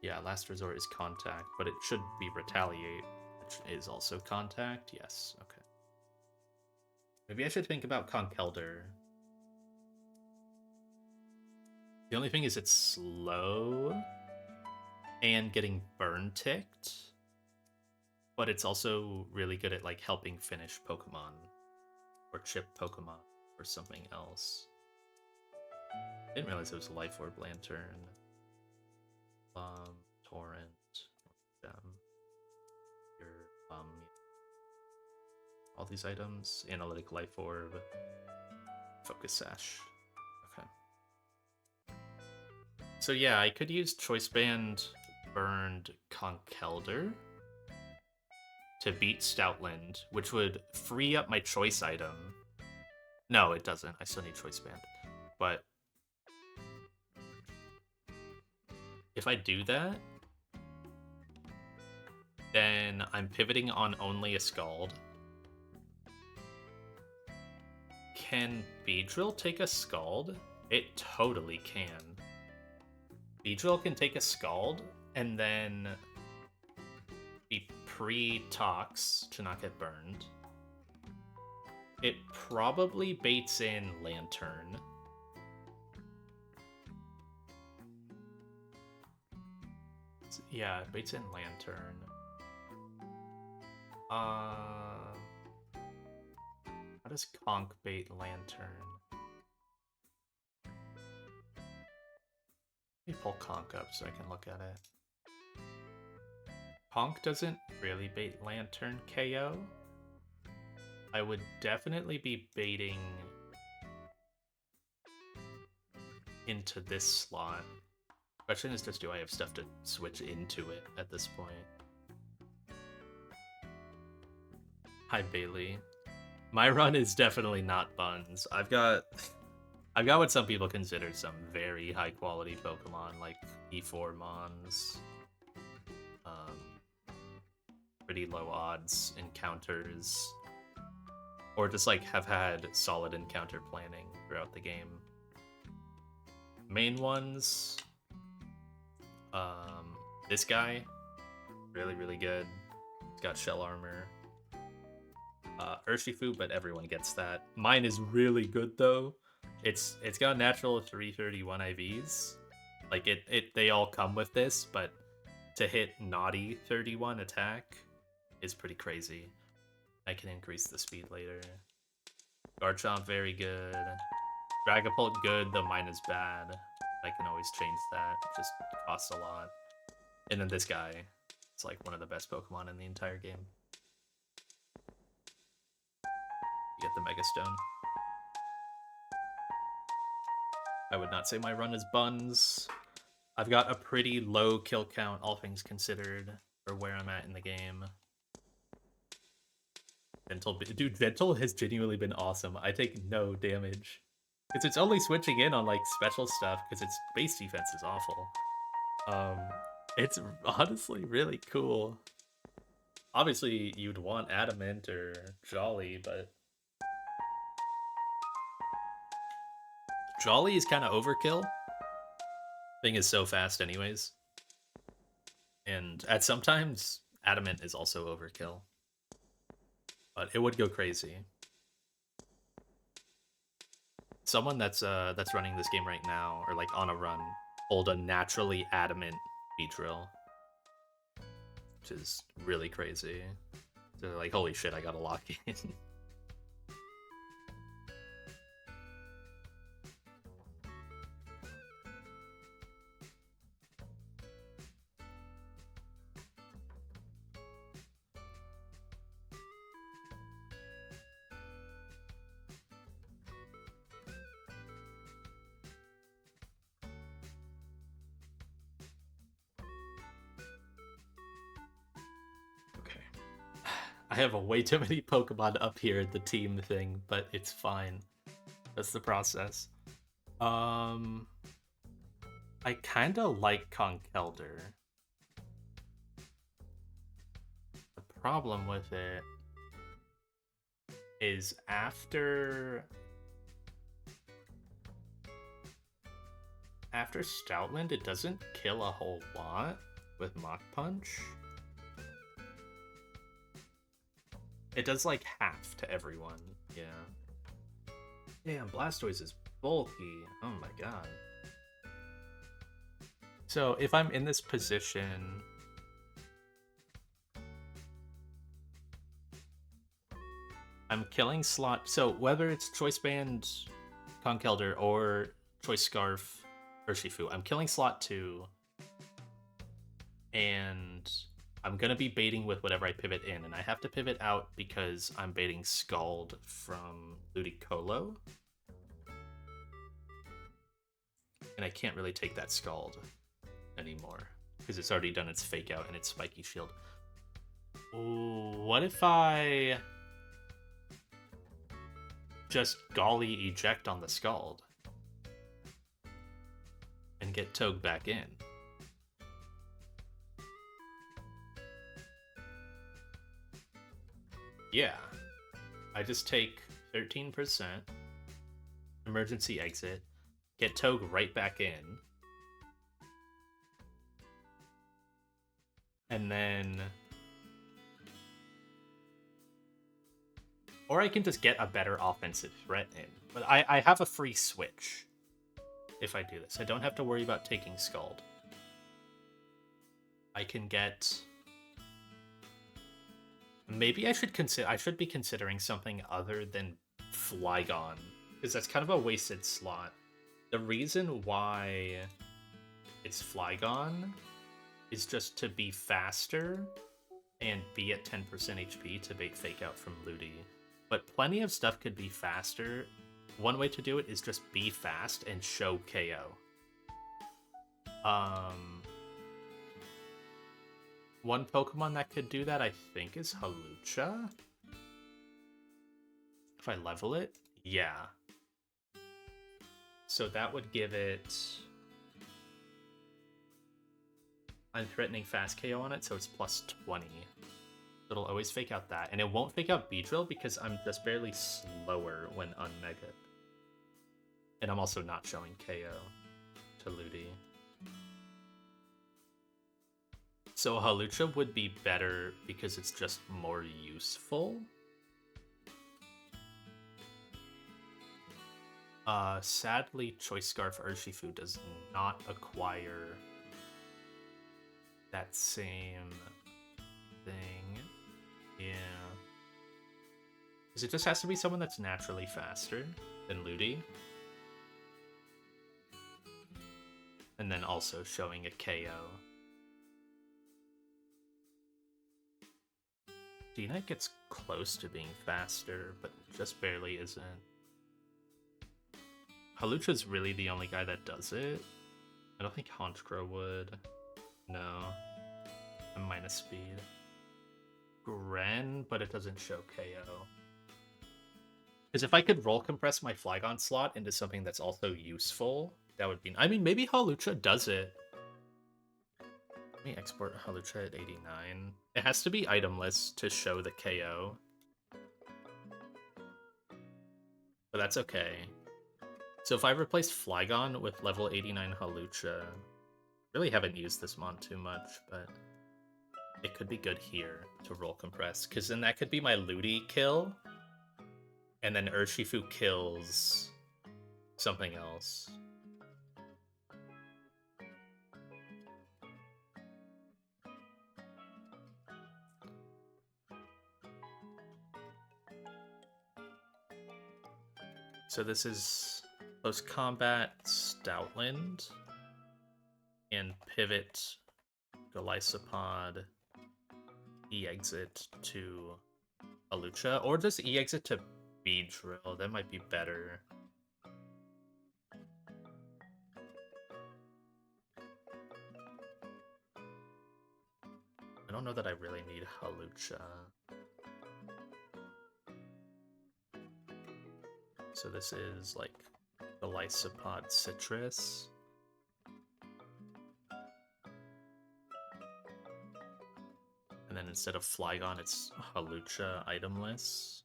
Yeah, last resort is contact, but it should be retaliate, which is also contact. Yes, okay. Maybe I should think about Conkeldurr. The only thing is it's slow and getting burn ticked, but it's also really good at like helping finish Pokemon or chip Pokemon or something else. Didn't realize it was Life Orb Lantern. Torrent. All these items. Analytic Life Orb. Focus Sash. Okay. So yeah, I could use Choice Band Burned Conkeldurr to beat Stoutland, which would free up my choice item. No, it doesn't. I still need choice band. But if I do that, then I'm pivoting on only a Scald. Can Beedrill take a Scald? It totally can. Beedrill can take a Scald and then be pre-tox to not get burned. It probably baits in Lantern. Yeah, it baits in Lantern. How does Conk bait Lantern? Let me pull Conk up so I can look at it. Conk doesn't really bait Lantern KO. I would definitely be baiting into this slot. Question is just, do I have stuff to switch into it at this point? Hi, Bailey. My run is definitely not buns. I've got what some people consider some very high quality Pokemon, like E4 Mons. Pretty low odds encounters. Or just like have had solid encounter planning throughout the game. Main ones, this guy, really, really good. He's got shell armor. Urshifu, but everyone gets that. Mine is really good though. It's got natural 331 IVs. Like they all come with this, but to hit naughty 31 attack is pretty crazy. I can increase the speed later. Garchomp, very good. Dragapult, good, though mine is bad. I can always change that. It just costs a lot. And then this guy, it's like one of the best Pokemon in the entire game. You get the Mega Stone. I would not say my run is buns. I've got a pretty low kill count, all things considered, for where I'm at in the game. Dude, Vental has genuinely been awesome. I take no damage. Because it's only switching in on, like, special stuff, because its base defense is awful. It's honestly really cool. Obviously, you'd want Adamant or Jolly, but... Jolly is kind of overkill. Thing is so fast anyways. And at sometimes, Adamant is also overkill. But it would go crazy. Someone that's running this game right now, or like on a run, pulled a naturally Adamant Beedrill, which is really crazy. So like, holy shit, I gotta lock in. I have way too many Pokemon up here at the team thing, but it's fine. That's the process. I kinda like Conkeldurr. The problem with it is after Stoutland, it doesn't kill a whole lot with Mach Punch. It does like half to everyone, yeah. Damn, Blastoise is bulky. Oh my god. So if I'm in this position, I'm killing slot. So whether it's Choice Band, Conkeldurr, or Choice Scarf, Urshifu, I'm killing slot 2, and I'm gonna be baiting with whatever I pivot in, and I have to pivot out because I'm baiting Scald from Ludicolo. And I can't really take that Scald anymore because it's already done its fake out and its spiky shield. Ooh, what if I just Golly eject on the Scald and get Togue back in. Yeah, I just take 13%, emergency exit, get Togue right back in, and then... Or I can just get a better offensive threat in. But I have a free switch if I do this. I don't have to worry about taking Scald. I can get... Maybe I should be considering something other than Flygon, because that's kind of a wasted slot. The reason why it's Flygon is just to be faster and be at 10% HP to bait Fake Out from Ludi. But plenty of stuff could be faster. One way to do it is just be fast and show KO. One Pokemon that could do that, I think, is Hawlucha. If I level it, yeah. So that would give it... I'm threatening fast KO on it, so it's plus 20. It'll always fake out that. And it won't fake out Beedrill because I'm just barely slower when unmega. And I'm also not showing KO to Ludi. So Hawlucha would be better because it's just more useful. Sadly, Choice Scarf Urshifu does not acquire that same thing. Yeah. Because it just has to be someone that's naturally faster than Ludi. And then also showing a KO. D-Knight gets close to being faster, but just barely isn't. Hawlucha's really the only guy that does it. I don't think Honchkrow would. No. I'm minus speed. Gren, but it doesn't show KO. Because if I could roll compress my Flygon slot into something that's also useful, that would be... I mean, maybe Hawlucha does it. Let me export Hawlucha at 89. It has to be itemless to show the KO. But that's okay. So if I replace Flygon with level 89 Hawlucha, really haven't used this mon too much, but it could be good here to roll compress, because then that could be my Ludi kill, and then Urshifu kills something else. So this is close combat Stoutland and pivot Golisopod E-exit to Hawlucha, or just E-exit to Beedrill. That might be better. I don't know that I really need Hawlucha. So this is like the Lysopod Citrus. And then instead of Flygon, it's Hawlucha itemless.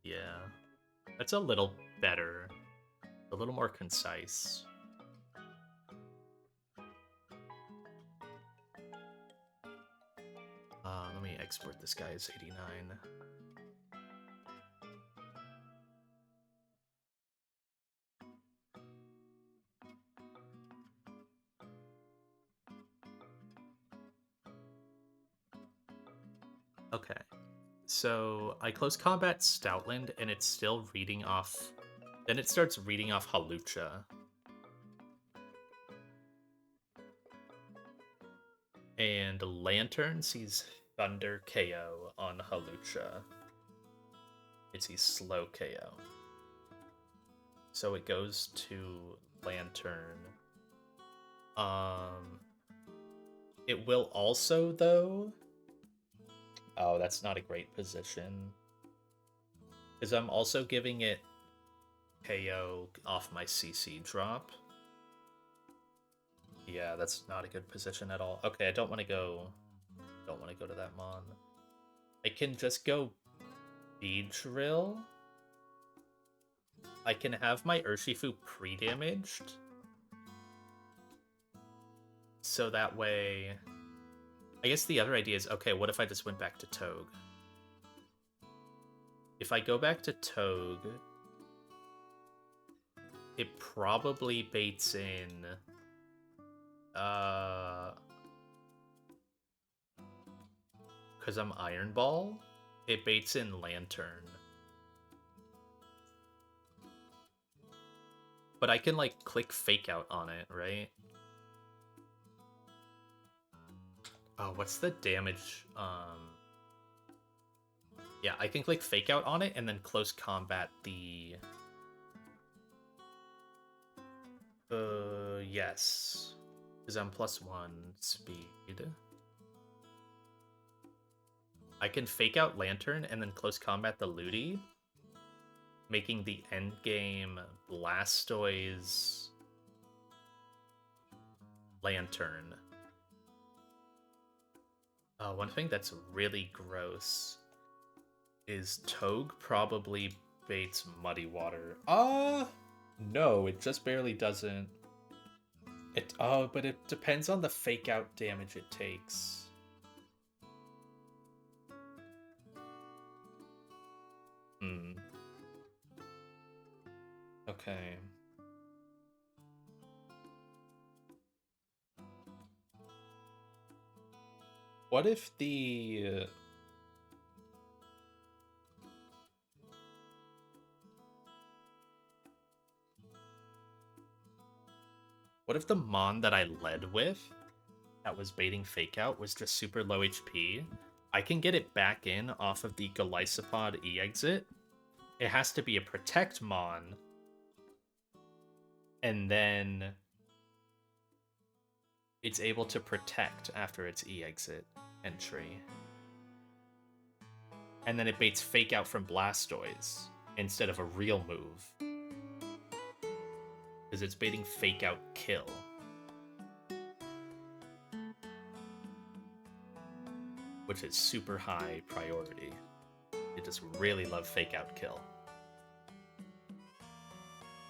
Yeah, that's a little better. A little more concise. Let me export this guy as 89. Okay, so I close combat Stoutland and it's still reading off. Then it starts reading off Hawlucha. And Lantern sees Thunder KO on Hawlucha. It sees slow KO. So it goes to Lantern. It will also, though, Oh, that's not a great position. Because I'm also giving it KO off my CC drop. Yeah, that's not a good position at all. Okay, I don't want to go... Don't want to go to that Mon. I can just go Beedrill. I can have my Urshifu pre-damaged. So that way... I guess the other idea is, okay, what if I just went back to Togue? If I go back to Togue, it probably baits in... Because I'm Iron Ball, it baits in Lantern. But I can, like, click Fake Out on it, right? Oh, what's the damage? Yeah, I can click Fake Out on it and then close combat the... Yes. Because I'm +1 speed. I can Fake Out Lantern and then close combat the Ludi, making the endgame Blastoise Lantern. One thing that's really gross is Togue probably baits Muddy Water. No, it just barely doesn't. But it depends on the Fake Out damage it takes. Okay. What if the... What if the Mon that I led with, that was baiting Fake Out, was just super low HP? I can get it back in off of the Golisopod E-Exit. It has to be a Protect Mon. And then... it's able to Protect after its E-Exit entry. And then it baits Fake Out from Blastoise instead of a real move. Because it's baiting Fake Out Kill. Which is super high priority. You just really love Fake Out Kill.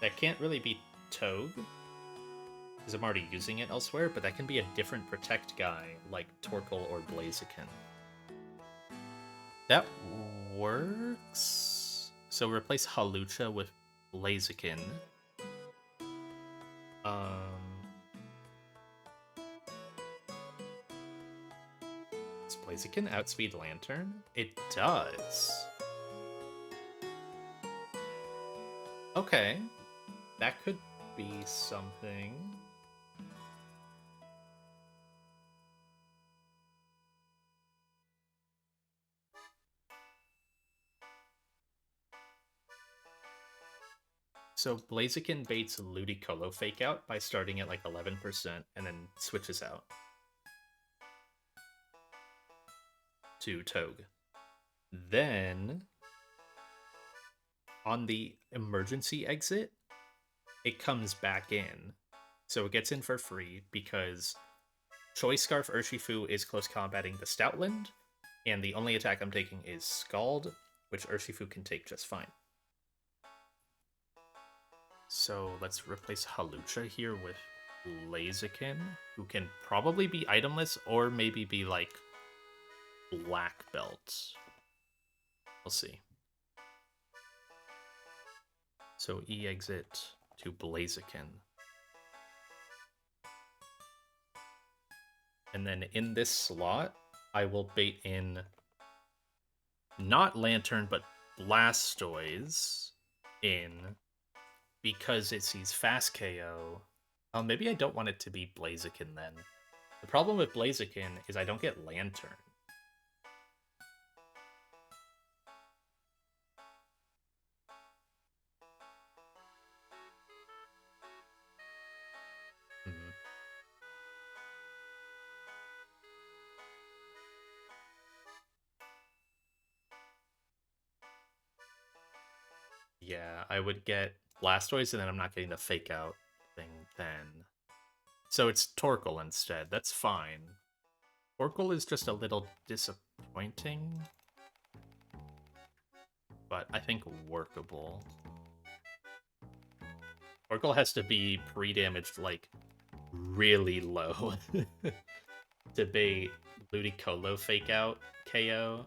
That can't really be Togue, because I'm already using it elsewhere, but that can be a different Protect guy, like Torkoal or Blaziken. That works. So replace Hawlucha with Blaziken. Does Blaziken outspeed Lantern? It does. Okay. That could be something. So Blaziken baits Ludicolo Fake Out by starting at like 11% and then switches out to Togue. Then on the emergency exit, it comes back in. So it gets in for free because Choice Scarf Urshifu is close combating the Stoutland, and the only attack I'm taking is Scald, which Urshifu can take just fine. So let's replace Hawlucha here with Blaziken, who can probably be itemless or maybe be like Black Belt. We'll see. So E-Exit to Blaziken. And then in this slot, I will bait in not Lantern, but Blastoise in, because it sees fast KO. Oh, maybe I don't want it to be Blaziken then. The problem with Blaziken is I don't get Lantern. Yeah, I would get Blastoise, and then I'm not getting the fake out thing then. So it's Torkoal instead. That's fine. Torkoal is just a little disappointing, but I think workable. Torkoal has to be pre-damaged, like, really low to bait Ludicolo fake out KO,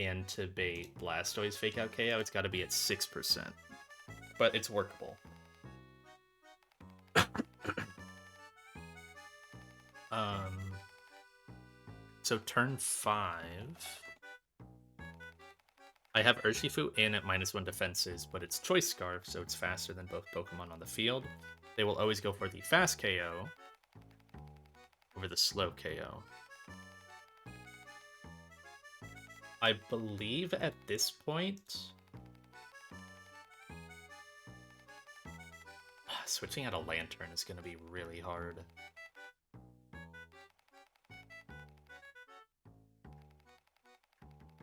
and to bait Blastoise fake out KO, it's got to be at 6%. But it's workable. So turn 5. I have Urshifu in at -1 defenses, but it's Choice Scarf, so it's faster than both Pokemon on the field. They will always go for the fast KO over the slow KO. I believe at this point, switching out a Lantern is going to be really hard.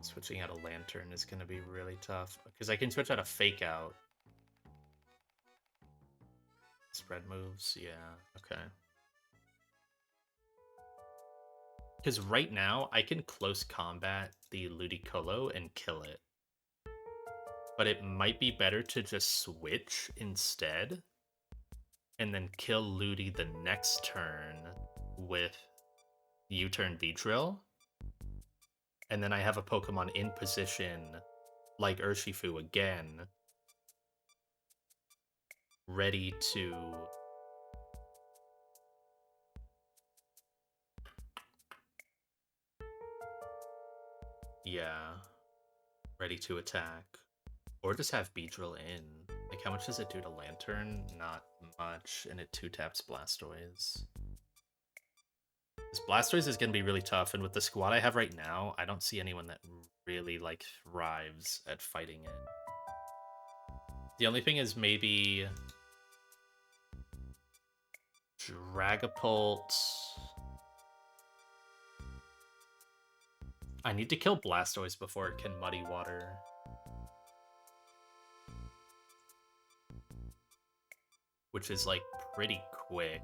Switching out a Lantern is going to be really tough, because I can switch out a Fake Out. Spread moves, yeah, okay. Because right now, I can close combat the Ludicolo and kill it. But it might be better to just switch instead, and then kill Ludi the next turn with U-turn V-Drill. And then I have a Pokemon in position, like Urshifu again, ready to... Yeah, ready to attack. Or just have Beedrill in. Like, how much does it do to Lantern? Not much, and it 2-taps Blastoise. This Blastoise is going to be really tough, and with the squad I have right now, I don't see anyone that really, like, thrives at fighting it. The only thing is maybe... Dragapult... I need to kill Blastoise before it can Muddy Water. Which is, like, pretty quick.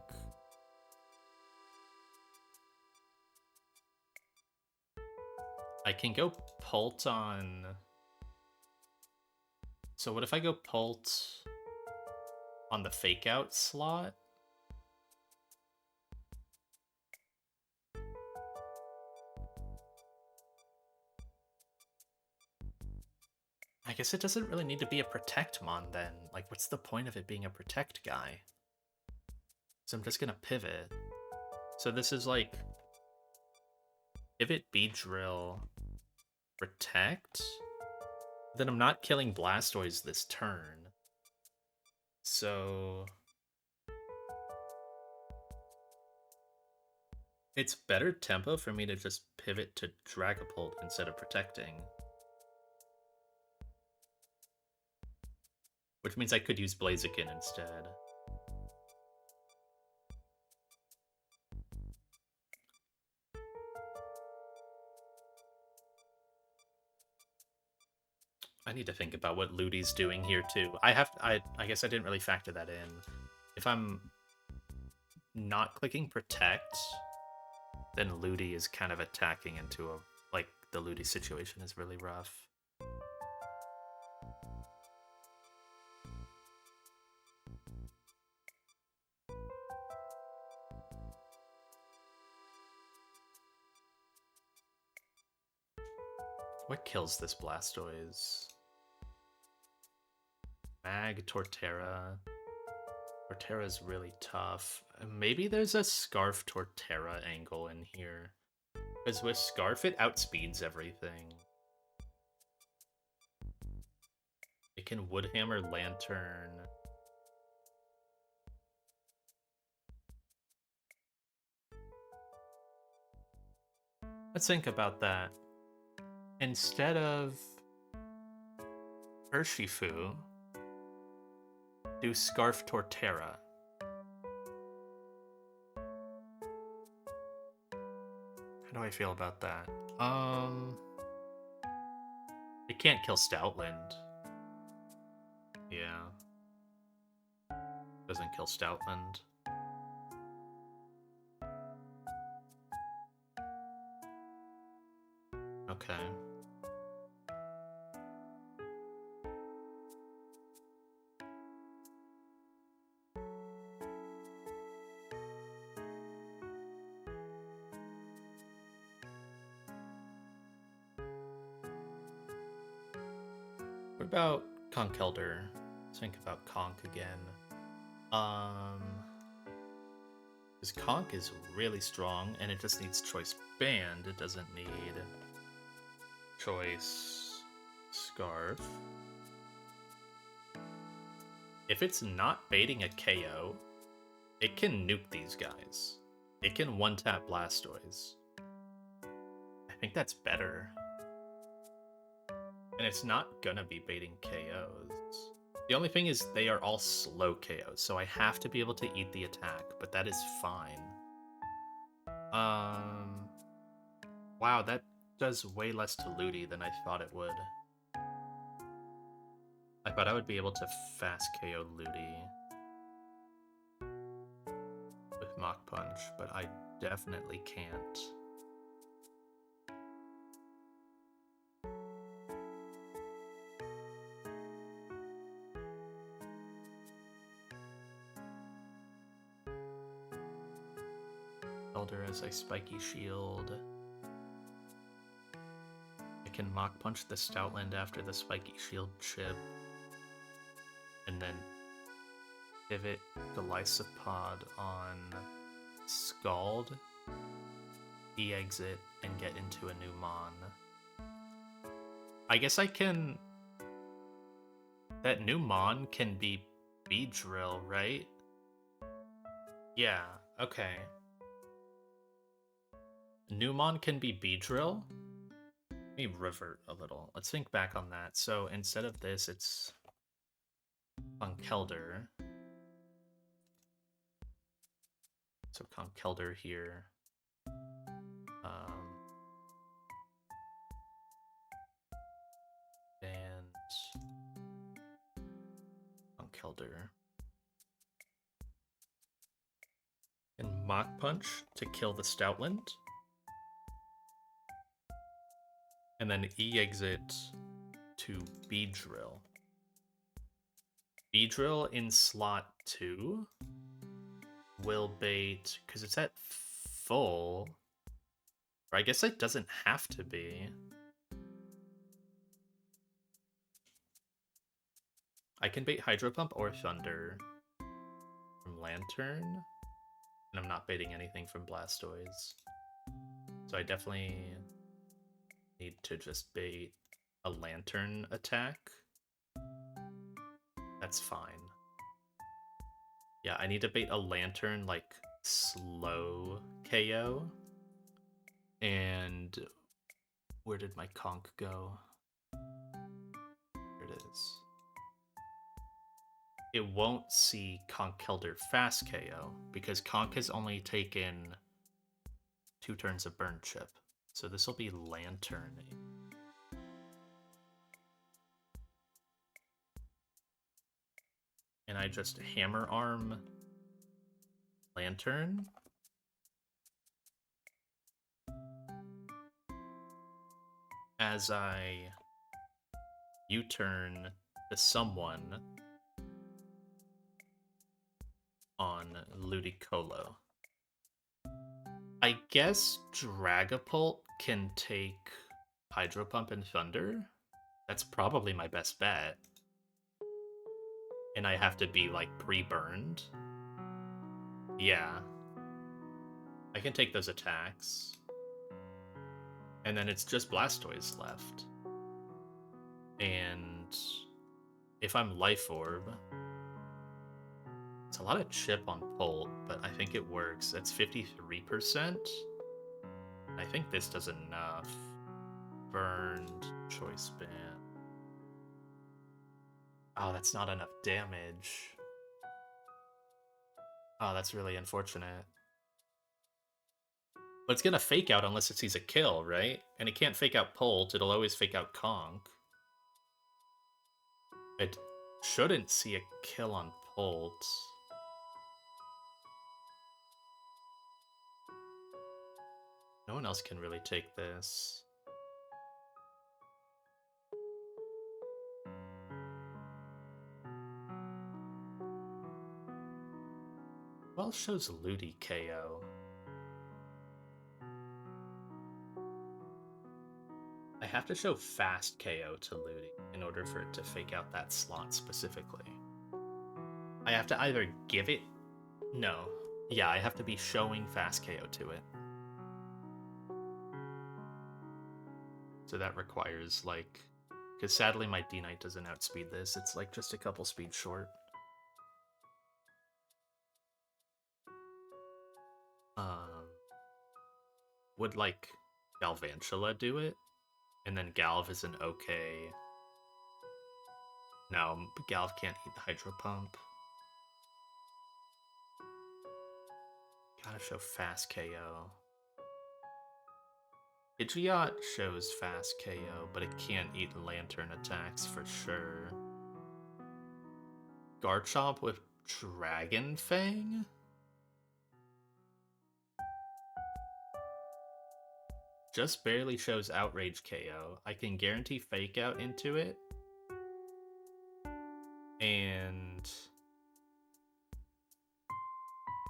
I can go Pult on... So what if I go Pult on the Fake Out slot? I guess it doesn't really need to be a Protect Mon then. Like, what's the point of it being a Protect guy? So I'm just gonna pivot. So this is like... Pivot, Beedrill, Protect? Then I'm not killing Blastoise this turn. So... It's better tempo for me to just pivot to Dragapult instead of protecting. Which means I could use Blaziken instead. I need to think about what Ludi's doing here too. I guess I didn't really factor that in. If I'm not clicking Protect, then Ludi is kind of attacking into a... Like, the Ludi situation is really rough. What kills this Blastoise? Mag, Torterra. Torterra's really tough. Maybe there's a Scarf Torterra angle in here. Because with Scarf, it outspeeds everything. It can Woodhammer Lantern. Let's think about that. Instead of Urshifu, do Scarf Torterra. How do I feel about that? It can't kill Stoutland. Yeah. Doesn't kill Stoutland. Okay. What about Conkelder? Let's think about Conk again. Because Conk is really strong, and it just needs Choice Band. It doesn't need Choice Scarf. If it's not baiting a KO, it can nuke these guys. It can one-tap Blastoise. I think that's better. And it's not gonna be baiting KOs. The only thing is they are all slow KOs, so I have to be able to eat the attack, but that is fine. Wow, that does way less to Ludi than I thought it would. I thought I would be able to fast KO Ludi with Mach Punch, but I definitely can't. Elder as a spiky shield. I can Mach Punch the Stoutland after the spiky shield chip. And then pivot the Lysopod on Scald, E-exit, and get into a new Mon. I guess I can... That new Mon can be Beedrill, right? Yeah, okay. Numon can be Beedrill? Let me revert a little. Let's think back on that. So instead of this, it's Conkelder. So Conkelder here. And Conkelder. And Mach Punch to kill the Stoutland. And then E-exit to Beedrill. Beedrill in slot 2 will bait, because it's at full. Or I guess it doesn't have to be. I can bait Hydro Pump or Thunder from Lantern. And I'm not baiting anything from Blastoise. So I definitely need to just bait a Lantern attack. That's fine. Yeah, I need to bait a Lantern, like, slow KO. And where did my Conk go? There it is. It won't see Conkelder fast KO, because Conk has only taken 2 turns of Burn Chip. So this will be Lantern. And I just Hammer Arm Lantern. As I U-turn to someone on Ludicolo. I guess Dragapult can take Hydro Pump and Thunder. That's probably my best bet. And I have to be, like, pre-burned. Yeah. I can take those attacks. And then it's just Blastoise left. And if I'm Life Orb, it's a lot of chip on Pult, but I think it works. That's 53%. I think this does enough. Burned, Choice Band. Oh, that's not enough damage. Oh, that's really unfortunate. But it's gonna fake out unless it sees a kill, right? And it can't fake out Pult, it'll always fake out Conk. Shouldn't see a kill on Pult. No one else can really take this. Well, shows Ludi KO. I have to show fast KO to Ludi in order for it to fake out that slot specifically. I have to either give it... No. Yeah, I have to be showing fast KO to it. So that requires, like... Because sadly my D-Knight doesn't outspeed this. It's like just a couple speeds short. Would, like, Galvantula do it? And then Galv is an okay... No, Galv can't eat the Hydro Pump. Gotta show fast KO. Pidgeot shows fast KO, but it can't eat Lantern attacks for sure. Garchomp with Dragon Fang? Just barely shows Outrage KO. I can guarantee Fake Out into it. And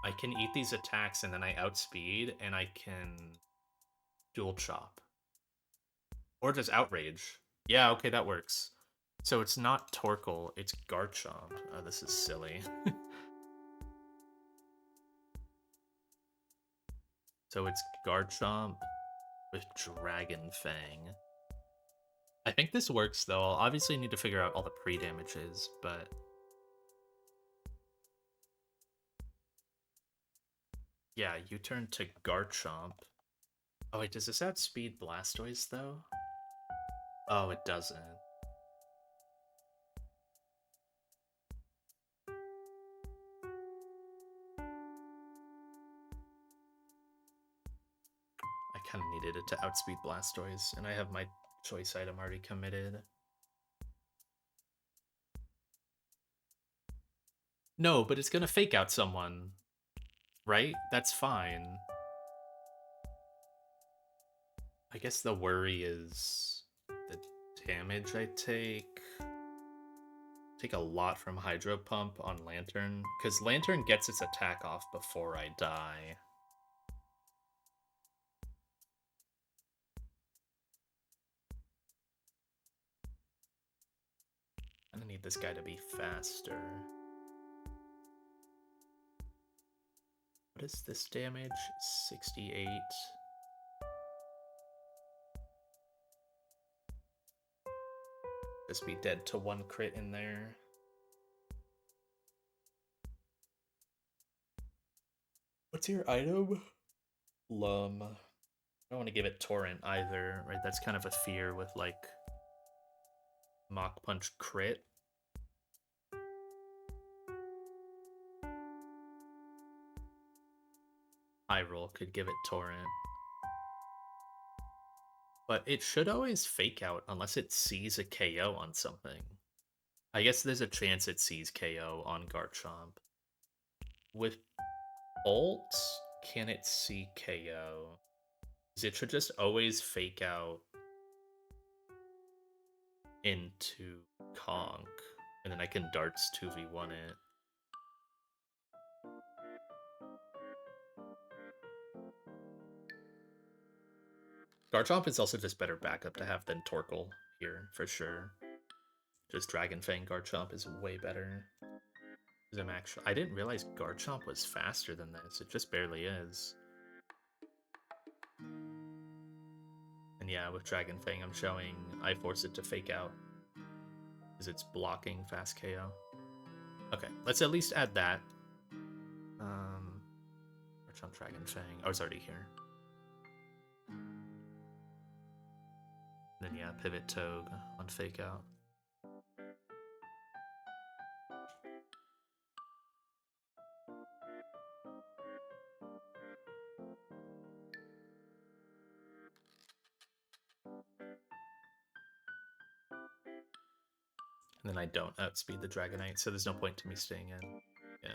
I can eat these attacks and then I outspeed and I can Dual Chop. Or just Outrage. Yeah, okay, that works. So it's not Torkoal, it's Garchomp. Oh, this is silly. So it's Garchomp with Dragon Fang. I think this works, though. I'll obviously need to figure out all the pre-damages, but... Yeah, you turn to Garchomp. Oh, wait, does this outspeed Blastoise, though? Oh, it doesn't. I kind of needed it to outspeed Blastoise, and I have my choice item already committed. No, but it's gonna fake out someone. Right? That's fine. I guess the worry is the damage I take. Take a lot from Hydro Pump on Lantern, because Lantern gets its attack off before I die. I'm gonna need this guy to be faster. What is this damage? 68. Just be dead to one crit in there. What's your item? Lum. I don't want to give it Torrent either, right? That's kind of a fear with, like, Mach Punch crit. High roll could give it Torrent. But it should always fake out unless it sees a KO on something. I guess there's a chance it sees KO on Garchomp. With Bolt, can it see KO? It should just always fake out into Conk, and then I can Darts 2v1 it. Garchomp is also just better backup to have than Torkoal here, for sure. Just Dragon Fang Garchomp is way better. I didn't realize Garchomp was faster than this. It just barely is. And yeah, with Dragon Fang, I'm showing I force it to fake out. Because it's blocking fast KO. Okay, let's at least add that. Garchomp Dragon Fang. Oh, it's already here. Then yeah, Pivot Toad on fake out. And then I don't outspeed the Dragonite, so there's no point to me staying in. Yeah.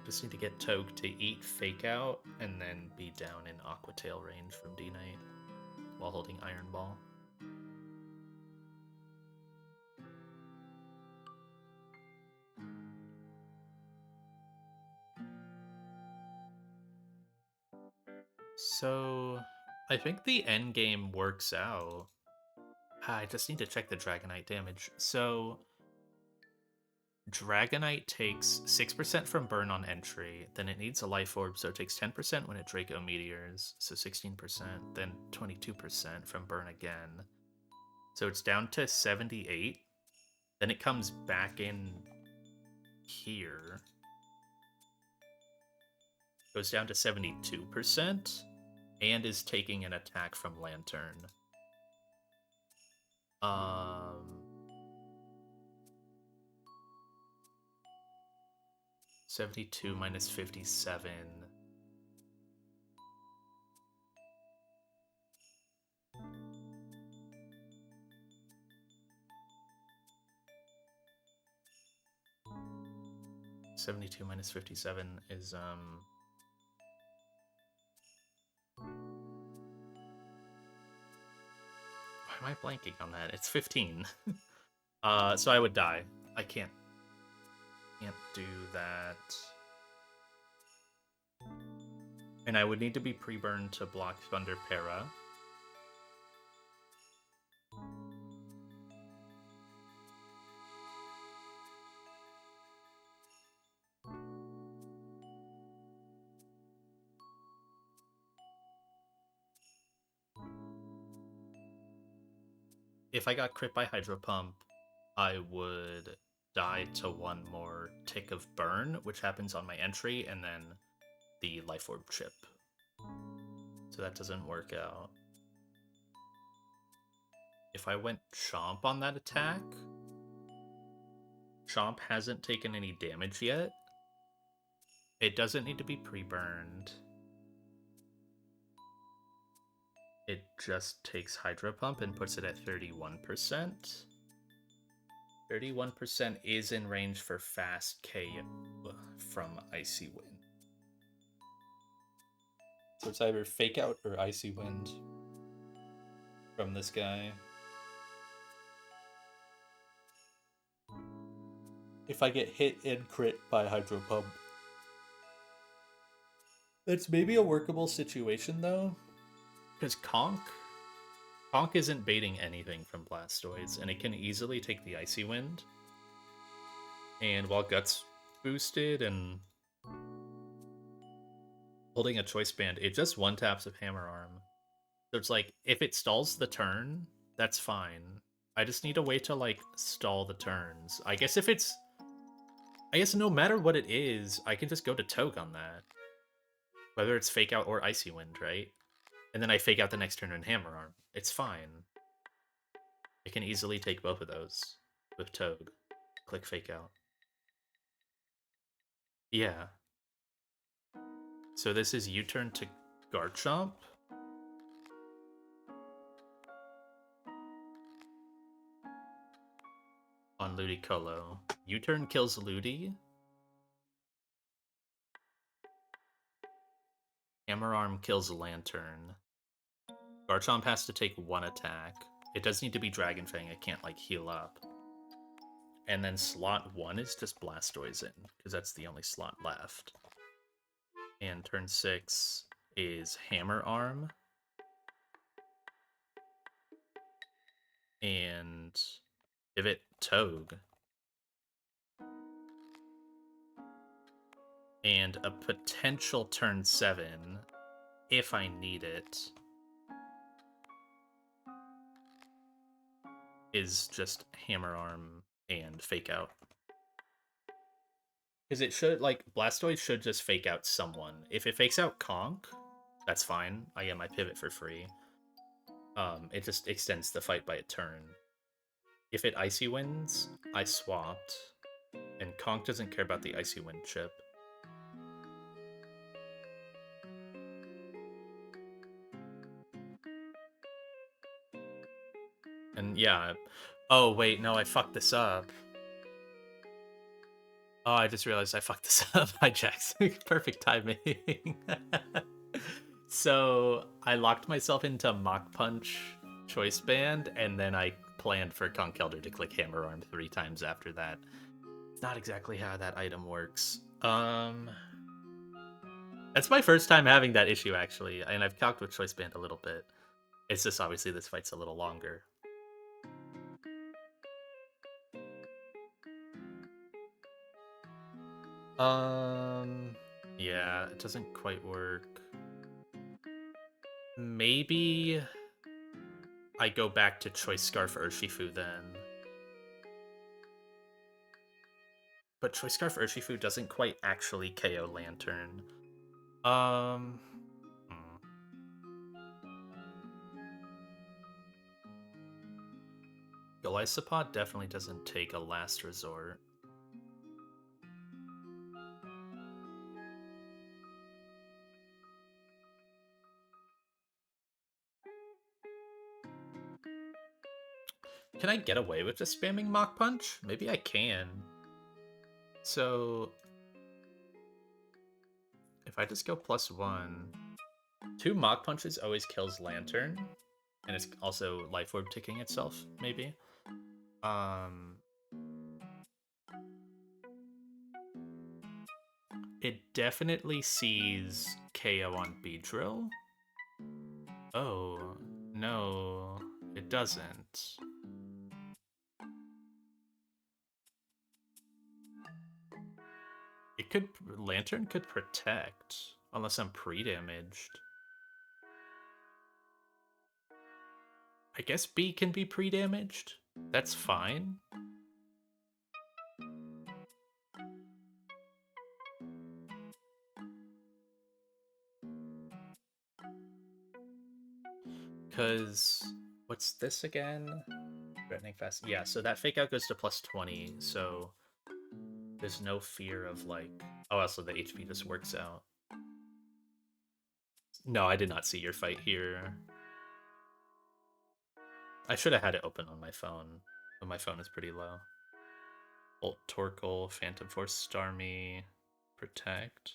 Just need to get Togue to eat Fake Out and then be down in Aqua Tail range from D-Knight while holding Iron Ball. So I think the end game works out. I just need to check the Dragonite damage. So Dragonite takes 6% from burn on entry, then it needs a life orb, so it takes 10% when it Draco meteors, so 16%, then 22% from burn again. So it's down to 78. Then it comes back in here. Goes down to 72%, and is taking an attack from Lantern. 72 minus 57. $72 minus 57 is why am I blanking on that? It's 15. So I would die. I can't do that. And I would need to be pre-burned to block Thunder Para. If I got crit by Hydro Pump, I would die to one more tick of burn, which happens on my entry, and then the Life Orb chip. So that doesn't work out. If I went Chomp on that attack, Chomp hasn't taken any damage yet. It doesn't need to be pre-burned. It just takes Hydro Pump and puts it at 31%. 31% is in range for fast K from Icy Wind. So it's either Fake Out or Icy Wind from this guy. If I get hit and crit by Hydro Pump. That's maybe a workable situation, though. Because Conk isn't baiting anything from Blastoise, and it can easily take the Icy Wind. And while Guts boosted and holding a Choice Band, it just one-taps with Hammer Arm. So it's like, if it stalls the turn, that's fine. I just need a way to, like, stall the turns. I guess no matter what it is, I can just go to Togue on that. Whether it's Fake Out or Icy Wind, right? And then I Fake Out the next turn and Hammer Arm. It's fine. I can easily take both of those with Togue. Click Fake Out. Yeah. So this is U-turn to Garchomp. On Ludicolo. U-turn kills Ludi. Hammer Arm kills Lantern. Garchomp has to take one attack. It does need to be Dragon Fang. It can't, like, heal up. And then slot 1 is just Blastoise in, because that's the only slot left. And turn 6 is Hammer Arm. And Pivot Togue. And a potential turn 7, if I need it, is just Hammer Arm and Fake Out. Because it should, like, Blastoise should just Fake Out someone. If it fakes out Conk, that's fine. I get my pivot for free. It just extends the fight by a turn. If it Icy Winds, I swapped. And Conk doesn't care about the Icy Wind chip. And yeah. Oh, wait, no, I fucked this up. Oh, I just realized I fucked this up. Hi, Jax. Perfect timing. So I locked myself into Mach Punch Choice Band, and then I planned for Conch Elder to click Hammer Arm 3 times after that. It's not exactly how that item works. That's my first time having that issue, actually, and I've calced with Choice Band a little bit. It's just obviously this fight's a little longer. Yeah, it doesn't quite work. Maybe I go back to Choice Scarf Urshifu then. But Choice Scarf Urshifu doesn't quite actually KO Lantern. Um... hmm. Golisopod definitely doesn't take a last resort. Can I get away with just spamming Mach Punch? Maybe I can. So... if I just go +1... 2 Mach Punches always kills Lantern. And it's also Life Orb ticking itself, maybe. It definitely sees KO on Beedrill. Oh, no, it doesn't. It could... Lantern could protect, unless I'm pre-damaged. I guess B can be pre-damaged. That's fine. Because... what's this again? Threatening fast. Yeah, so that fake out goes to +20, so... there's no fear of, like... oh, also the HP just works out. No, I did not see your fight here. I should have had it open on my phone, but my phone is pretty low. Bolt Torkoal, Phantom Force, Starmie, Protect.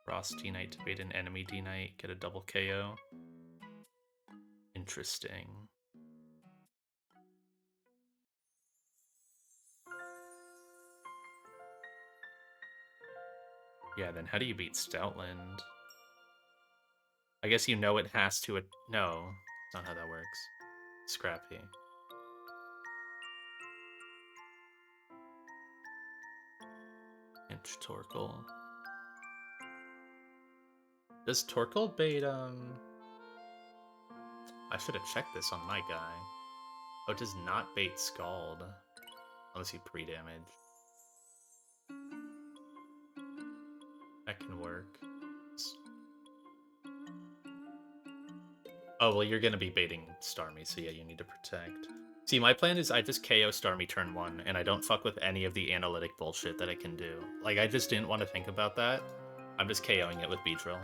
Frost D-Knight to bait an enemy D-Knight, get a double KO. Interesting. Yeah, then how do you beat Stoutland? I guess you know it has to... no, that's not how that works. Scrappy. Inch Torkoal. Does Torkoal bait, I should have checked this on my guy. Oh, it does not bait Scald. Unless you pre-damage. That can work. Oh, well, you're going to be baiting Starmie, so yeah, you need to protect. See, my plan is I just KO Starmie turn 1, and I don't fuck with any of the analytic bullshit that I can do. Like, I just didn't want to think about that. I'm just KOing it with Beedrill.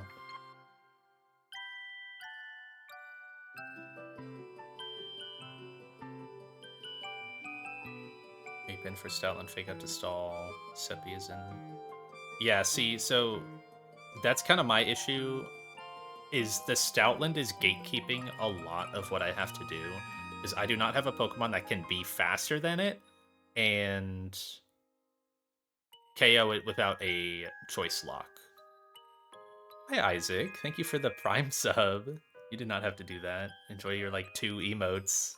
Ape in for Stoutland, fake out to stall. Seppi is in. Yeah, see, so that's kind of my issue, is the Stoutland is gatekeeping a lot of what I have to do. Because I do not have a Pokemon that can be faster than it, and KO it without a choice lock. Hi, Isaac. Thank you for the Prime sub. You did not have to do that. Enjoy your, like, 2 emotes.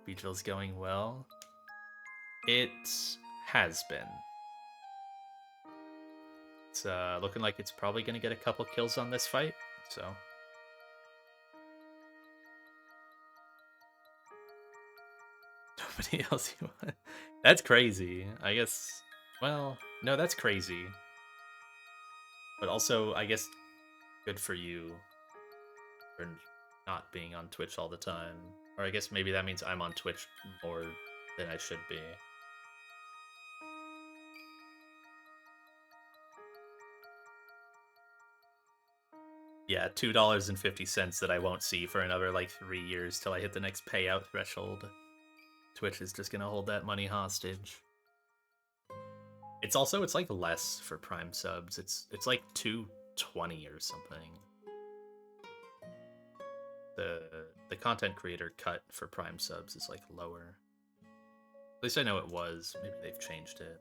Beedrill's going well. It has been. It's looking like it's probably going to get a couple kills on this fight, so... Nobody else you want. That's crazy. I guess... well, no, that's crazy. But also, I guess, good for you for not being on Twitch all the time. Or I guess maybe that means I'm on Twitch more than I should be. Yeah, $2.50 that I won't see for another like 3 years till I hit the next payout threshold. Twitch is just gonna hold that money hostage. It's like less for Prime subs. It's like 220 or something. The content creator cut for Prime subs is like lower. At least I know it was. Maybe they've changed it.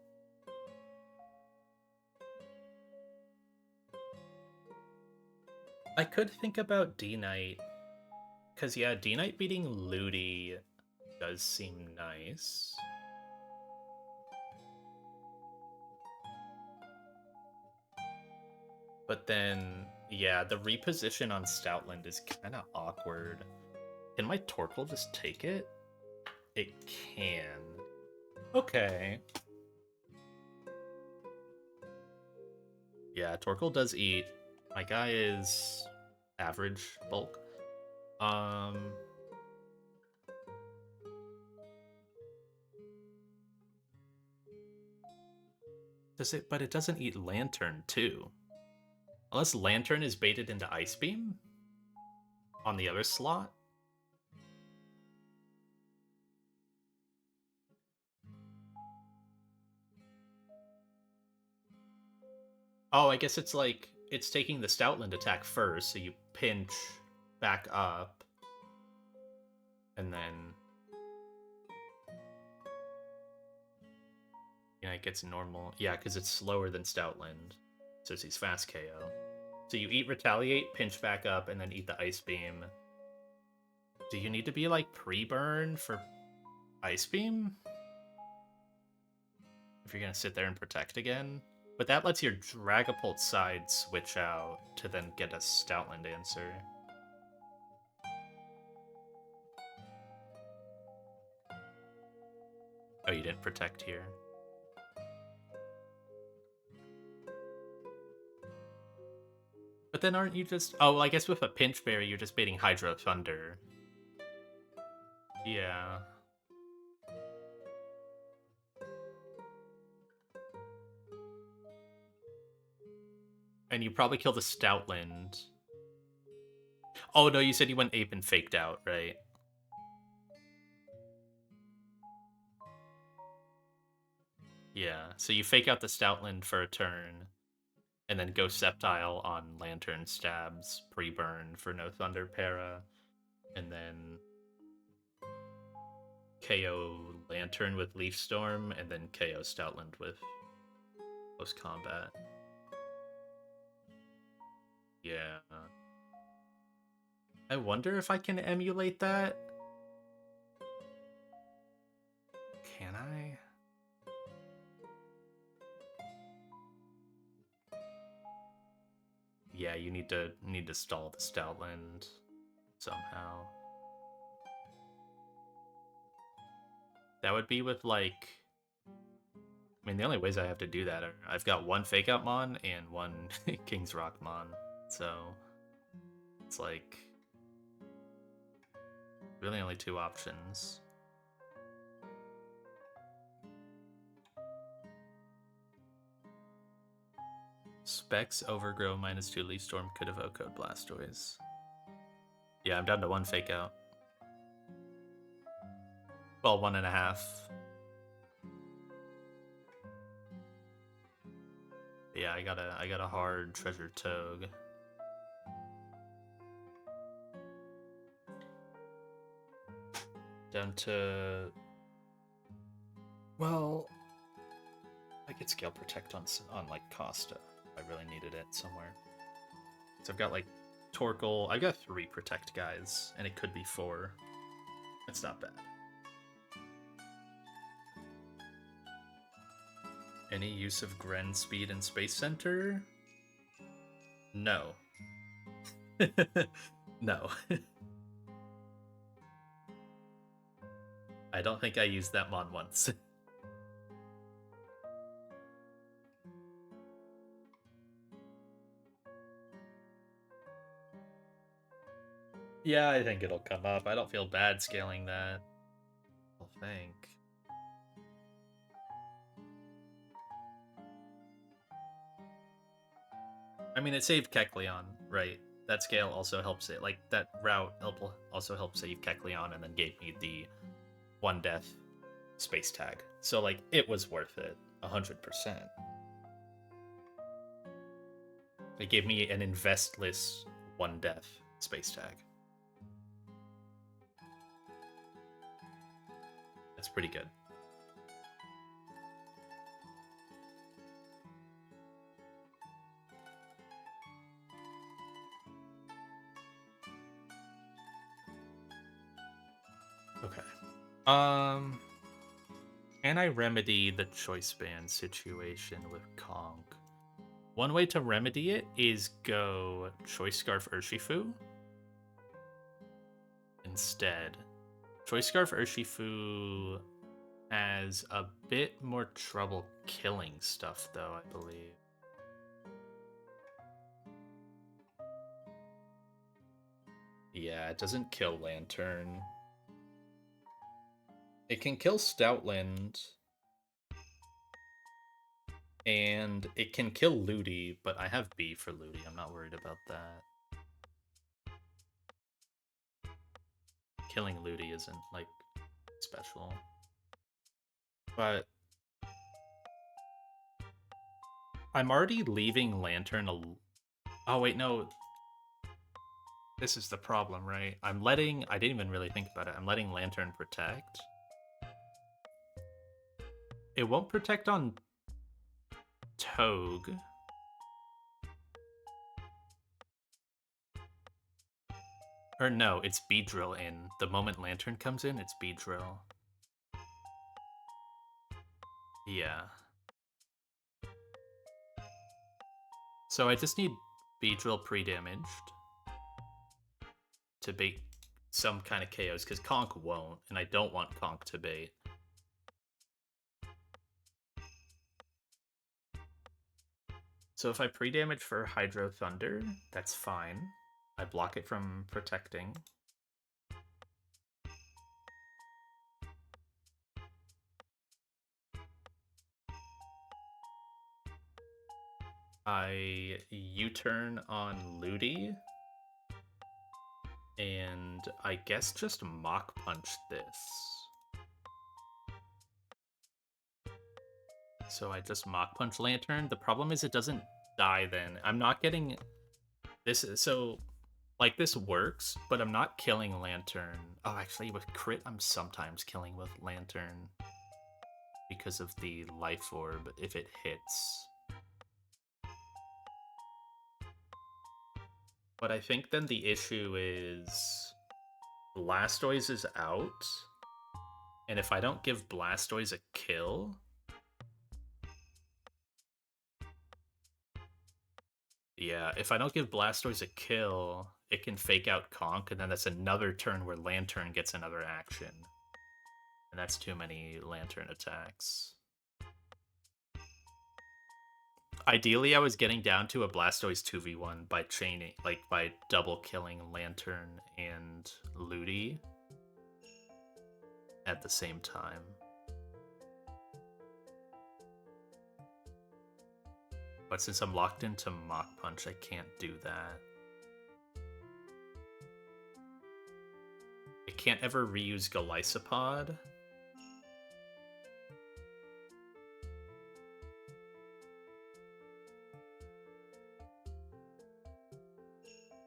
I could think about D-Knight. Because, yeah, D-Knight beating Ludi does seem nice. But then, yeah, the reposition on Stoutland is kind of awkward. Can my Torkoal just take it? It can. Okay. Yeah, Torkoal does eat. My guy is average bulk. Does it? But it doesn't eat Lantern too. Unless Lantern is baited into Ice Beam on the other slot. Oh, I guess it's like it's taking the Stoutland attack first, so you pinch back up, and then yeah, it gets normal. Yeah, because it's slower than Stoutland, so he's fast KO. So you eat Retaliate, pinch back up, and then eat the Ice Beam. Do you need to be like pre-burn for Ice Beam? If you're gonna sit there and protect again? But that lets your Dragapult side switch out to then get a Stoutland answer. Oh, you didn't protect here. But then aren't you just... Oh, well, I guess with a Pinch Berry, you're just baiting Hydro Thunder. Yeah. And you probably kill the Stoutland. Oh, no, you said you went Ape and faked out, right? Yeah, so you fake out the Stoutland for a turn, and then go Sceptile on Lantern Stabs, pre-burn for no Thunder Para, and then KO Lantern with Leaf Storm, and then KO Stoutland with Close Combat. Yeah. I wonder if I can emulate that. Can I? Yeah, you need to stall the Stoutland somehow. That would be with like... I mean, the only ways I have to do that are I've got one Fake Out Mon and one King's Rock Mon. So it's like really only two options. Specs Overgrow -2 Leaf Storm could have echoed Blastoise. Yeah, I'm down to one Fake Out. Well, 1.5. Yeah, I got a hard Treasure Togue. Down to... Well, I could Scale Protect on like Costa. I really needed it somewhere. So I've got like Torkoal. I've got 3 Protect guys, and it could be 4. That's not bad. Any use of Gren Speed and Space Center? No. No. I don't think I used that Mon once. Yeah, I think it'll come up. I don't feel bad scaling that. I'll think. I mean, it saved Kecleon, right? that scale also helps it. Like, that route also helped save Kecleon and then gave me the 1 death space tag. So, like, it was worth it. 100%. It gave me an investless 1 death space tag. That's pretty good. Okay. Can I remedy the choice band situation with Kong? One way to remedy it is go Choice Scarf Urshifu instead. Choice Scarf Urshifu has a bit more trouble killing stuff, though, I believe. Yeah, it doesn't kill Lantern. It can kill Stoutland. And it can kill Ludi, but I have B for Ludi. I'm not worried about that. Killing Ludi isn't, like, special. But I'm already leaving Lantern Oh, wait, no. This is the problem, right? I didn't even really think about it. I'm letting Lantern protect. It won't protect on Togue. Or no, it's Beedrill in. The moment Lantern comes in, it's Beedrill. Yeah. So I just need Beedrill pre-damaged to bait some kind of KOs, because Conk won't, and I don't want Conk to bait. So if I pre-damage for Hydro Thunder, that's fine. I block it from protecting. I U-turn on Ludi, and I guess just Mach Punch this. So I just Mach Punch Lantern. The problem is it doesn't die then. I'm not getting... This so, like, this works, but I'm not killing Lantern. Oh, actually, with crit, I'm sometimes killing with Lantern because of the Life Orb if it hits. But I think then the issue is Blastoise is out, and if I don't give Blastoise a kill... Yeah, if I don't give Blastoise a kill, it can fake out Conk, and then that's another turn where Lantern gets another action. And that's too many Lantern attacks. Ideally, I was getting down to a Blastoise 2v1 by chaining, like, by double killing Lantern and Ludi at the same time. But since I'm locked into Mach Punch, I can't do that. I can't ever reuse Golisopod.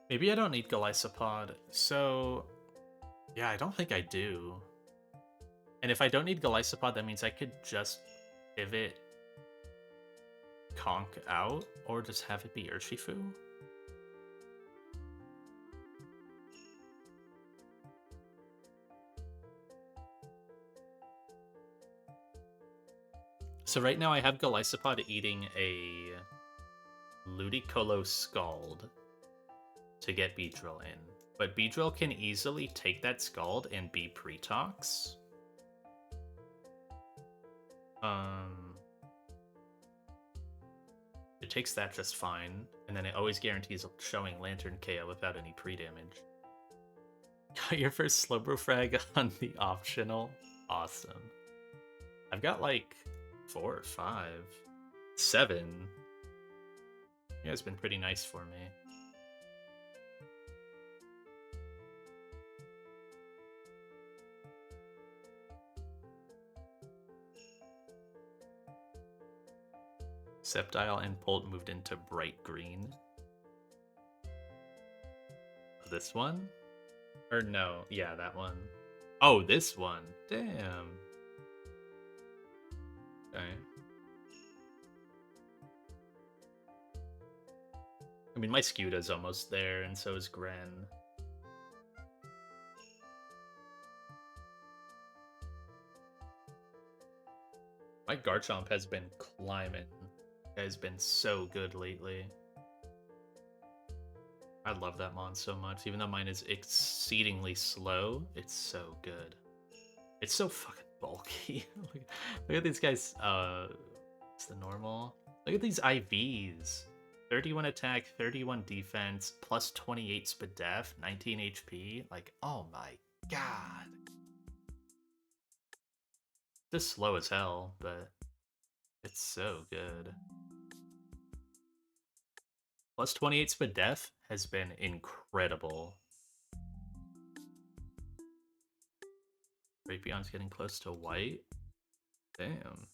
Maybe I don't need Golisopod, so... Yeah, I don't think I do. And if I don't need Golisopod, that means I could just pivot Conk out, or just have it be Urshifu. So right now I have Golisopod eating a Ludicolo Scald to get Beedrill in. But Beedrill can easily take that Scald and be Pretox. It takes that just fine, and then it always guarantees showing Lantern KO without any pre-damage. Got your first Slowbro frag on the optional? Awesome. I've got like 4 or 5. 7. Yeah, it's been pretty nice for me. Sceptile and Bolt moved into bright green. This one? Or no, yeah, that one. Oh, this one. Damn. Okay. I mean, my Scuta's almost there, and so is Gren. My Garchomp has been climbing. Guy's been so good lately. I love that mon so much. Even though mine is exceedingly slow, it's so good. It's so fucking bulky. Look at these guys. It's the normal. Look at these IVs. 31 attack, 31 defense, plus 28 Spadef, 19 HP. Like, oh my god. Just slow as hell, but it's so good. Plus 28 Spadef has been incredible. Raytheon's getting close to white. Damn.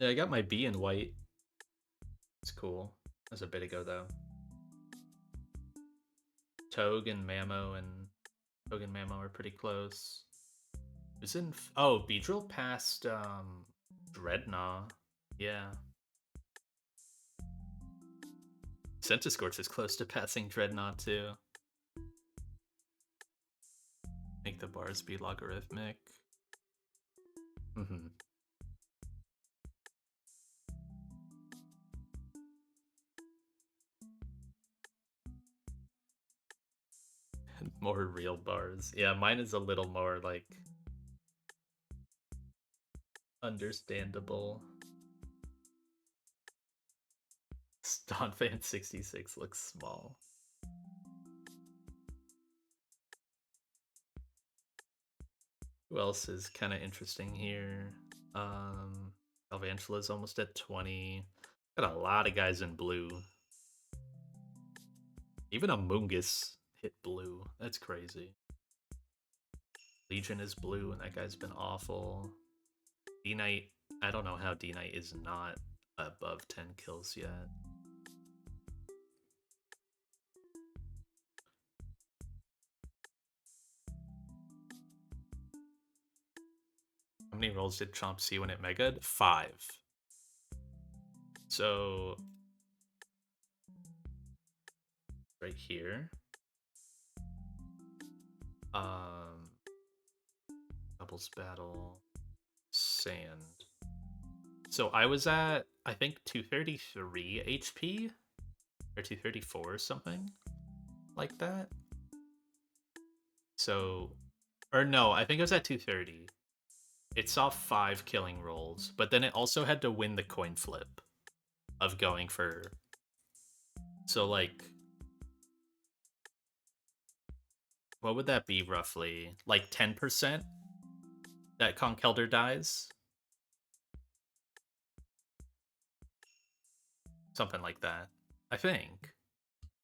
Yeah, I got my B in white. It's cool. That was a bit ago, though. Togue and Mamo are pretty close. Who's in... Oh, Beedrill passed Dreadnought. Yeah. Centiskorch is close to passing Dreadnought, too. Make the bars be logarithmic. Mm-hmm. More real bars. Yeah, mine is a little more, like, understandable. Stonfan 66 looks small. Who else is kind of interesting here? Alvantula's almost at 20. Got a lot of guys in blue. Even a Mungus hit blue. That's crazy. Legion is blue, and that guy's been awful. D-Knight, I don't know how D-Knight is not above 10 kills yet. How many rolls did Chomp see when it megaed? 5. So right here. Doubles battle. Sand. So I was at, I think, 233 HP? Or 234 or something like that. So, or no, I think it was at 230. It saw 5 killing rolls, but then it also had to win the coin flip of going for... So, like, what would that be roughly? Like 10% that Conkeldurr dies? Something like that, I think.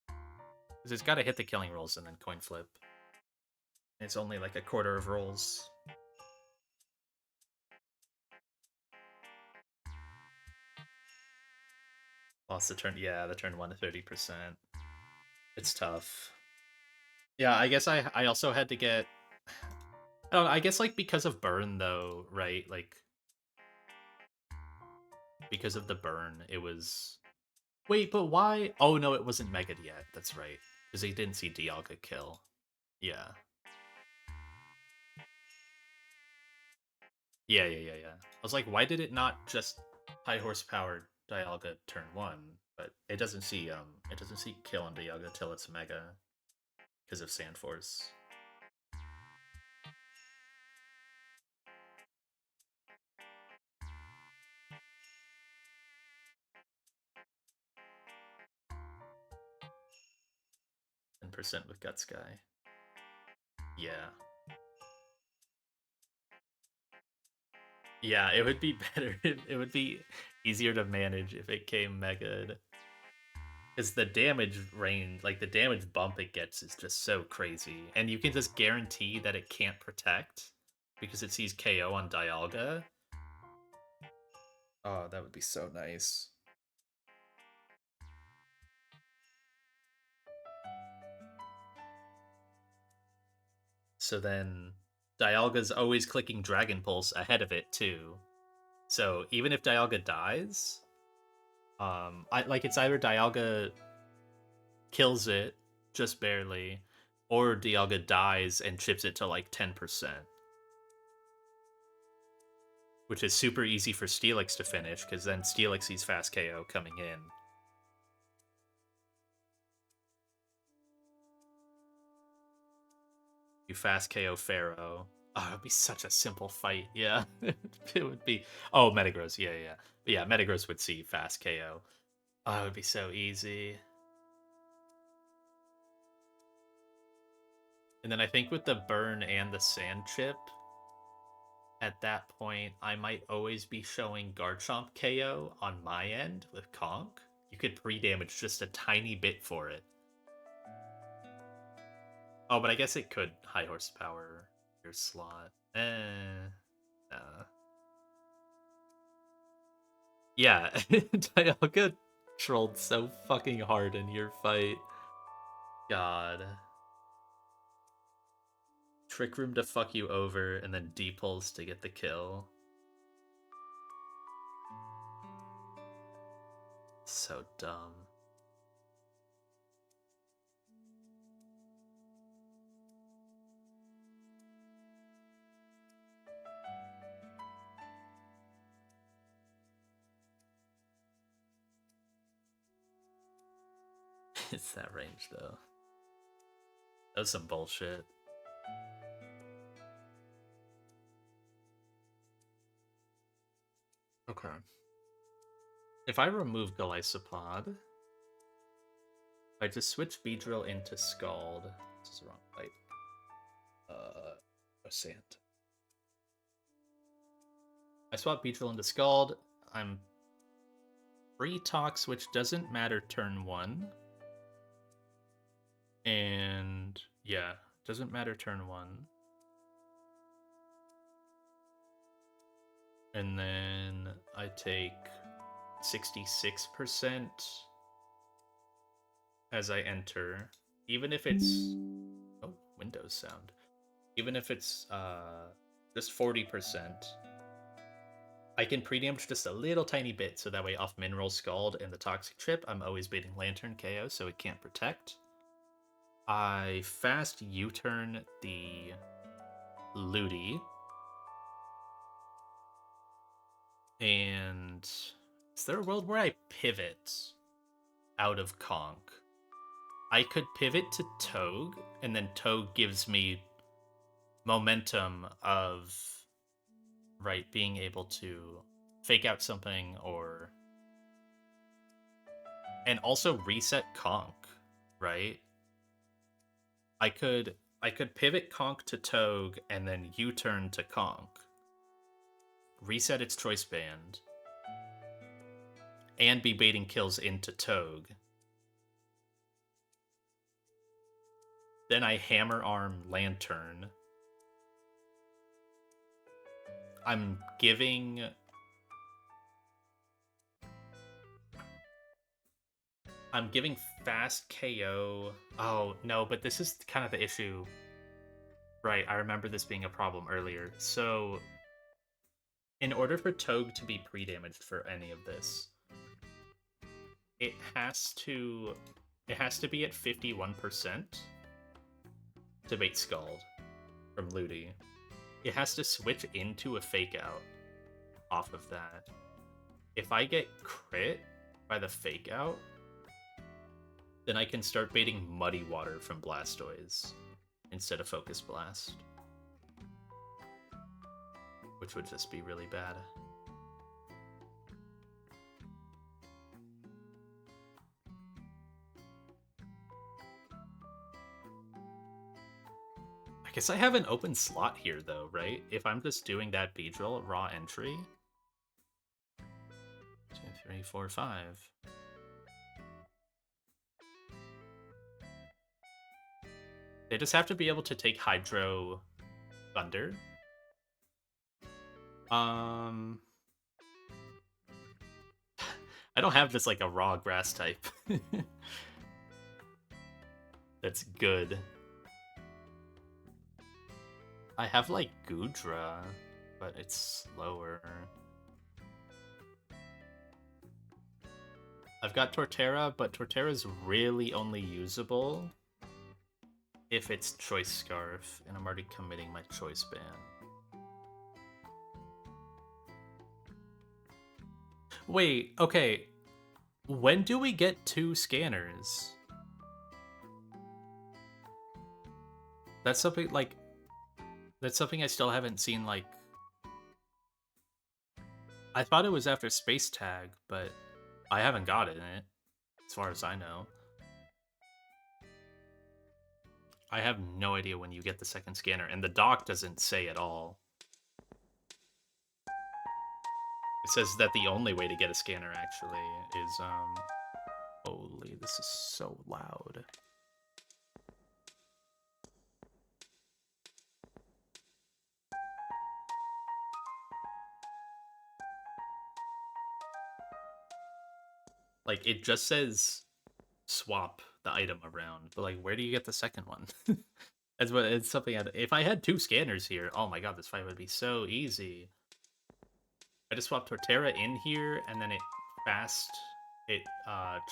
Because it's got to hit the killing rolls and then coin flip. It's only like a quarter of rolls. Lost the turn. Yeah, the turn 1 to 30%. It's tough. Yeah, I guess I also had to get... I don't know, I guess, like, because of burn, though, right? Like, because of the burn, it was... Wait, but why? Oh, no, it wasn't Mega'd yet. That's right. Because he didn't see Dialga kill. Yeah. Yeah. I was like, why did it not just high horsepower Dialga turn 1? But it doesn't see kill on Dialga till it's Mega because of Sand Force. % with Guts Guy. Yeah. Yeah, it would be better. It would be easier to manage if it came Mega'd. Because the damage range, like the damage bump it gets is just so crazy. And you can just guarantee that it can't protect because it sees KO on Dialga. Oh, that would be so nice. So then Dialga's always clicking Dragon Pulse ahead of it too. So even if Dialga dies, I like it's either Dialga kills it just barely, or Dialga dies and chips it to like 10%, which is super easy for Steelix to finish because then Steelix sees fast KO coming in. You fast KO Pharaoh. Oh, it would be such a simple fight. Yeah, it would be. Oh, Metagross. Yeah, yeah, but yeah. Metagross would see fast KO. Oh, it would be so easy. And then I think with the burn and the sand chip, at that point, I might always be showing Garchomp KO on my end with Conk. You could pre-damage just a tiny bit for it. Oh, but I guess it could high horsepower your slot. Yeah, Dialga trolled so fucking hard in your fight. God. Trick Room to fuck you over, and then D-Pulse to get the kill. So dumb. It's that range, though. That was some bullshit. Okay. If I remove Golisopod, I just switch Beedrill into Scald. This is the wrong type. Sand. I swap Beedrill into Scald. I'm free Tox, which doesn't matter turn 1. And yeah, doesn't matter turn 1. And then I take 66% as I enter, even if it's Windows sound. Even if it's just 40%, I can pre-damage just a little tiny bit, so that way off Mineral Scald and the Toxic Chip, I'm always baiting Lantern KO, so it can't protect. I fast U-turn the Ludi. And is there a world where I pivot out of Conk? I could pivot to Togue, and then Togue gives me momentum of being able to fake out something and also reset Conk, right? I could pivot Conk to Togue and then U-turn to Conk, reset its choice band, and be baiting kills into Togue. Then I hammer arm Lantern. I'm giving fast KO. Oh, no, but this is kind of the issue. Right, I remember this being a problem earlier. So, in order for Togue to be pre-damaged for any of this, it has to be at 51% to bait Scald from Ludi. It has to switch into a fake out off of that. If I get crit by the fake out, then I can start baiting Muddy Water from Blastoise instead of Focus Blast, which would just be really bad. I guess I have an open slot here, though, right? If I'm just doing that Beedrill raw entry. 2, 3, 4, 5. They just have to be able to take Hydro Thunder. I don't have just like a raw grass type. That's good. I have like Gudra, but it's slower. I've got Torterra, but Torterra's really only usable if it's Choice Scarf, and I'm already committing my Choice Ban. Wait, okay. When do we get 2 scanners? That's something like... That's something I still haven't seen, like... I thought it was after Space Tag, but I haven't got it, as far as I know. I have no idea when you get the second scanner, and the doc doesn't say at all. It says that the only way to get a scanner, actually, is, Holy, this is so loud. Like, it just says swap the item around, but, like, where do you get the second one? That's what, it's something if I had 2 scanners here, oh my god, this fight would be so easy. I just swapped Torterra in here, and then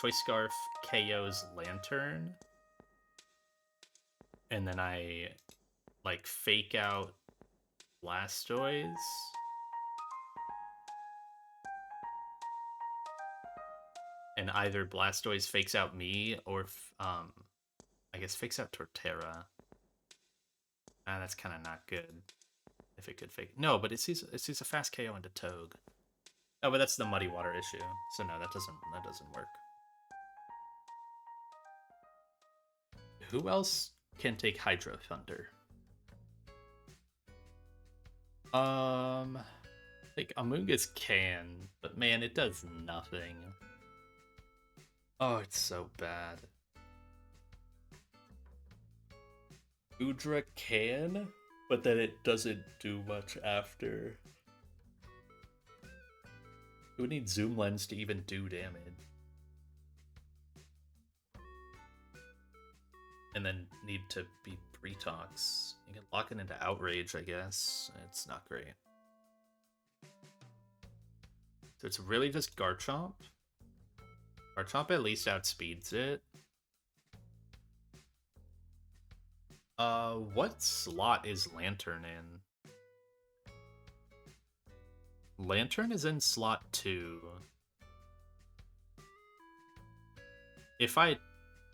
Choice Scarf KO's Lantern. And then I, like, fake out Blastoise. And either Blastoise fakes out me, or, I guess fakes out Torterra. Ah, that's kind of not good. If it could fake... No, but it sees a fast KO into Togue. Oh, but that's the Muddy Water issue. So no, that doesn't work. Who else can take Hydro Thunder? Like Amoonguss can, but man, it does nothing. Oh, it's so bad. Udra can, but then it doesn't do much after. It would need Zoom Lens to even do damage. And then need to be Pretox. You can lock it into Outrage, I guess. It's not great. So it's really just Garchomp. Garchomp at least outspeeds it. What slot is Lantern in? Lantern is in slot 2. If I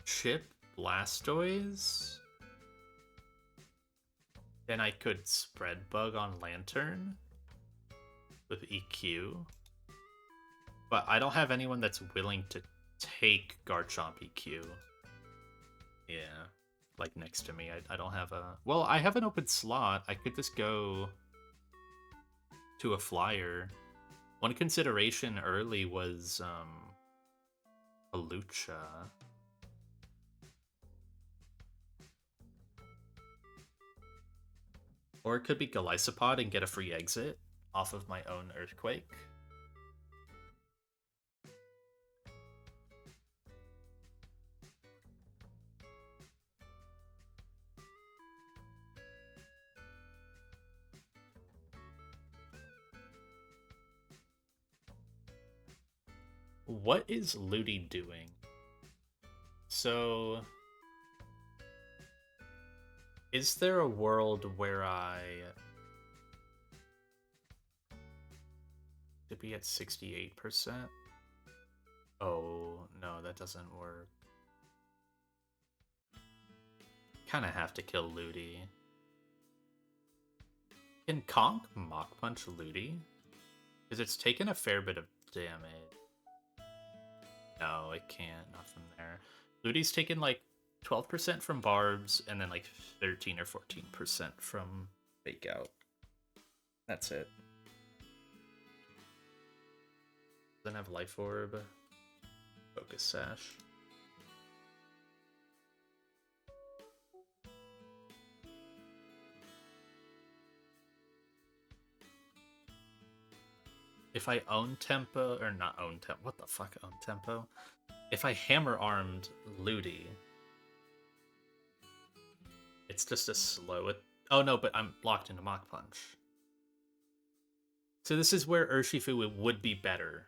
chip Blastoise, then I could Spread Bug on Lantern with EQ. But I don't have anyone that's willing to take Garchomp EQ. Yeah, like next to me. I don't have a... Well, I have an open slot. I could just go to a flyer. One consideration early was a Lucha. Or it could be Golisopod and get a free exit off of my own Earthquake. What is Ludi doing? So... Is there a world where I... to be at 68%? Oh, no, that doesn't work. Kinda have to kill Ludi. Can Conk Mach Punch Ludi? Because it's taken a fair bit of damage. No, it can't. Not from there. Ludi's taken like 12% from Barbs, and then like 13 or 14% from Fake Out. That's it. Doesn't have Life Orb. Focus Sash. if I own tempo, or not own tempo, what the fuck, own tempo? If I hammer armed Ludi, it's just a slow. Oh no, but I'm locked into Mach Punch. So this is where Urshifu would be better.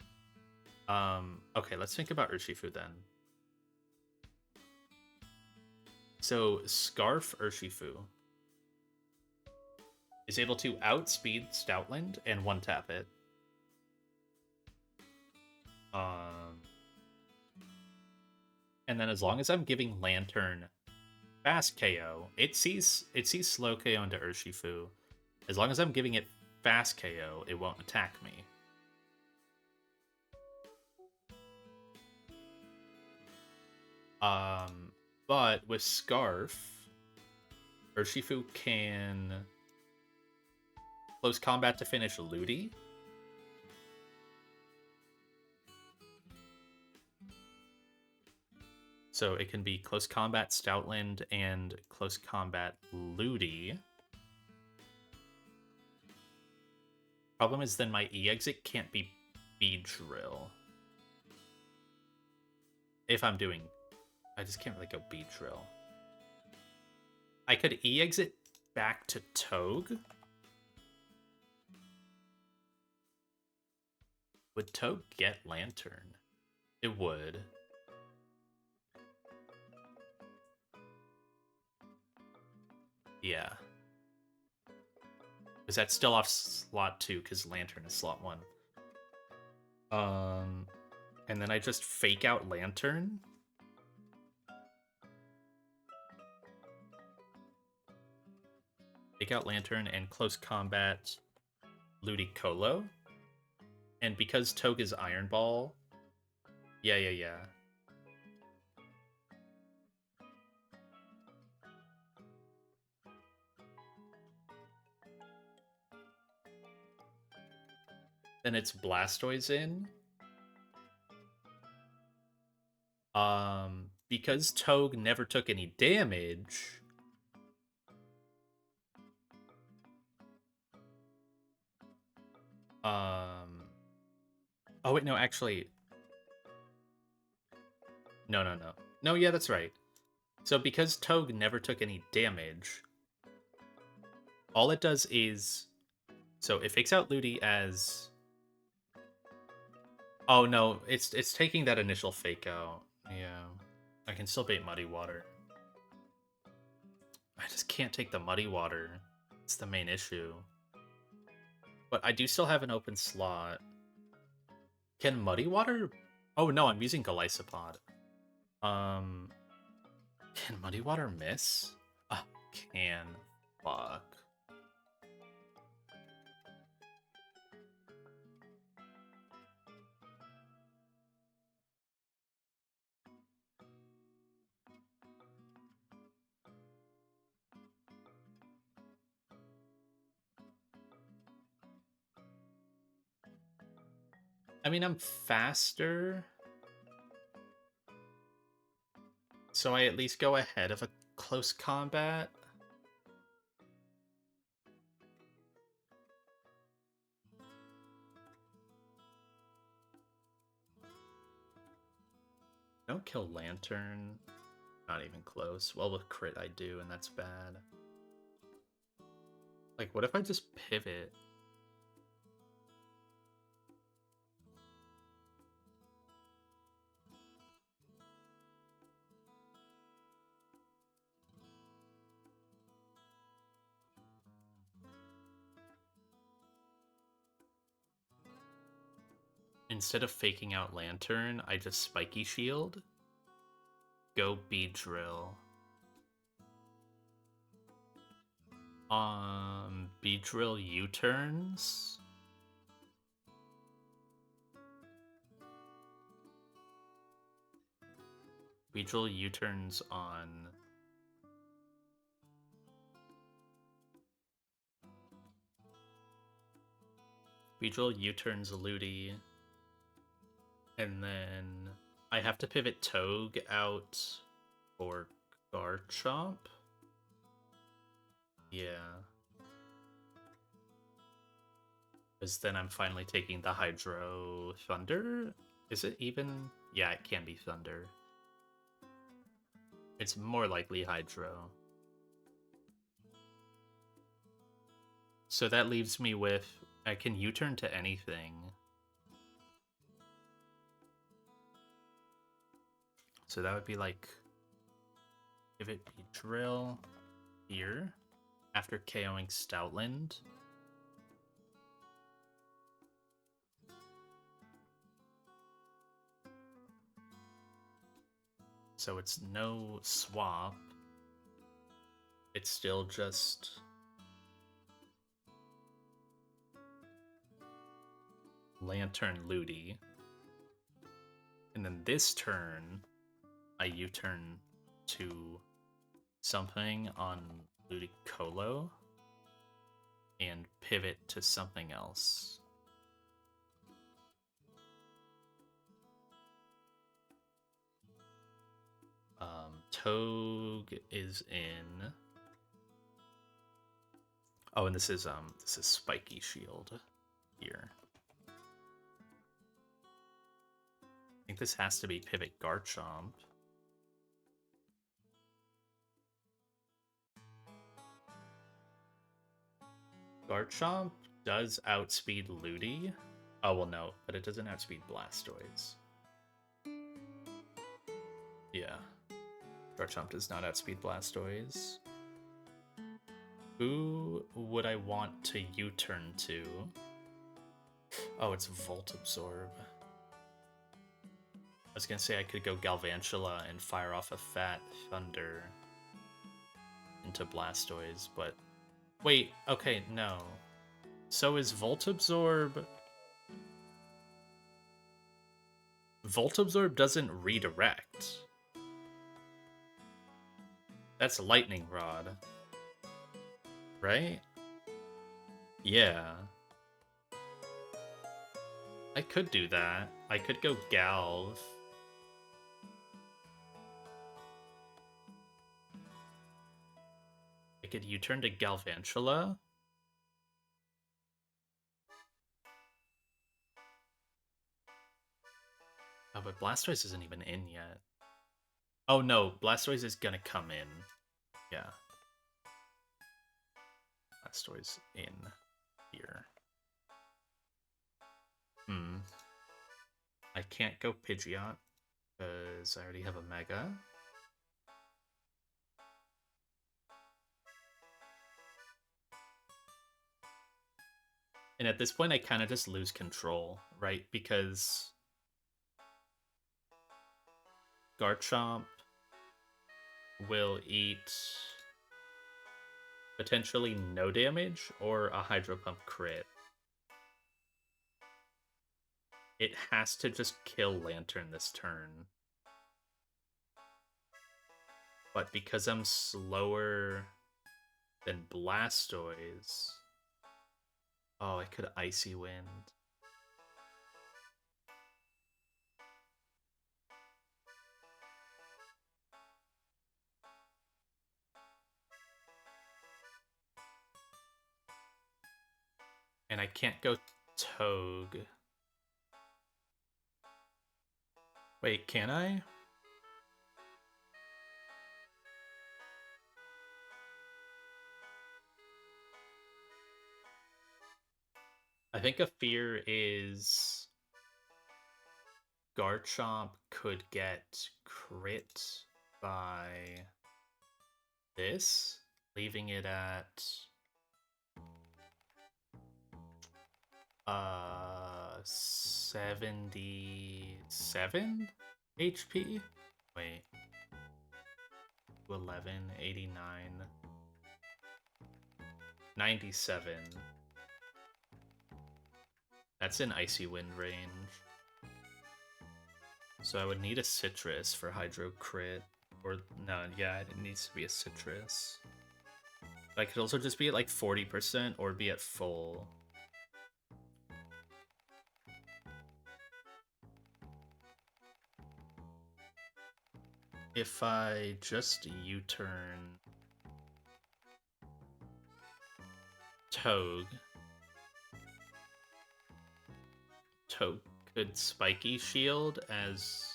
Okay, let's think about Urshifu then. So Scarf Urshifu is able to outspeed Stoutland and one-tap it. And then as long as I'm giving Lantern fast KO, it sees slow KO into Urshifu. As long as I'm giving it fast KO, it won't attack me. But with Scarf, Urshifu can close combat to finish Ludi. So it can be close combat Stoutland and close combat Ludi. Problem is then my E-exit can't be Beedrill. If I'm doing... I just can't really go Beedrill. I could E-exit back to Togue. Would Togue get Lantern? It would. Yeah. Because that's still off slot 2, because Lantern is slot 1. And then I just fake out Lantern. Fake out Lantern and close combat Ludicolo. And because Togue is Iron Ball... Yeah. Then it's Blastoise in. Because Togue never took any damage... Oh, wait, no, actually... No. No, yeah, that's right. So because Togue never took any damage, all it does is... So it fakes out Ludi as... Oh, no, it's taking that initial fake out. Yeah. I can still bait Muddy Water. I just can't take the Muddy Water. It's the main issue. But I do still have an open slot. Can Muddy Water... Oh, no, I'm using Golisopod. Can Muddy Water miss? Can. Fuck. I mean, I'm faster. So I at least go ahead of a close combat. Don't kill Lantern. Not even close. Well, with crit I do, and that's bad. Like, what if I just pivot? Instead of faking out Lantern, I just Spiky Shield. Go Beedrill. Beedrill U-turns. Beedrill U-turns on... Beedrill U-turns Ludi. And then I have to pivot Togue out for Garchomp. Yeah. Because then I'm finally taking the Hydro Thunder. Is it even? Yeah, it can be Thunder. It's more likely Hydro. So that leaves me with, I can U-turn to anything. So that would be like, if it be Drill here, after KOing Stoutland. So it's no swap. It's still just Lantern Ludi. And then this turn, I U-turn to something on Ludicolo and pivot to something else. Togue is in. Oh, and this is Spiky Shield here. I think this has to be Pivot Garchomp. Garchomp does outspeed Ludi. Oh, well, no, but it doesn't outspeed Blastoise. Yeah. Garchomp does not outspeed Blastoise. Who would I want to U-turn to? Oh, it's Volt Absorb. I was gonna say I could go Galvantula and fire off a Fat Thunder into Blastoise, but... Wait, okay, no. So is Volt Absorb... Volt Absorb doesn't redirect. That's Lightning Rod. Right? Yeah. I could do that. I could go Galv. I could U-turn to Galvantula. Oh, but Blastoise isn't even in yet. Oh no, Blastoise is gonna come in. Yeah. Blastoise in here. I can't go Pidgeot because I already have a Mega. And at this point, I kind of just lose control, right? Because Garchomp will eat potentially no damage or a Hydro Pump crit. It has to just kill Lantern this turn. But because I'm slower than Blastoise... Oh, I could Icy Wind. And I can't go Togue. Wait, can I? I think a fear is Garchomp could get crit by this, leaving it at 77 HP. Wait, 11, 89, 97. That's in Icy Wind range. So I would need a Citrus for Hydro Crit. Or, no, yeah, it needs to be a Citrus. But I could also just be at like 40% or be at full. If I just U-turn Togue, Toad could spiky shield as...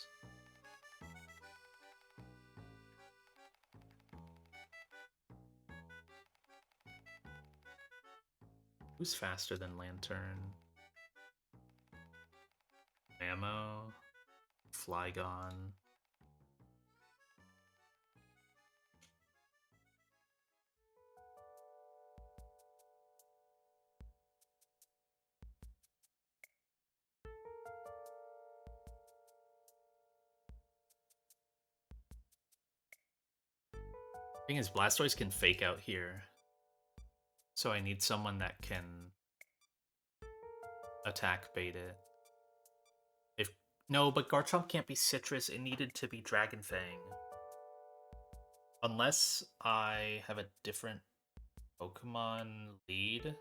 Who's faster than Lantern? Ammo, Flygon. Thing is, Blastoise can fake out here. So I need someone that can attack bait it. If no, but Garchomp can't be Citrus. It needed to be Dragon Fang. Unless I have a different Pokemon lead.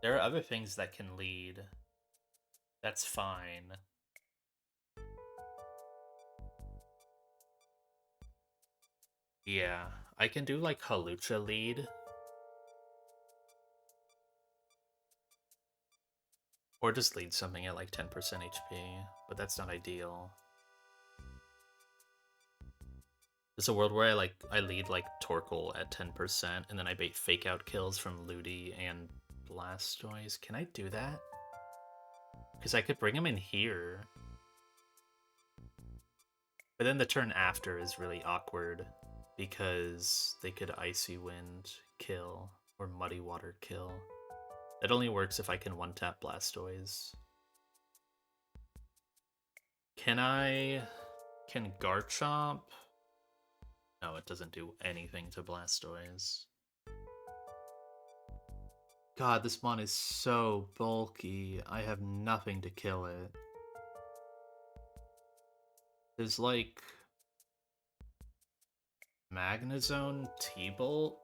There are other things that can lead. That's fine. Yeah, I can do like Halucha lead. Or just lead something at like 10% HP, but that's not ideal. There's a world where I lead like Torkoal at 10%, and then I bait fake out kills from Ludi and Blastoise. Can I do that? Because I could bring him in here. But then the turn after is really awkward, because they could Icy Wind kill, or Muddy Water kill. That only works if I can one-tap Blastoise. Can Garchomp? No, it doesn't do anything to Blastoise. God, this mon is so bulky. I have nothing to kill it. There's like... Magnezone T-Bolt?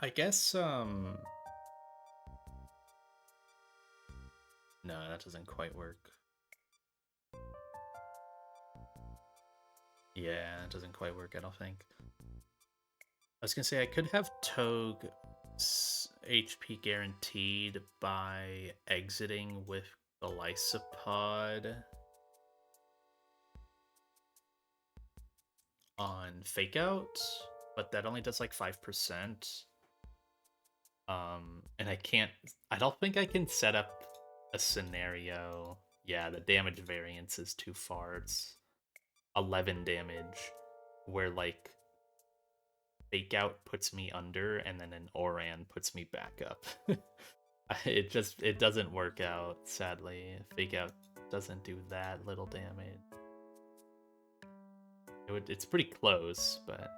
I guess, no, that doesn't quite work. Yeah, it doesn't quite work, I don't think. I was gonna say, I could have Togue HP guaranteed by exiting with Golisopod on Fake Out, but that only does like 5%. And I don't think I can set up a scenario. Yeah, the damage variance is too far. It's 11 damage, where like Fake Out puts me under, and then an Oran puts me back up. It doesn't work out, sadly. Fake Out doesn't do that little damage. It's pretty close, but...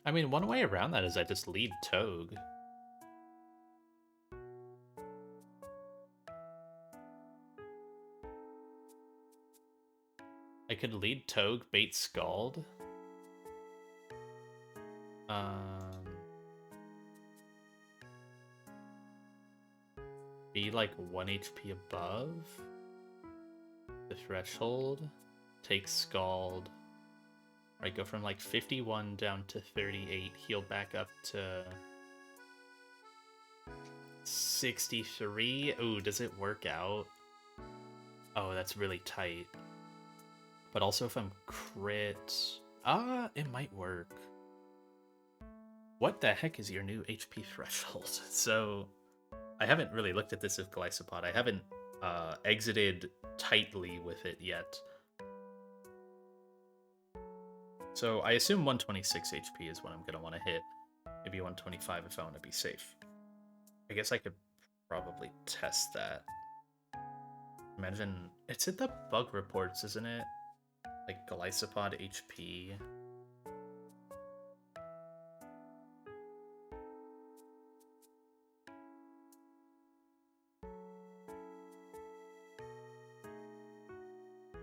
I mean, one way around that is I just lead Togue. I could lead Togue, bait Scald. Be like 1 HP above the threshold. Take Scald. Right, go from like 51 down to 38, heal back up to 63. Ooh, does it work out? Oh, that's really tight. But also if I'm crit... it might work. What the heck is your new HP threshold? So, I haven't really looked at this with Golisopod. I haven't exited tightly with it yet. So I assume 126 HP is what I'm going to want to hit. Maybe 125 if I want to be safe. I guess I could probably test that. Imagine... It's in the bug reports, isn't it? Like, Glycopod HP.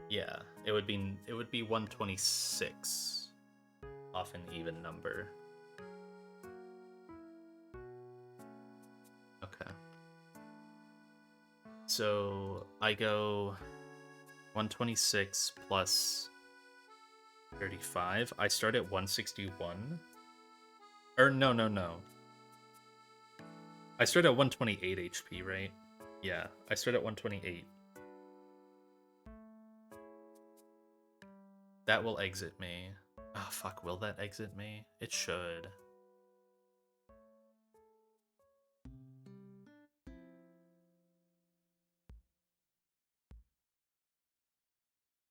Yeah, it would be 126 off an even number. Okay. So I go 126 plus 35. I start at 161. Or no. I start at 128 HP, right? Yeah, I start at 128. That will exit me. Oh, fuck, will that exit me? It should.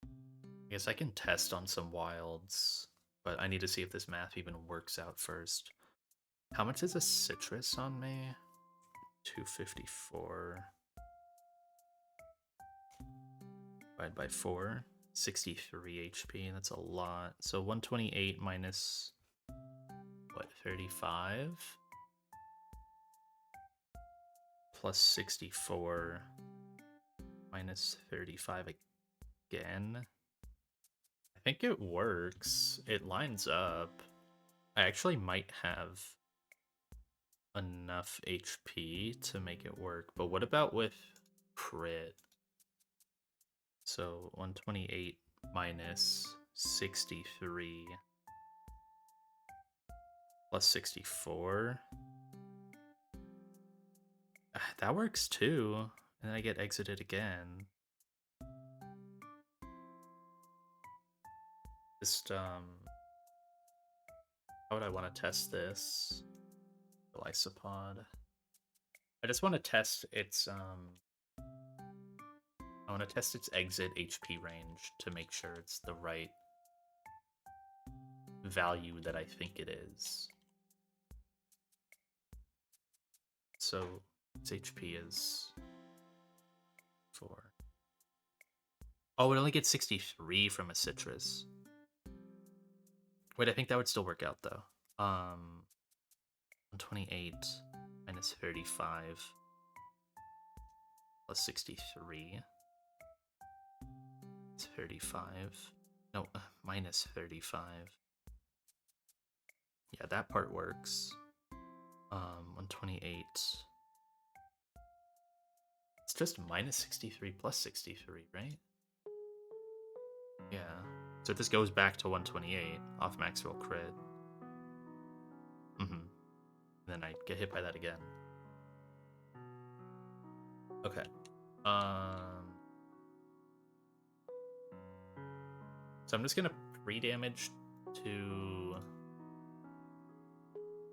I guess I can test on some wilds, but I need to see if this math even works out first. How much is a citrus on me? 254. Divided by 4. 63 HP, that's a lot. So 128 minus, what, 35? Plus 64 minus 35 again. I think it works. It lines up. I actually might have enough HP to make it work, but what about with crit? So 128 minus 63 plus 64. That works too. And then I get exited again. Just, how would I want to test this? Glycopod. I just want to test its, I want to test its exit HP range to make sure it's the right value that I think it is. So its HP is 4. Oh, it only gets 63 from a citrus. Wait, I think that would still work out though. 128 minus 35 plus 63. It's 35. No, minus 35. Yeah, that part works. 128. It's just minus 63 plus 63, right? Yeah. So this goes back to 128 off max roll crit. Then I get hit by that again. Okay. So I'm just gonna pre-damage to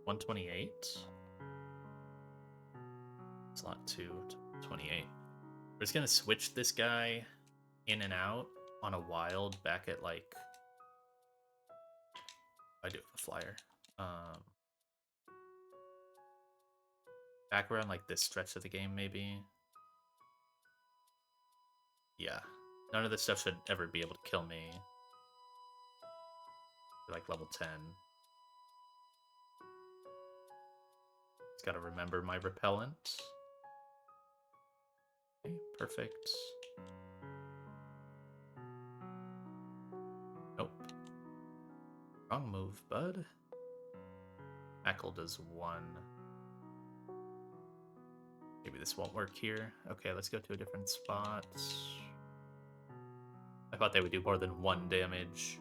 128. Slot 2 to 28. We're just gonna switch this guy in and out on a wild back at like... I do have a flyer. Back around like this stretch of the game, maybe. Yeah. None of this stuff should ever be able to kill me. Like level 10. Just gotta remember my repellent. Okay, perfect. Nope. Wrong move, bud. Hackle does 1. Maybe this won't work here. Okay, let's go to a different spot. I thought they would do more than 1 damage.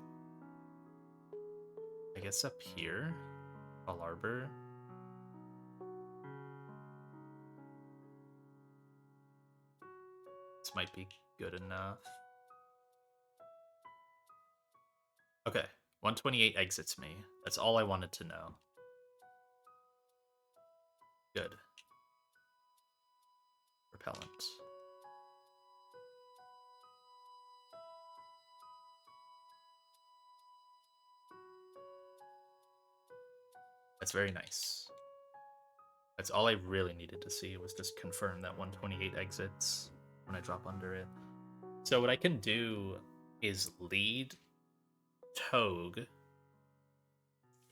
I guess up here? All Arbor. This might be good enough. Okay, 128 exits me. That's all I wanted to know. Good. Repellent. That's very nice. That's all I really needed to see was just confirm that 128 exits when I drop under it. So what I can do is lead Togue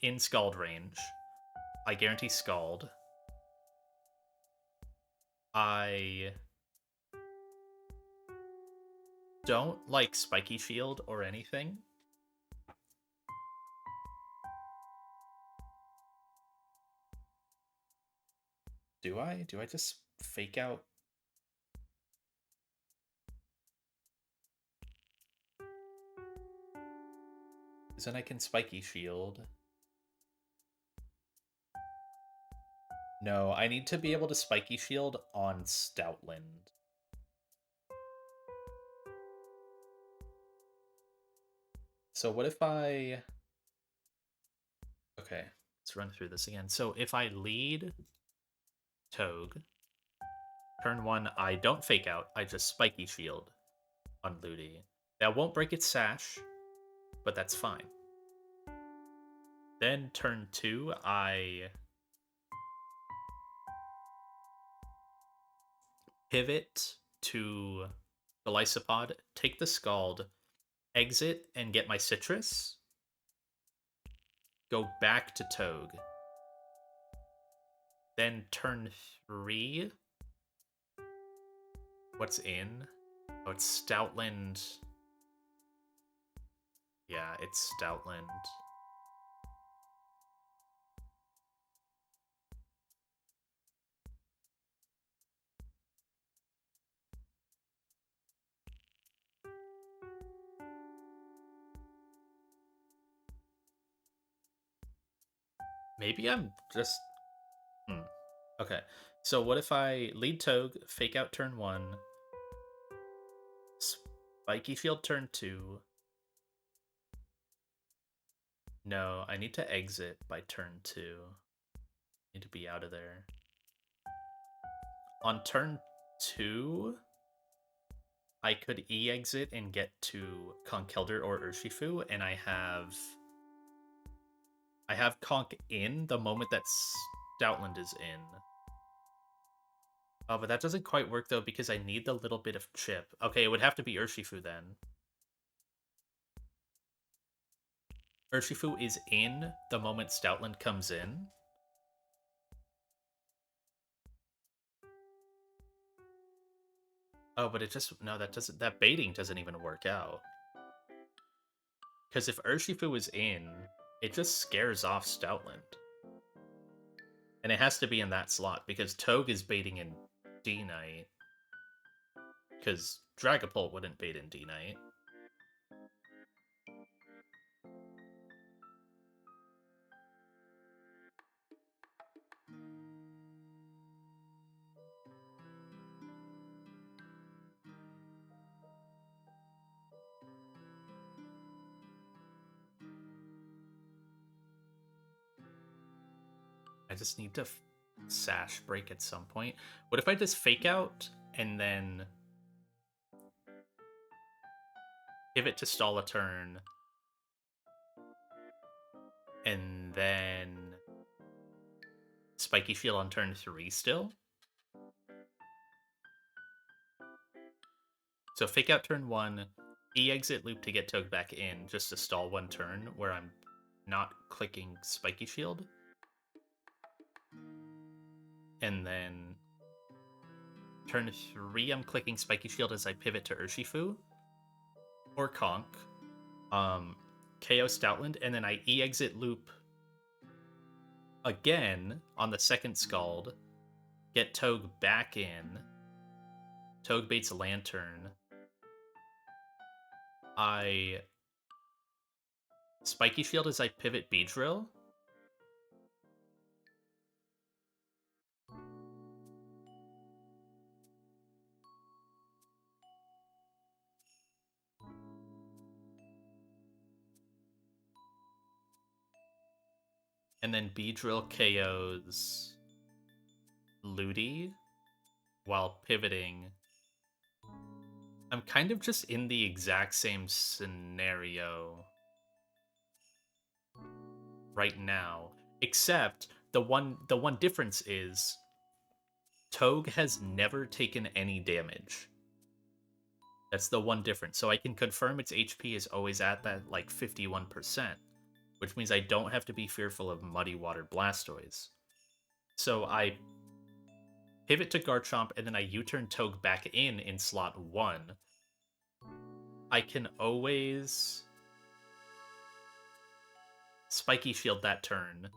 in Scald range. I guarantee Scald. I don't like Spiky Shield or anything. Do I? Do I just fake out? Because then I can Spiky Shield. No, I need to be able to Spiky Shield on Stoutland. So what if I... Okay, let's run through this again. So if I lead Togue, turn 1, I don't fake out, I just Spiky Shield on Ludi. That won't break its Sash, but that's fine. Then turn 2, I pivot to the Lysopod, take the Scald, exit and get my Citrus, go back to Togue. Then turn 3. What's in? Oh, it's Stoutland. Yeah, it's Stoutland. Maybe I'm just... Okay, so what if I lead Togue, fake out turn 1, Spiky Field turn 2. No, I need to exit by turn 2. Need to be out of there. On turn 2, I could E-exit and get to Conkeldurr or Urshifu, and I have Conk in the moment that Stoutland is in. Oh, but that doesn't quite work, though, because I need the little bit of chip. Okay, it would have to be Urshifu, then. Urshifu is in the moment Stoutland comes in. Oh, but it just... No, that doesn't... That baiting doesn't even work out. Because if Urshifu is in, it just scares off Stoutland. And it has to be in that slot, because Togue is baiting in D-Knight. Because Dragapult wouldn't bait in D-Knight. I just need to Sash break at some point. What if I just fake out and then pivot to stall a turn and then Spiky Shield on turn 3 still? So fake out turn 1, E-exit loop to get Togue back in just to stall one turn where I'm not clicking Spiky Shield. And then turn 3, I'm clicking Spiky Shield as I pivot to Urshifu or Conk. KO Stoutland, and then I E-exit loop again on the second Scald, get Togue back in. Togue baits Lantern. I Spiky Shield as I pivot Beedrill. And then Beedrill KOs Ludi while pivoting. I'm kind of just in the exact same scenario right now. Except the one difference is Togue has never taken any damage. That's the one difference. So I can confirm its HP is always at that like 51%, which means I don't have to be fearful of Muddy Water Blastoise. So I pivot to Garchomp and then I U-turn Togue back in slot 1. I can always Spiky Shield that turn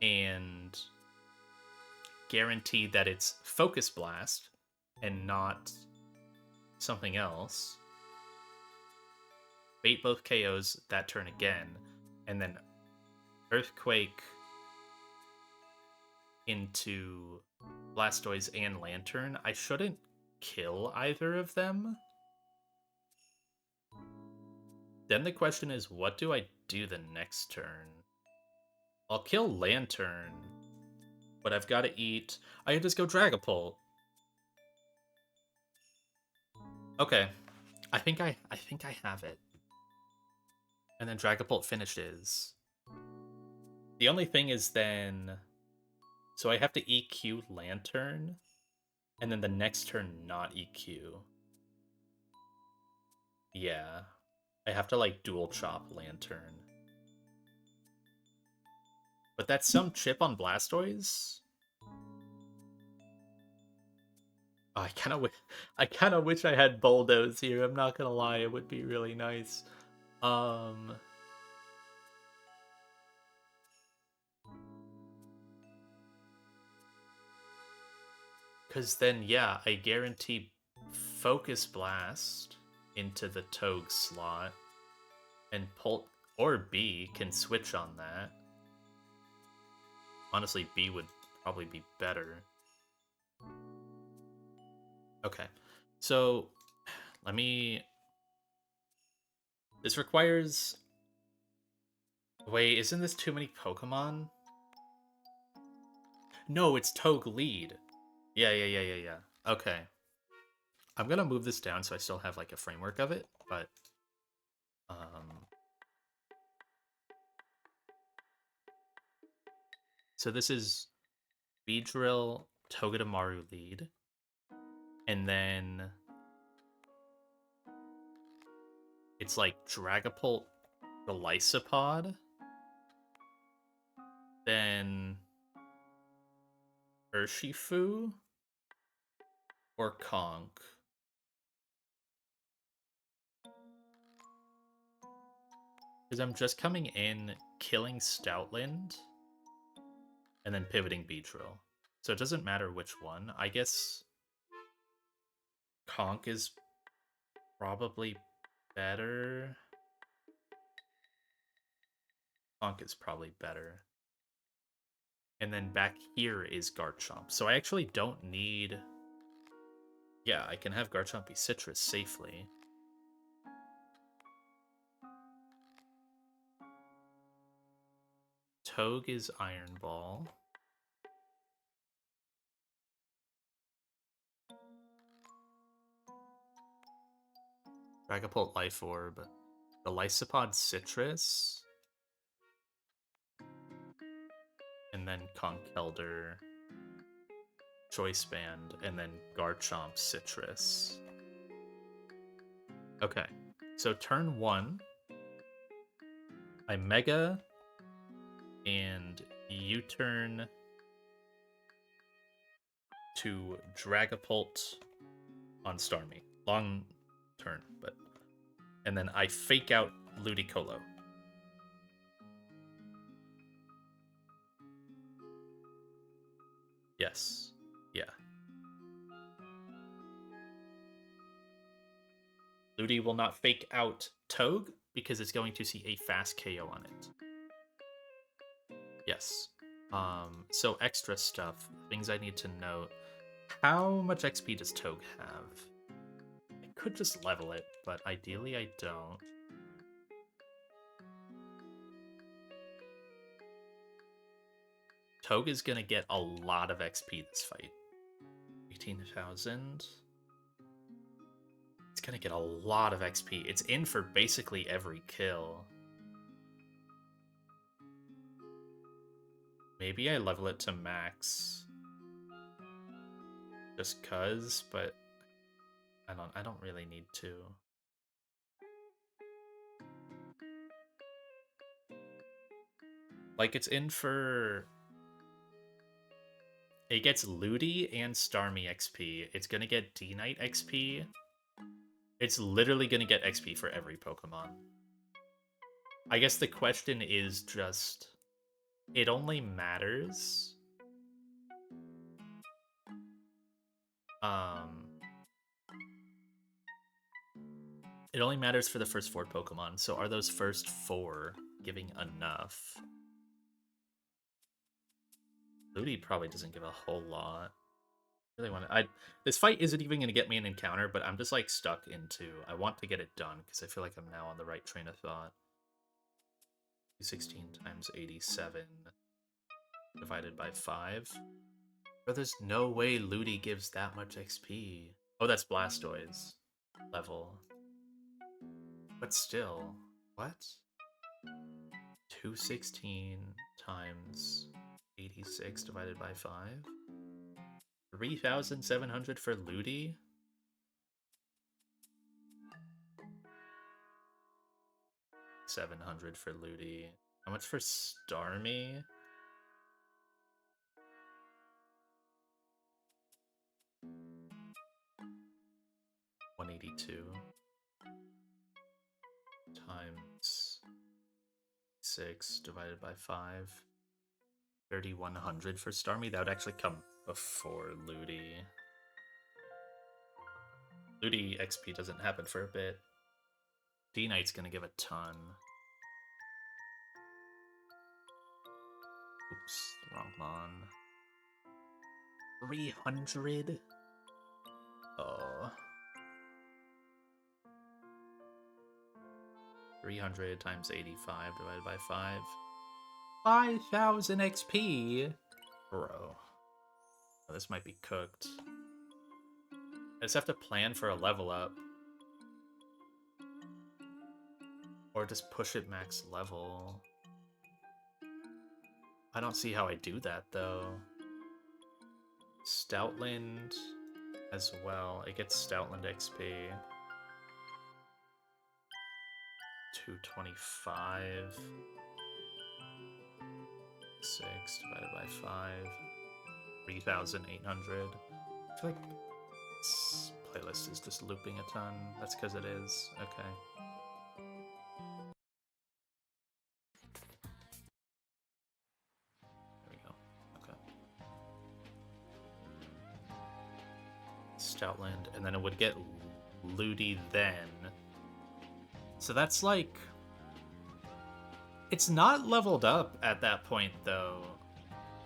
and guarantee that it's Focus Blast and not something else. Bait both KOs that turn again, and then Earthquake into Blastoise and Lantern. I shouldn't kill either of them. Then the question is, what do I do the next turn? I'll kill Lantern, but I've got to eat. I can just go Dragapult. Okay, I think I have it. And then Dragapult finishes. The only thing is then, so I have to EQ Lantern, and then the next turn not EQ. Yeah, I have to like dual chop Lantern. But that's some chip on Blastoise. Oh, I kind of wish I had Bulldoze here. I'm not gonna lie, it would be really nice. Um, because then yeah, I guarantee Focus Blast into the Togue slot, and Pult or B can switch on that. Honestly, B would probably be better. Okay, so let me. This requires. Wait, isn't this too many Pokemon? No, it's Togue lead. Yeah. Okay. I'm gonna move this down so I still have like a framework of it, but um so this is Beedrill, Togedemaru lead, and then it's like Dragapult, Golisopod, then Urshifu or Conk. Because I'm just coming in, killing Stoutland, and then pivoting Beedrill. So it doesn't matter which one. I guess Conk is probably better. Conk is probably better. And then back here is Garchomp. So I actually don't need... Yeah, I can have Garchomp be Citrus safely. Togue is Iron Ball. Dragapult Life Orb. The Lysopod Citrus. And then Conkeldurr. Choice Band. And then Garchomp Citrus. Okay. So turn 1. I Mega. And U-turn to Dragapult on Starmie. Long turn, but... And then I fake out Ludicolo. Yes. Yeah. Ludi will not fake out Togue because it's going to see a fast KO on it. Yes. So extra stuff, things I need to note. How much XP does Togue have? I could just level it, but ideally I don't. Togue is gonna get a lot of XP this fight. 18,000. It's gonna get a lot of XP. It's in for basically every kill. Maybe I level it to max. Just cuz, but I don't really need to. Like, it's in for... It gets Ludi and Starmie XP. It's gonna get D-Knight XP. It's literally gonna get XP for every Pokemon. I guess the question is just... It only matters... It only matters for the first 4 Pokemon, so are those first 4 giving enough? Ludi probably doesn't give a whole lot. Really want to... This fight isn't even going to get me an encounter, but I'm just like stuck into... I want to get it done because I feel like I'm now on the right train of thought. 216 times 87 divided by 5. But there's no way Ludi gives that much XP. Oh, that's Blastoise level. But still, what? 216 times 86 divided by 5? 3,700 for Ludi? $700 for Ludi. How much for Starmie? $182 times 6 divided by 5. 3,100 for Starmie. That would actually come before Ludi. Ludi XP doesn't happen for a bit. D-Knight's gonna give a ton. Oops, wrong mon. 300? Oh. 300 times 85 divided by 5. 5,000 XP? Bro. Oh, this might be cooked. I just have to plan for a level up. Or just push it max level. I don't see how I do that, though. Stoutland as well. It gets Stoutland XP. 225. 6 divided by 5. 3,800. I feel like this playlist is just looping a ton. That's because it is. Okay. There we go. Okay. Stoutland, and then it would get Ludi then. So that's like... It's not leveled up at that point, though.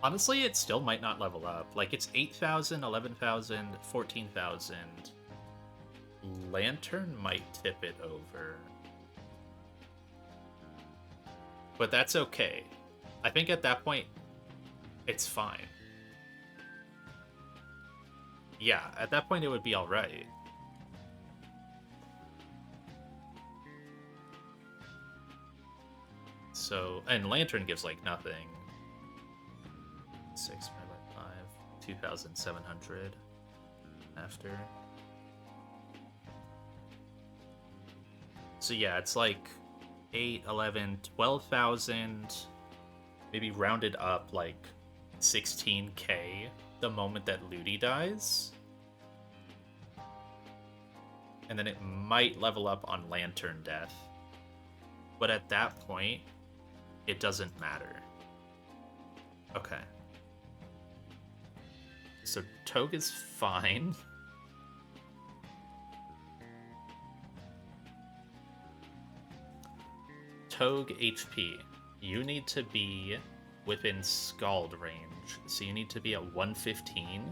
Honestly, it still might not level up. Like, it's 8,000, 11,000, 14,000. Lantern might tip it over. But that's okay. I think at that point, it's fine. Yeah, at that point it would be alright. So, and Lantern gives, like, nothing. 6 divided by 5. 2,700 after. So yeah, it's like 8, 11, 12,000, maybe rounded up like 16k the moment that Ludi dies. And then it might level up on Lantern Death. But at that point, it doesn't matter. Okay. So Togue is fine. Togue HP. You need to be within Scald range. So you need to be at 115.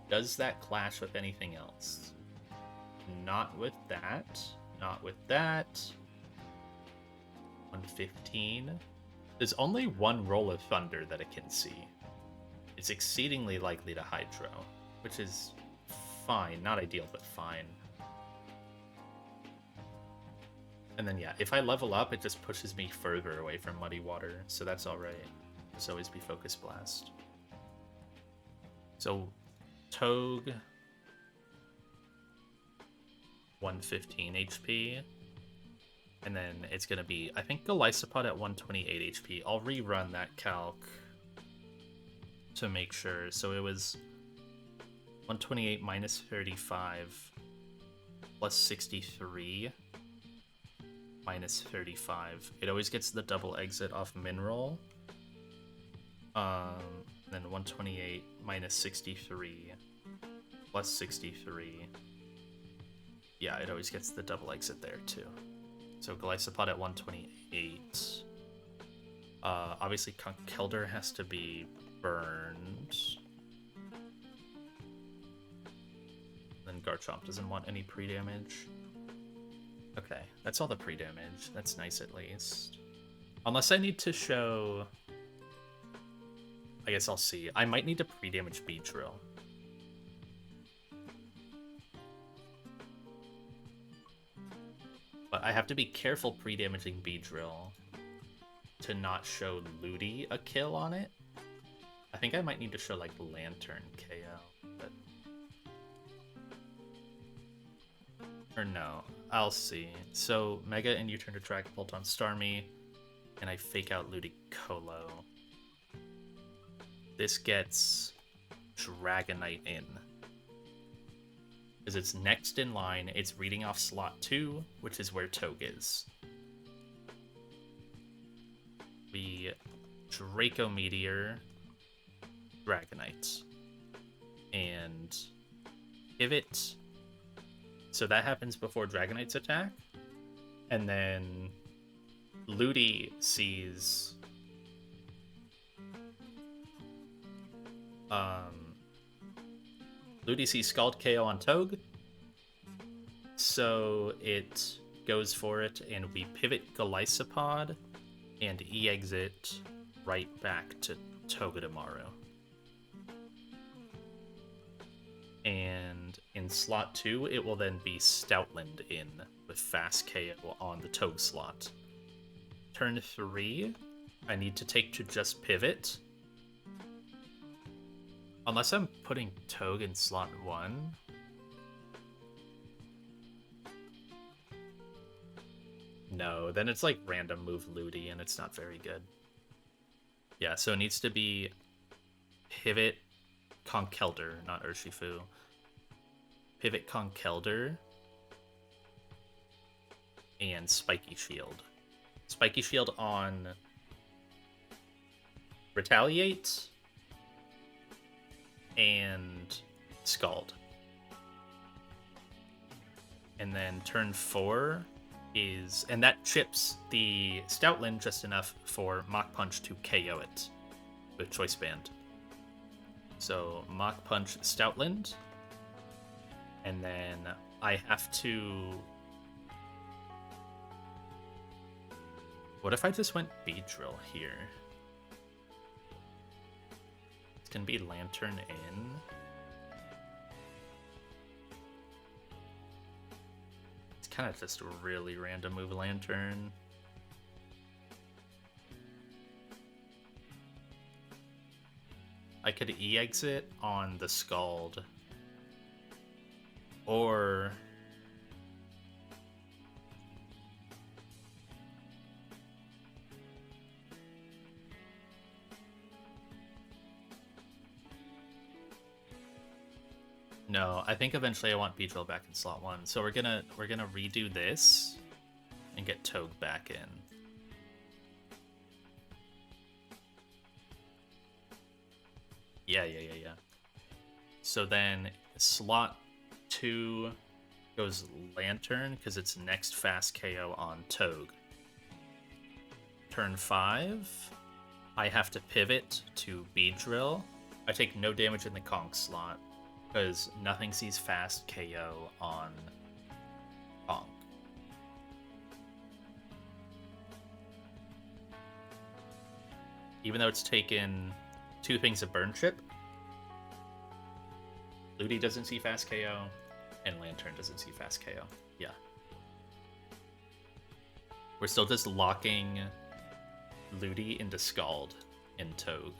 Does that clash with anything else? Not with that. Not with that. 115. There's only one roll of thunder that it can see. It's exceedingly likely to Hydro, which is fine. Not ideal, but fine. And then, yeah, if I level up, it just pushes me further away from Muddy Water, so that's alright. Just always be Focus Blast. So, Togue, 115 HP. And then it's going to be, I think, Golisopod at 128 HP. I'll rerun that calc to make sure. So it was 128 minus 35 plus 63 minus 35. It always gets the double exit off Mineral. Then 128 minus 63 plus 63. Yeah, it always gets the double exit there too. So Golisopod at 128. Obviously Conkeldurr has to be burned. Then Garchomp doesn't want any pre-damage. Okay, that's all the pre-damage. That's nice at least. Unless I need to show... I guess I'll see. I might need to pre-damage Beedrill. But I have to be careful pre-damaging Beedrill to not show Ludi a kill on it. I think I might need to show, like, Lantern KO, but... Or no, I'll see. So, Mega and U-turn to Dragon Bolt on Starmie, and I fake out Ludicolo. This gets Dragonite in. Because it's next in line, it's reading off slot 2, which is where Togue is. We Draco Meteor, Dragonite, and Pivot. So that happens before Dragonite's attack. And then Ludi sees... Ludi sees Scald KO on Togue. So it goes for it, and we pivot Golisopod and E-exit right back to Togedemaru. And in slot 2, it will then be Stoutland in with fast KO on the Togue slot. Turn 3, I need to take to just pivot. Unless I'm putting Togue in slot 1. No, then it's like random move Ludi, and it's not very good. Yeah, so it needs to be Pivot Conkeldurr, not Urshifu. Pivot Conkeldurr and Spiky Shield. Spiky Shield on Retaliate and Scald. And then turn 4 is... And that chips the Stoutland just enough for Mach Punch to KO it with Choice Band. So Mach Punch Stoutland. And then I have to... What if I just went Beedrill here? It's gonna be Lantern in. It's kind of just a really random move, Lantern. I could E-exit on the Scald. Or... No, I think eventually I want Beedrill back in slot 1. So we're gonna redo this and get Togue back in. Yeah. So then slot 2 goes Lantern because it's next fast KO on Togue. Turn 5, I have to pivot to Beedrill. I take no damage in the Conk slot because nothing sees fast KO on Conk. Even though it's taken 2 things of Burn Chip, Ludi doesn't see fast KO, and Lantern doesn't see fast KO. Yeah. We're still just locking Ludi into Scald. in Togue.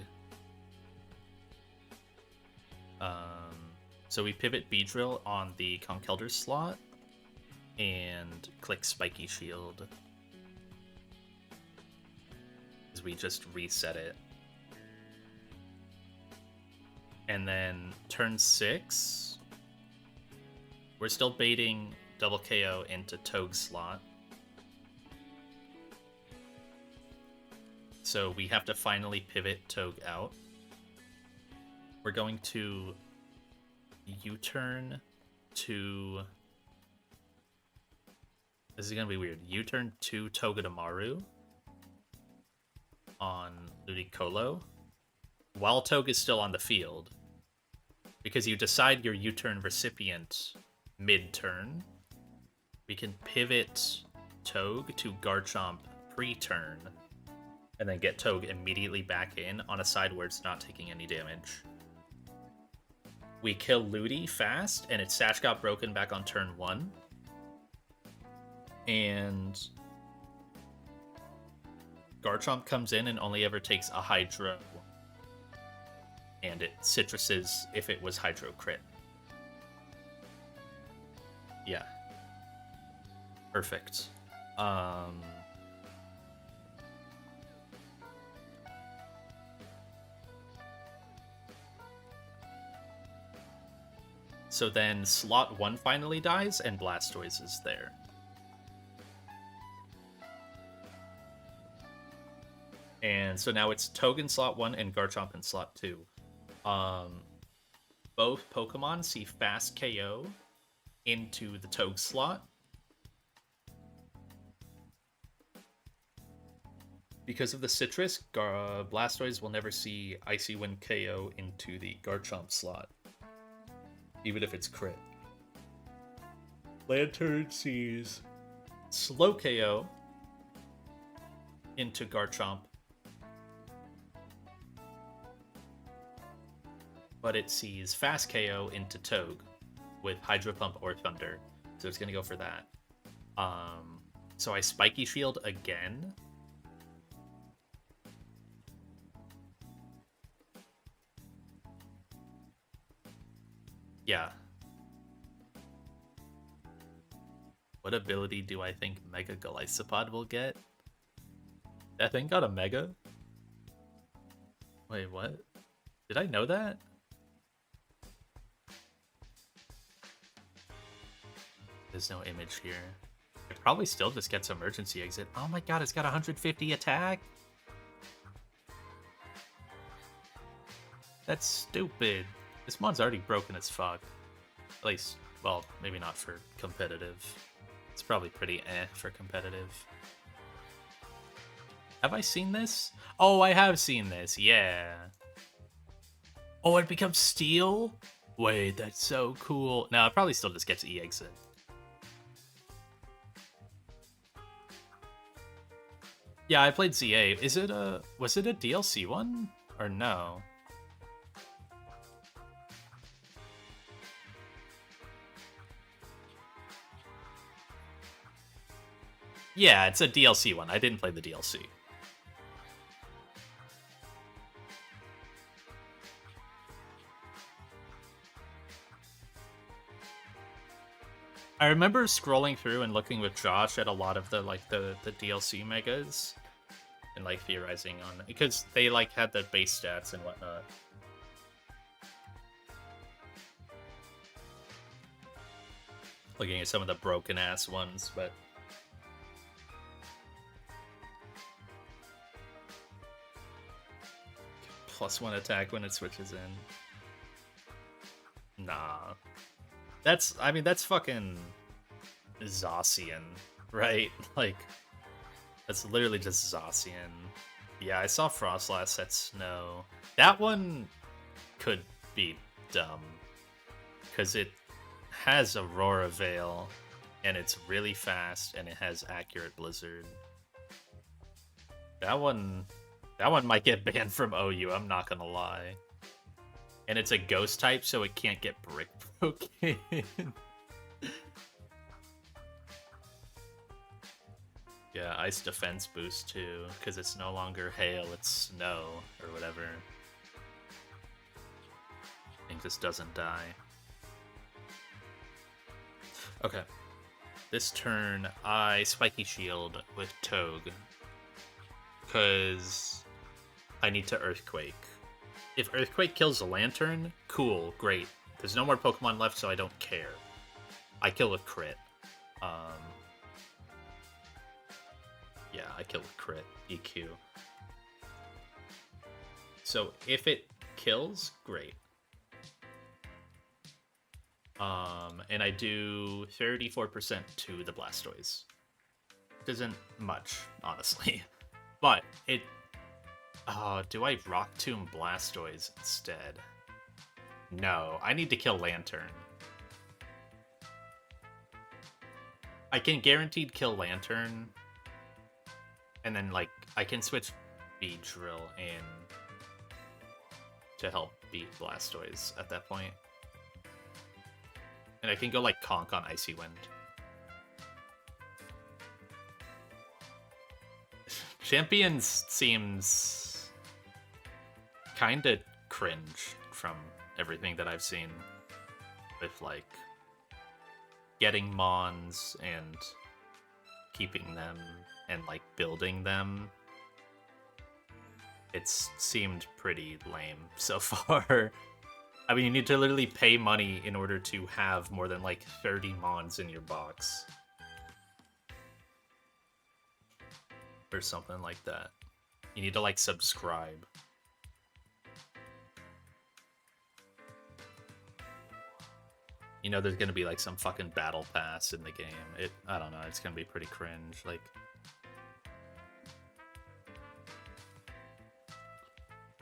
So we pivot Beedrill on the Conkeldurr slot and click Spiky Shield. As we just reset it. And then turn 6, we're still baiting double KO into Togue slot. So we have to finally pivot Togue out. We're going to U-turn to... This is going to be weird. U-turn to Togedemaru on Ludicolo while Togue is still on the field. Because you decide your U-turn recipient mid-turn. We can pivot Togue to Garchomp pre-turn. And then get Togue immediately back in on a side where it's not taking any damage. We kill Ludi fast, and its Sash got broken back on turn 1. And Garchomp comes in and only ever takes a Hydro. And it citruses if it was Hydro crit. Yeah. Perfect. So then slot 1 finally dies, and Blastoise is there. And so now it's Togue in slot 1 and Garchomp in slot 2. Both Pokemon see fast KO into the Togue slot. Because of the Citrus, Blastoise will never see Icy Wind KO into the Garchomp slot. Even if it's crit. Lantern sees slow KO into Garchomp. But it sees fast KO into Togue with Hydro Pump or Thunder. So it's going to go for that. So I Spiky Shield again. Yeah. What ability do I think Mega Golisopod will get? That thing got a Mega? Wait, what? Did I know that? There's no image here. It probably still just gets Emergency Exit. Oh my god, it's got 150 attack? That's stupid. This mod's already broken as fuck. At least, well, maybe not for competitive. It's probably pretty for competitive. Have I seen this? Oh, I have seen this, yeah. Oh, it becomes Steel? Wait, that's so cool. No, it probably still just gets E-Exit. Yeah, I played ZA. Was it a DLC one? Or no? Yeah, it's a DLC one. I didn't play the DLC. I remember scrolling through and looking with Josh at a lot of the the DLC megas and like theorizing on, because they like had the base stats and whatnot. Looking at some of the broken ass ones, but +1 attack when it switches in. Nah. I mean, that's fucking Zacian, right? Like, that's literally just Zacian. Yeah, I saw Frostlass at Snow. That one could be dumb. Because it has Aurora Veil, and it's really fast, and it has Accurate Blizzard. That one might get banned from OU, I'm not gonna lie. And it's a ghost type, so it can't get brick broken. Yeah, ice defense boost too, because it's no longer hail, it's snow or whatever. Thing just doesn't die. Okay. This turn, I Spiky Shield with Togue. Because I need to Earthquake. If Earthquake kills a Lantern, cool, great. There's no more Pokemon left, so I don't care. I kill with crit. Yeah, I kill with crit. EQ. So if it kills, great. And I do 34% to the Blastoise. It isn't much, honestly. But it... do I Rock Tomb Blastoise instead? No, I need to kill Lantern. I can guaranteed kill Lantern. And then, like, I can switch Beedrill in to help beat Blastoise at that point. And I can go, like, Conk on Icy Wind. Champions seems kinda cringe from everything that I've seen. With, like, getting Mons and keeping them and, like, building them. It's seemed pretty lame so far. I mean, you need to literally pay money in order to have more than, like, 30 Mons in your box. Or something like that. You need to, like, subscribe. You know there's gonna be, like, some fucking battle pass in the game. I don't know, it's gonna be pretty cringe. Like...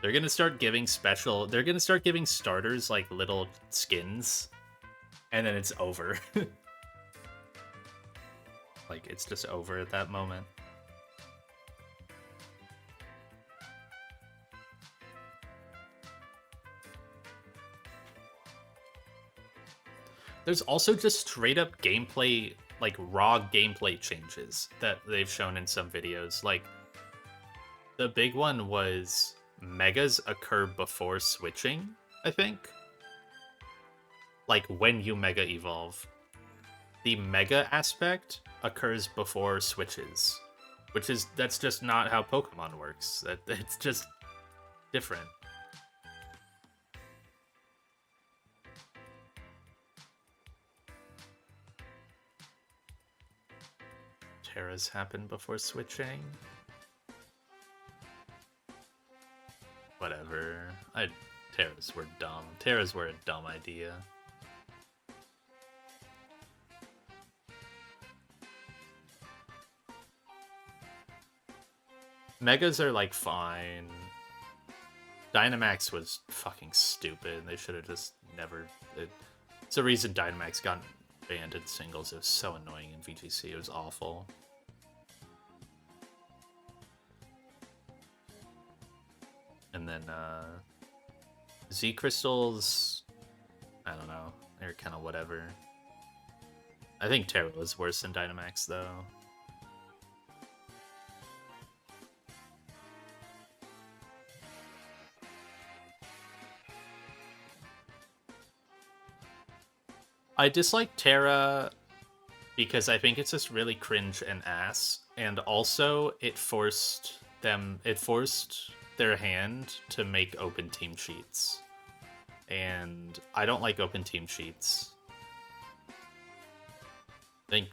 They're gonna start giving starters, like, little skins. And then it's over. Like, it's just over at that moment. There's also just straight up gameplay, like, raw gameplay changes that they've shown in some videos. Like, the big one was... Megas occur before switching, I think. Like, when you Mega Evolve. The Mega aspect occurs before switches. That's just not how Pokemon works. It's just different. Terras happen before switching. Whatever. Terras were dumb. Terras were a dumb idea. Megas are, like, fine. Dynamax was fucking stupid. They should have just never... It's the reason Dynamax got banned in singles. It was so annoying in VGC. It was awful. And then, Z Crystals, I don't know, they're kind of whatever. I think Terra was worse than Dynamax, though. I dislike Terra because I think it's just really cringe and ass, and also it forced their hand to make open team sheets. And I don't like open team sheets. I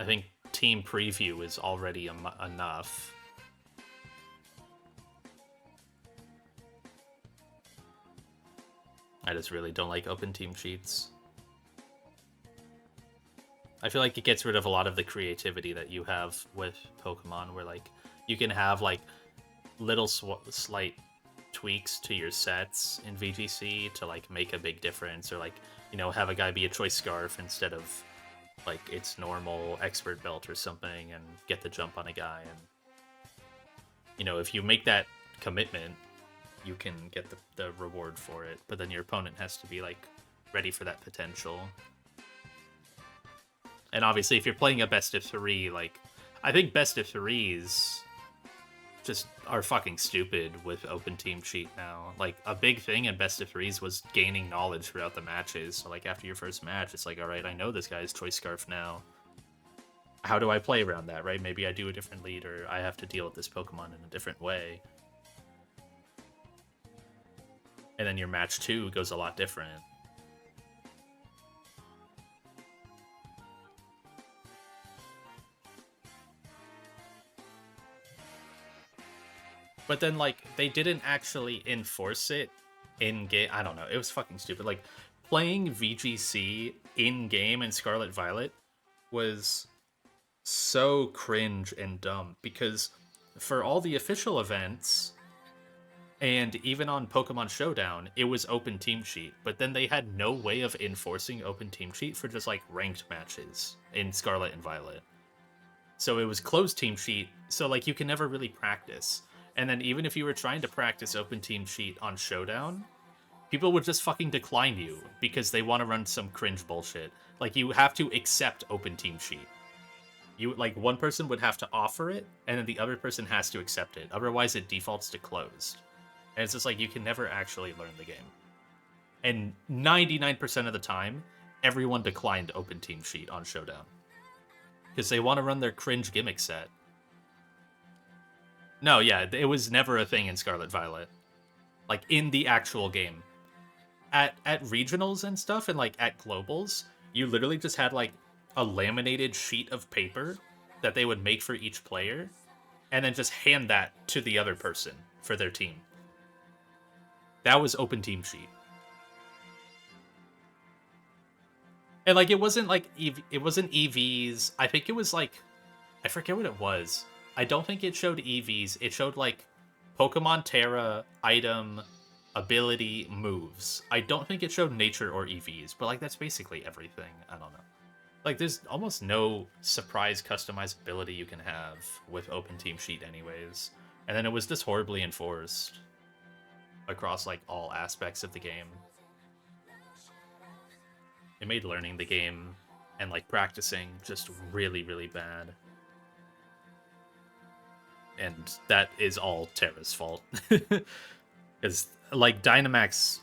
think team preview is already enough. I just really don't like open team sheets. I feel like it gets rid of a lot of the creativity that you have with Pokemon, where, like, you can have, like, little slight tweaks to your sets in VGC to, like, make a big difference, or, like, you know, have a guy be a Choice Scarf instead of, like, its normal Expert Belt or something, and get the jump on a guy. And, you know, if you make that commitment, you can get the reward for it, but then your opponent has to be, like, ready for that potential. And obviously, if you're playing a best of 3, like, I think best of threes just are fucking stupid with open team cheat now. Like, a big thing in best of threes was gaining knowledge throughout the matches. So, like, after your first match, it's like, all right, I know this guy's Choice Scarf now. How do I play around that, right? Maybe I do a different lead, or I have to deal with this Pokemon in a different way. And then your match 2 goes a lot different. But then, like, they didn't actually enforce it in-game. I don't know. It was fucking stupid. Like, playing VGC in-game in Scarlet Violet was so cringe and dumb, because for all the official events, and even on Pokemon Showdown, it was open team cheat. But then they had no way of enforcing open team cheat for just, like, ranked matches in Scarlet and Violet. So it was closed team cheat, so, like, you can never really practice. And then even if you were trying to practice open team cheat on Showdown, people would just fucking decline you because they want to run some cringe bullshit. Like, you have to accept open team cheat. You, like, one person would have to offer it, and then the other person has to accept it. Otherwise, it defaults to closed. And it's just like, you can never actually learn the game. And 99% of the time, everyone declined open team cheat on Showdown. Because they want to run their cringe gimmick set. No, yeah, it was never a thing in Scarlet Violet. Like, in the actual game. At regionals and stuff, and, like, at globals, you literally just had, like, a laminated sheet of paper that they would make for each player, and then just hand that to the other person for their team. That was open team cheat. And, like, it wasn't, like, it wasn't EVs. I think it was, like, I forget what it was. I don't think it showed EVs. It showed, like, Pokemon Terra, item, ability, moves. I don't think it showed nature or EVs, but, like, that's basically everything. I don't know. Like, there's almost no surprise customizability you can have with open team cheat anyways. And then it was just horribly enforced across, like, all aspects of the game. It made learning the game and, like, practicing just really, really bad. And that is all Terra's fault. Because, like, Dynamax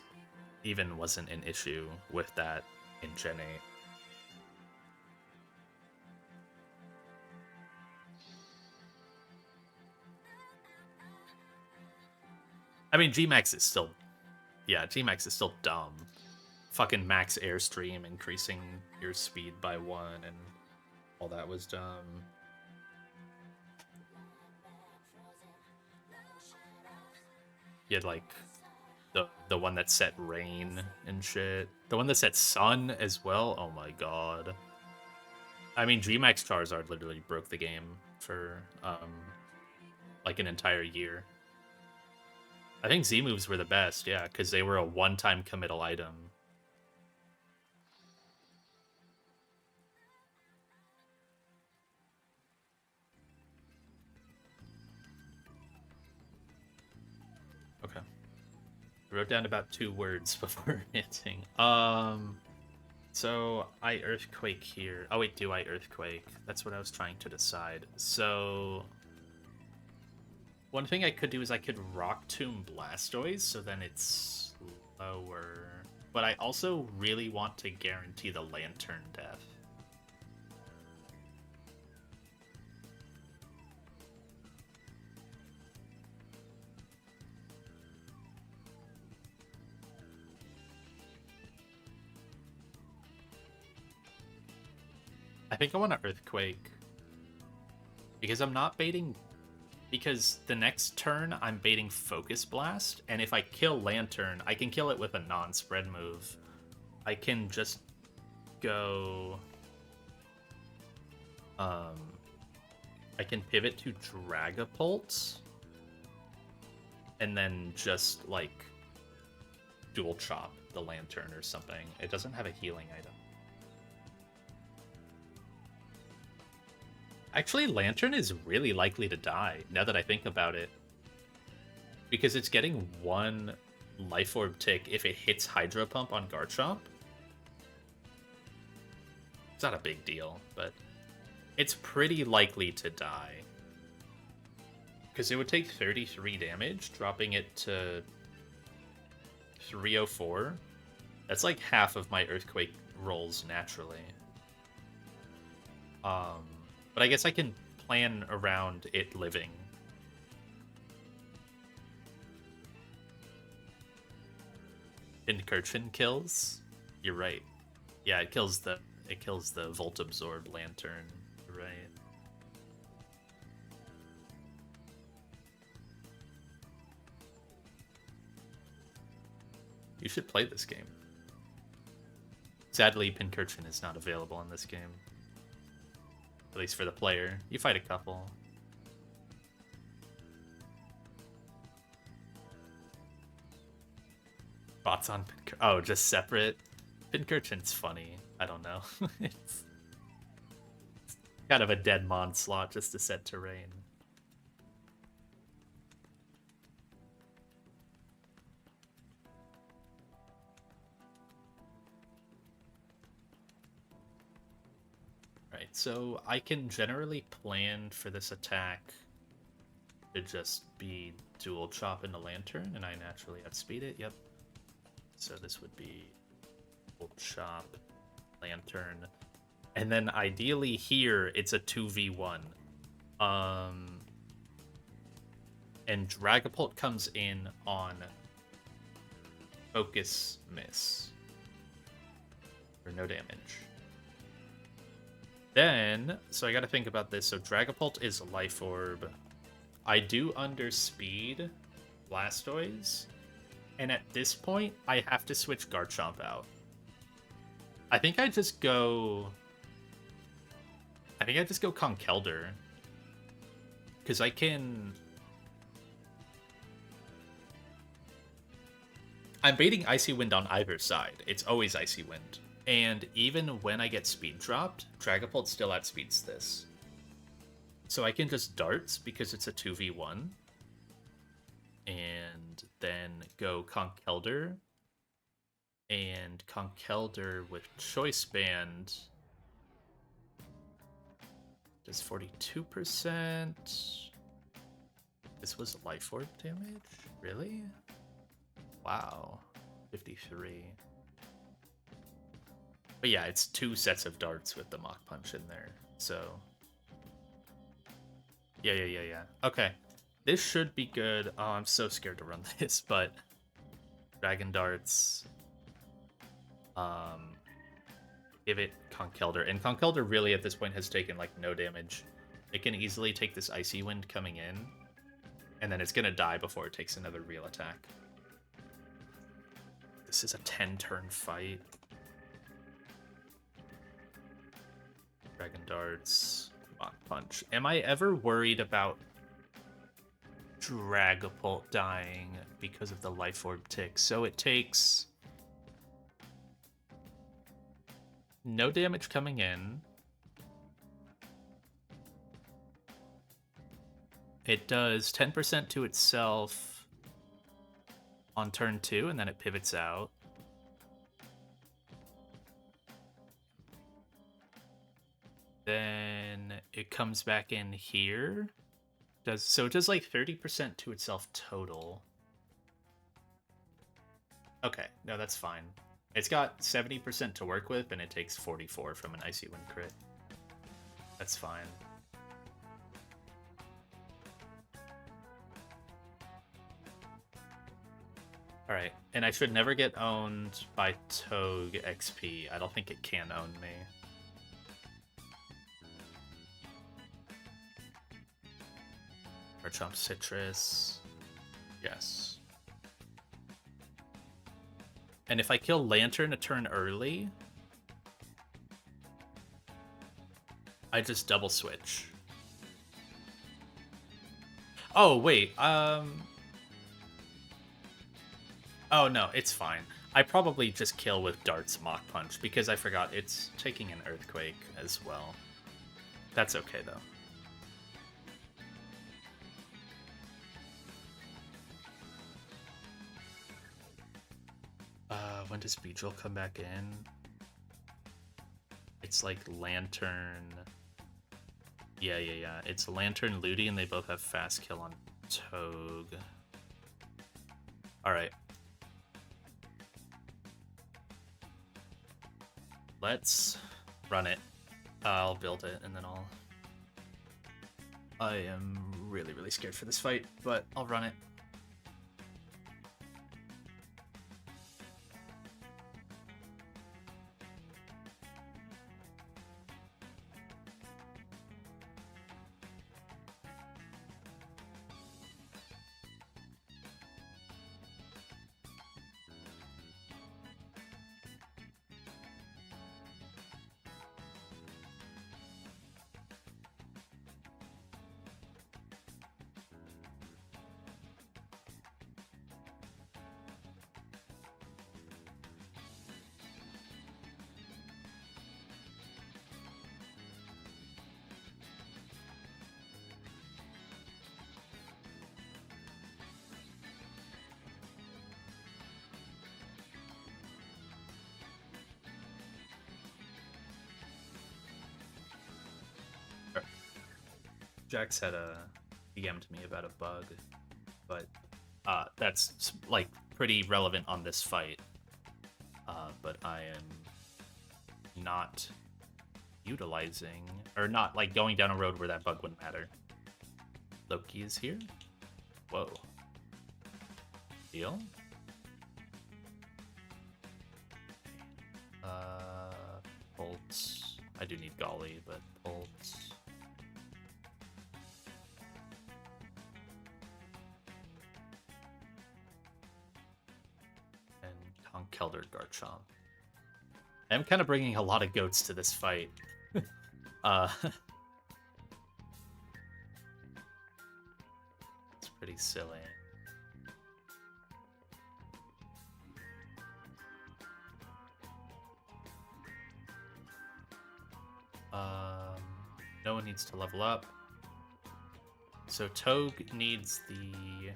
even wasn't an issue with that in Gen 8. I mean, Gmax is still... Yeah, Gmax is still dumb. Fucking max airstream, increasing your speed by 1, and all that was dumb. You had, like, the one that set rain and shit. The one that set sun as well. Oh my god. I mean, Gmax Charizard literally broke the game for, like, an entire year. I think Z-moves were the best, yeah, because they were a one-time committal item. Okay. I wrote down about 2 words before hitting. So I Earthquake here. Oh wait, do I Earthquake? That's what I was trying to decide. So one thing I could do is I could Rock Tomb Blastoise, so then it's lower. But I also really want to guarantee the Lantern death. I think I want to Earthquake. Because I'm not baiting... Because the next turn, I'm baiting Focus Blast, and if I kill Lantern, I can kill it with a non-spread move. I can just go... I can pivot to Dragapult, and then just, like, dual chop the Lantern or something. It doesn't have a healing item. Actually, Lantern is really likely to die, now that I think about it. Because it's getting 1 Life Orb tick if it hits Hydro Pump on Garchomp. It's not a big deal, but it's pretty likely to die. Because it would take 33 damage, dropping it to 304. That's like half of my Earthquake rolls naturally. But I guess I can plan around it living. Incursion kills? You're right. Yeah, it kills the Volt Absorb Lantern. You're right. You should play this game. Sadly, Pincurchin is not available in this game. At least for the player. You fight a couple. Thoughts on Pincurchin? Oh, just separate? Pincurchin's funny. I don't know. It's kind of a dead mon slot just to set terrain. Right, so I can generally plan for this attack to just be dual chop into Lantern, and I naturally outspeed it, yep. So this would be dual chop, Lantern, and then ideally here it's a 2v1. And Dragapult comes in on Focus Miss for no damage. Then, so I gotta think about this. So Dragapult is Life Orb. I do underspeed Blastoise. And at this point, I have to switch Garchomp out. I think I just go Conkeldurr. Because I can... I'm baiting Icy Wind on either side. It's always Icy Wind. And even when I get speed dropped, Dragapult still outspeeds this. So I can just Darts because it's a 2v1. And then go Conkeldurr. And Conkeldurr with Choice Band does 42%. This was Life Orb damage? Really? Wow. 53. But yeah, it's 2 sets of darts with the Mach Punch in there, so... Yeah. Okay. This should be good. Oh, I'm so scared to run this, but... Dragon Darts. Give it Conkeldurr. And Conkeldurr really, at this point, has taken, like, no damage. It can easily take this Icy Wind coming in, and then it's gonna die before it takes another real attack. This is a 10-turn fight. Dragon Darts, Mach Punch. Am I ever worried about Dragapult dying because of the Life Orb tick? So it takes no damage coming in. It does 10% to itself on turn 2, and then it pivots out. Then it comes back in here. So it does like 30% to itself total. Okay, no, that's fine. It's got 70% to work with, and it takes 44 from an Icy Wind crit. That's fine. Alright, and I should never get owned by Togue XP. I don't think it can own me. Garchomp Citrus. Yes. And if I kill Lantern a turn early, I just double switch. Oh, wait. Oh, no, it's fine. I probably just kill with Dart's Mach Punch because I forgot it's taking an Earthquake as well. That's okay, though. When does Beedrill come back in? It's like Lantern, Yeah. It's Lantern, Ludi, and they both have fast kill on Togue. Alright. Let's run it. I'll build it, and then I'll... I am really, really scared for this fight, but I'll run it. Jax had DM'd me about a bug, but that's like pretty relevant on this fight. But I am not utilizing, or not like going down a road where that bug wouldn't matter. Loki is here. Whoa. Deal. Bolts. I do need Golly, but bolts. Kelder Garchomp. I'm kind of bringing a lot of goats to this fight. It's pretty silly. No one needs to level up. So Togue needs the...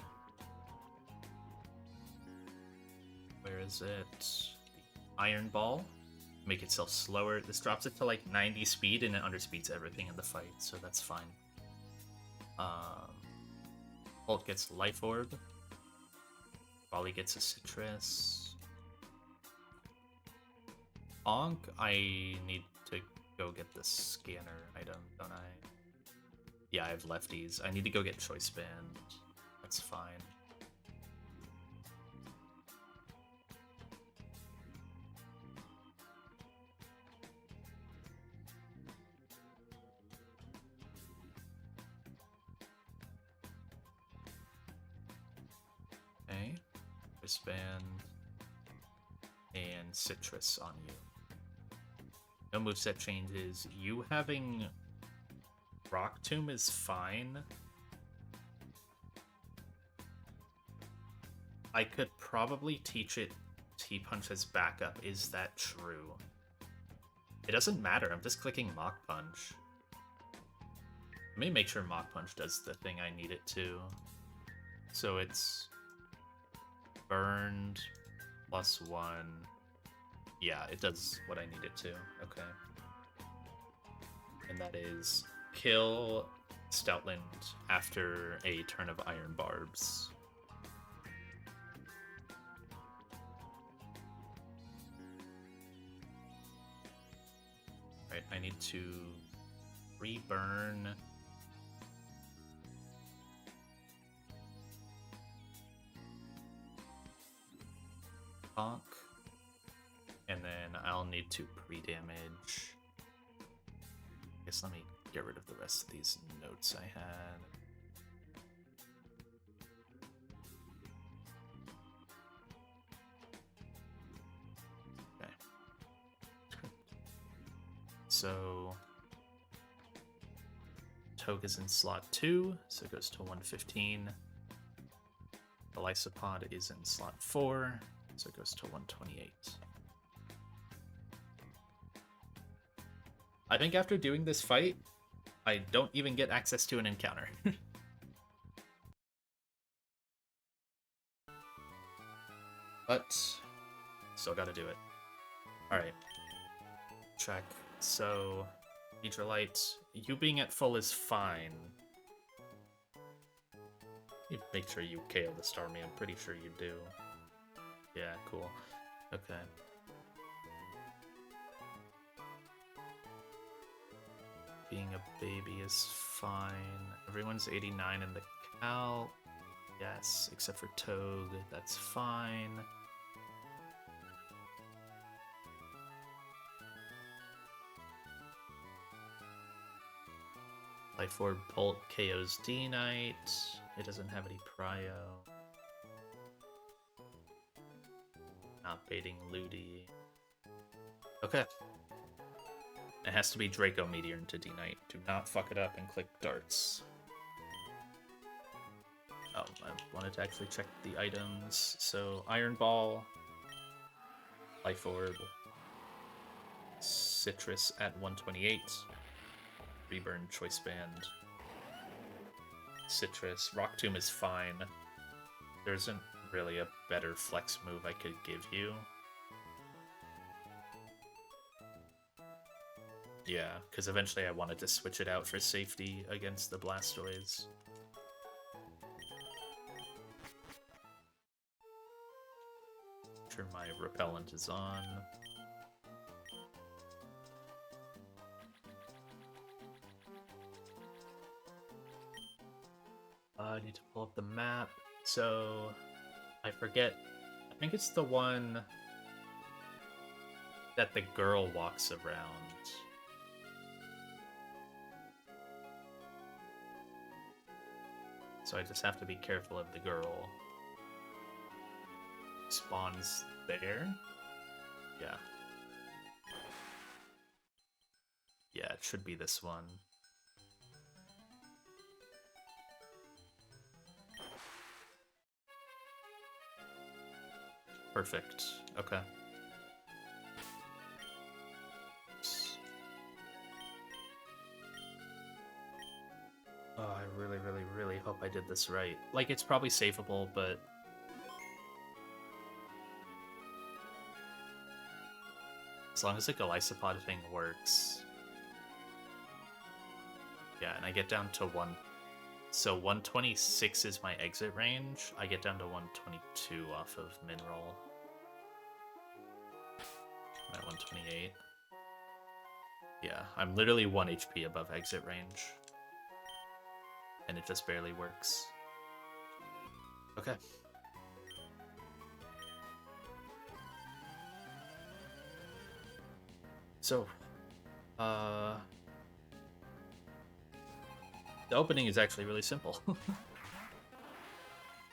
Where is it? The Iron Ball. Make itself slower. This drops it to like 90 speed and it underspeeds everything in the fight, so that's fine. Bolt gets Life Orb. Wally gets a Citrus. Onk, I need to go get the scanner item, don't I? Yeah, I have lefties. I need to go get Choice Band. That's fine. Okay. Choice Band. And Citrus on you. No moveset changes. You having Rock Tomb is fine. I could probably teach it T-Punch as backup. Is that true? It doesn't matter. I'm just clicking Mach Punch. Let me make sure Mach Punch does the thing I need it to. So it's burned +1. Yeah, it does what I need it to. Okay. And that is kill Stoutland after a turn of Iron Barbs. Right, I need to reburn Bonk. And then I'll need to pre-damage. I guess let me get rid of the rest of these notes I had. Okay. So Togue is in slot 2, so it goes to 115. The Lysopod is in slot 4, so it goes to 128. I think after doing this fight, I don't even get access to an encounter. But still gotta do it. Alright. Check. So Hydrolite. You being at full is fine. You make sure you KO the Starmie. I'm pretty sure you do. Yeah, cool. Okay. Being a baby is fine. Everyone's 89 in the Cal. Yes, except for Togue. That's fine. Life Orb Bolt KO's D-Knight. It doesn't have any Prio. Not baiting Ludi. Okay. It has to be Draco Meteor into D-Knight. Do not fuck it up and click darts. Oh, I wanted to actually check the items. So, Iron Ball, Life Orb, Citrus at 128, Reburn Choice Band, Citrus. Rock Tomb is fine. There isn't really a better flex move I could give you. Yeah, because eventually I wanted to switch it out for safety against the Blastoise. Sure, my repellent is on. I need to pull up the map. So, I forget. I think it's the one that the girl walks around. So I just have to be careful of the girl. Spawns there? Yeah. Yeah, it should be this one. Perfect. Okay. Oh, I really, really, really hope I did this right. Like, it's probably safeable, but... as long as the Golisopod thing works. Yeah, and I get down to 1... So 126 is my exit range. I get down to 122 off of Mineral. I'm at 128. Yeah, I'm literally 1 HP above exit range. And it just barely works. Okay. So, the opening is actually really simple.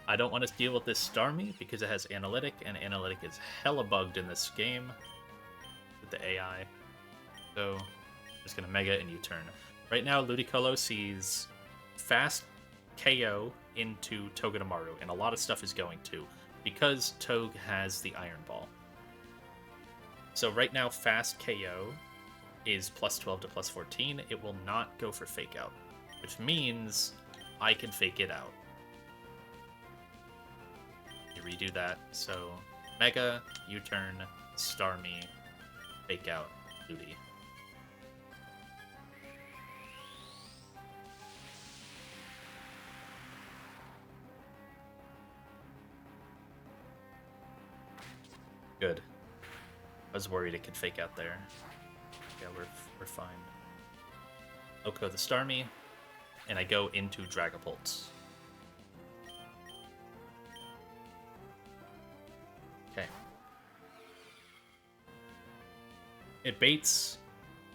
I don't want to deal with this Starmie because it has Analytic, and Analytic is hella bugged in this game with the AI. So, I'm just gonna Mega and U-turn. Right now, Ludicolo sees fast KO into Togedemaru, and a lot of stuff is going to, because Togue has the Iron Ball. So right now, fast KO is plus 12 to plus 14. It will not go for Fake Out, which means I can Fake it out. You redo that, so Mega, U-turn, Starmie, Fake Out, Ludi. Good. I was worried it could Fake Out there. Yeah, we're fine. Oko the Starmie, and I go into Dragapult. Okay. It baits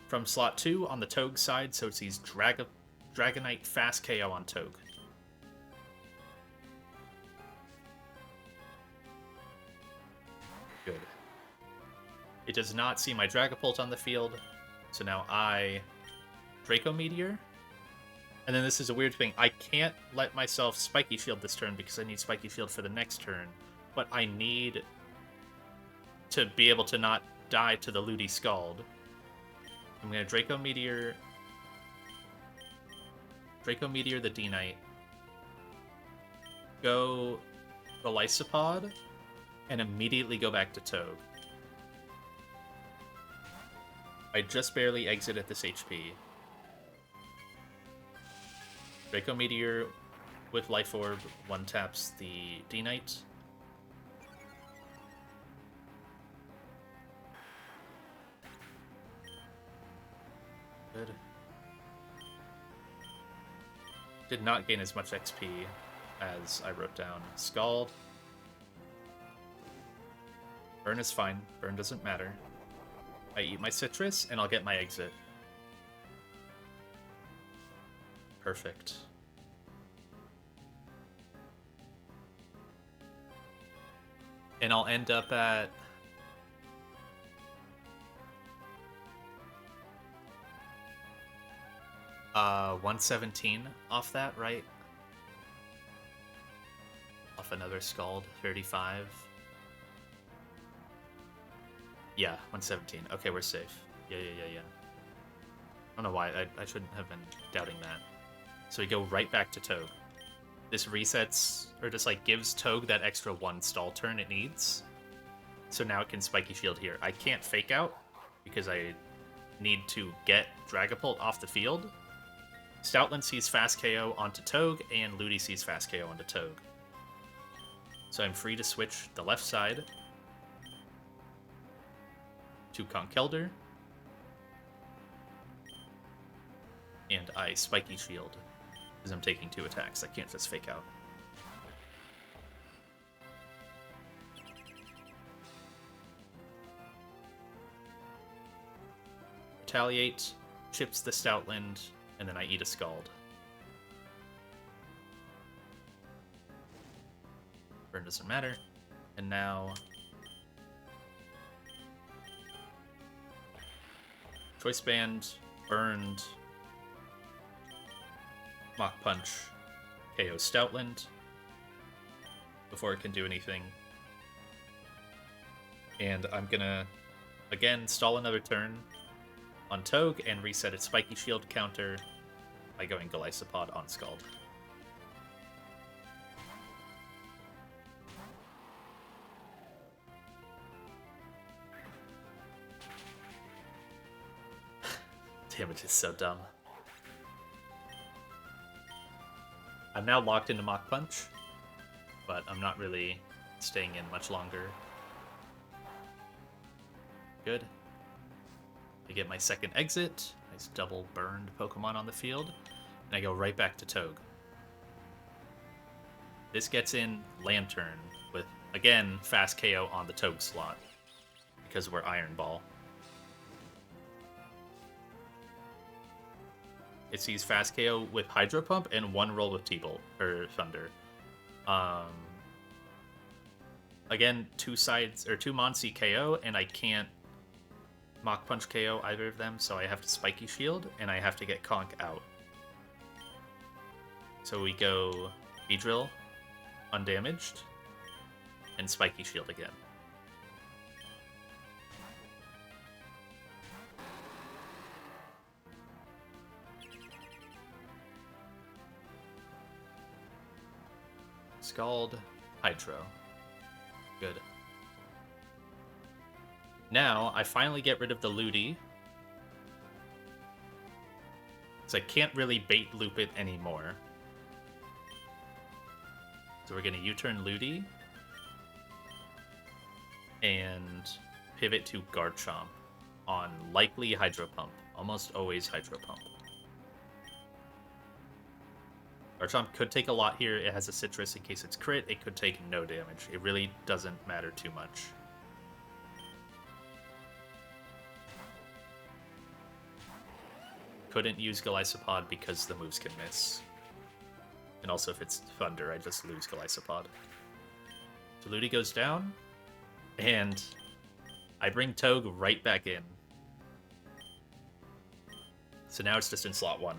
from slot 2 on the Togue side, so it sees Dragonite fast KO on Togue. Good. It does not see my Dragapult on the field, so now I Draco Meteor. And then this is a weird thing. I can't let myself Spiky Field this turn because I need Spiky Field for the next turn, but I need to be able to not die to the Ludi Scald. I'm going to Draco Meteor the D-Knight, go Golisopod, and immediately go back to Togue. I just barely exited this HP. Draco Meteor with Life Orb one taps the D Knight. Good. Did not gain as much XP as I wrote down. Scald. Burn is fine. Burn doesn't matter. I eat my citrus, and I'll get my exit. Perfect. And I'll end up at... 117 off that, right? Off another Scald, 35. Yeah, 117. Okay, we're safe. Yeah. I don't know why. I shouldn't have been doubting that. So we go right back to Togue. This resets, or just like gives Togue that extra one stall turn it needs. So now it can Spiky Shield here. I can't Fake Out because I need to get Dragapult off the field. Stoutland sees Fast KO onto Togue, and Ludi sees Fast KO onto Togue. So I'm free to switch the left side to Conkeldurr. And I Spiky Shield, because I'm taking 2 attacks. I can't just Fake Out. Retaliate, chips the Stoutland, and then I eat a Scald. Burn doesn't matter. And now... Choice Band, burned... Mach Punch, KO Stoutland before it can do anything. And I'm gonna, again, stall another turn on Togue and reset its Spiky Shield counter by going Golisopod on Scald. Damage is so dumb. I'm now locked into Mach Punch, but I'm not really staying in much longer. Good. I get my second exit. Nice double burned Pokemon on the field. And I go right back to Togue. This gets in Lantern with, again, Fast KO on the Togue slot, because we're Iron Ball. It sees Fast KO with Hydro Pump and 1 roll with T-Bolt, or Thunder. Again, 2 sides, or 2 Monsey KO, and I can't Mach Punch KO either of them, so I have to Spiky Shield, and I have to get Conk out. So we go Beedrill, undamaged, and Spiky Shield again. Scald, Hydro. Good. Now, I finally get rid of the Ludi. So I can't really bait loop it anymore. So we're going to U-turn Ludi. And pivot to Garchomp on likely Hydro Pump. Almost always Hydro Pump. Garchomp could take a lot here. It has a Citrus in case it's crit. It could take no damage. It really doesn't matter too much. Couldn't use Golisopod because the moves can miss. And also if it's Thunder, I just lose Golisopod. So Ludi goes down, and I bring Togue right back in. So now it's just in slot 1.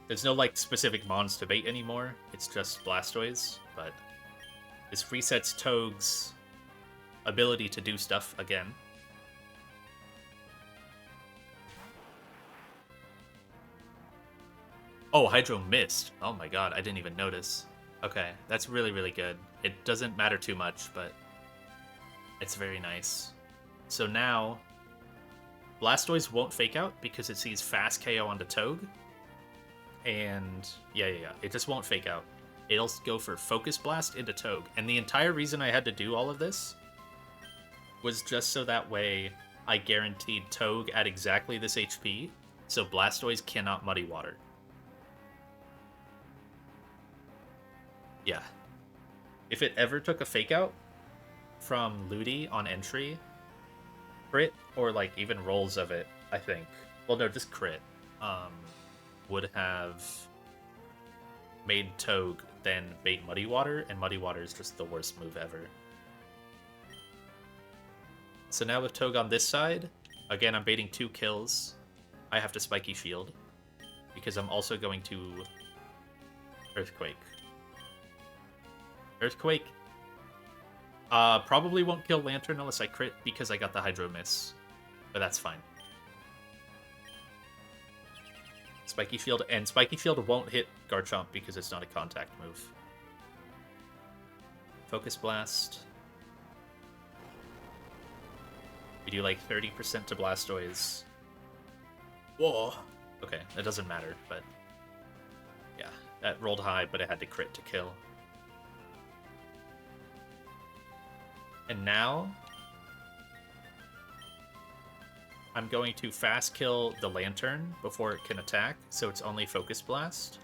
There's no, like, specific Mons to bait anymore. It's just Blastoise, but this resets Togue's ability to do stuff again. Oh, Hydro missed. Oh my god, I didn't even notice. Okay, that's really, really good. It doesn't matter too much, but it's very nice. So now, Blastoise won't Fake Out because it sees Fast KO onto Togue. and yeah, it just won't fake out. It'll go for Focus Blast into Togue. And the entire reason I had to do all of this was just so that way I guaranteed Togue at exactly this HP, so Blastoise cannot Muddy Water. Yeah. If it ever took a Fake Out from Ludi on entry, crit, or like even rolls of it, I think. Well, no, just crit. Would have made Togue then bait Muddy Water, and Muddy Water is just the worst move ever. So now with Togue on this side, again, I'm baiting 2 kills. I have to Spiky Shield, because I'm also going to Earthquake. Earthquake probably won't kill Lantern unless I crit, because I got the Hydro Miss. But that's fine. Spiky Shield, and Spiky Shield won't hit Garchomp because it's not a contact move. Focus Blast. We do like 30% to Blastoise. Whoa. Okay, that doesn't matter, but yeah, that rolled high, but it had to crit to kill. And now I'm going to fast kill the Lantern before it can attack, so it's only Focus Blast.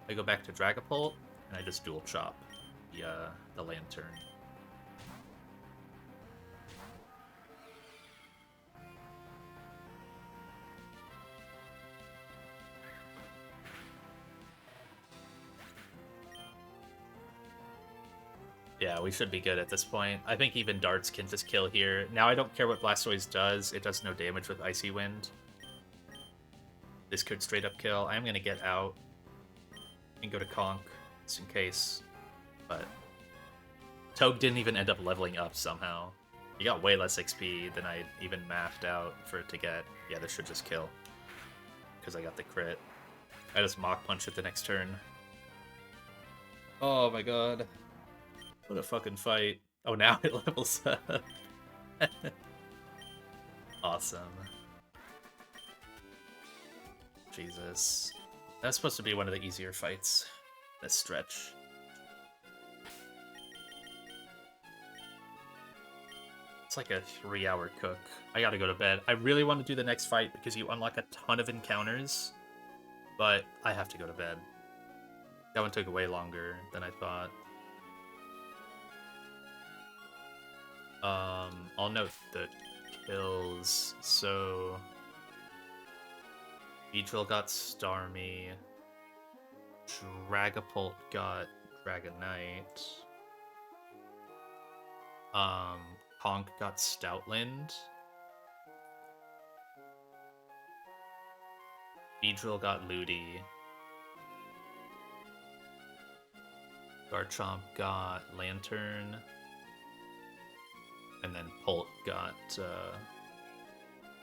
I go back to Dragapult, and I just dual chop the Lantern. Yeah, we should be good at this point. I think even darts can just kill here. Now I don't care what Blastoise does. It does no damage with Icy Wind. This could straight up kill. I'm going to get out and go to Conk, just in case. But Togue didn't even end up leveling up somehow. He got way less XP than I even mathed out for it to get. Yeah, this should just kill, because I got the crit. I just Mach Punch it the next turn. Oh my god. What a fucking fight. Oh, now it levels up. Awesome. Jesus. That's supposed to be one of the easier fights. This stretch. It's like a 3-hour cook. I gotta go to bed. I really want to do the next fight because you unlock a ton of encounters, but I have to go to bed. That one took way longer than I thought. I'll note the kills. So Beedrill got Starmie. Dragapult got Dragonite. Honk got Stoutland. Beedrill got Ludi. Garchomp got Lantern. And then Pult got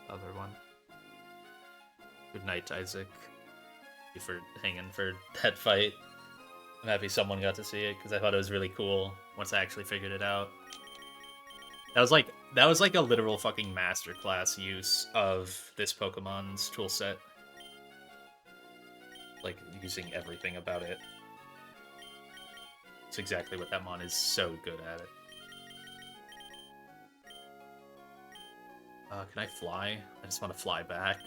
other one. Good night, Isaac. Thank you for hanging for that fight. I'm happy someone got to see it because I thought it was really cool once I actually figured it out. That was like a literal fucking masterclass use of this Pokemon's toolset. Like using everything about it. It's exactly what that mon is so good at it. Can I fly? I just want to fly back.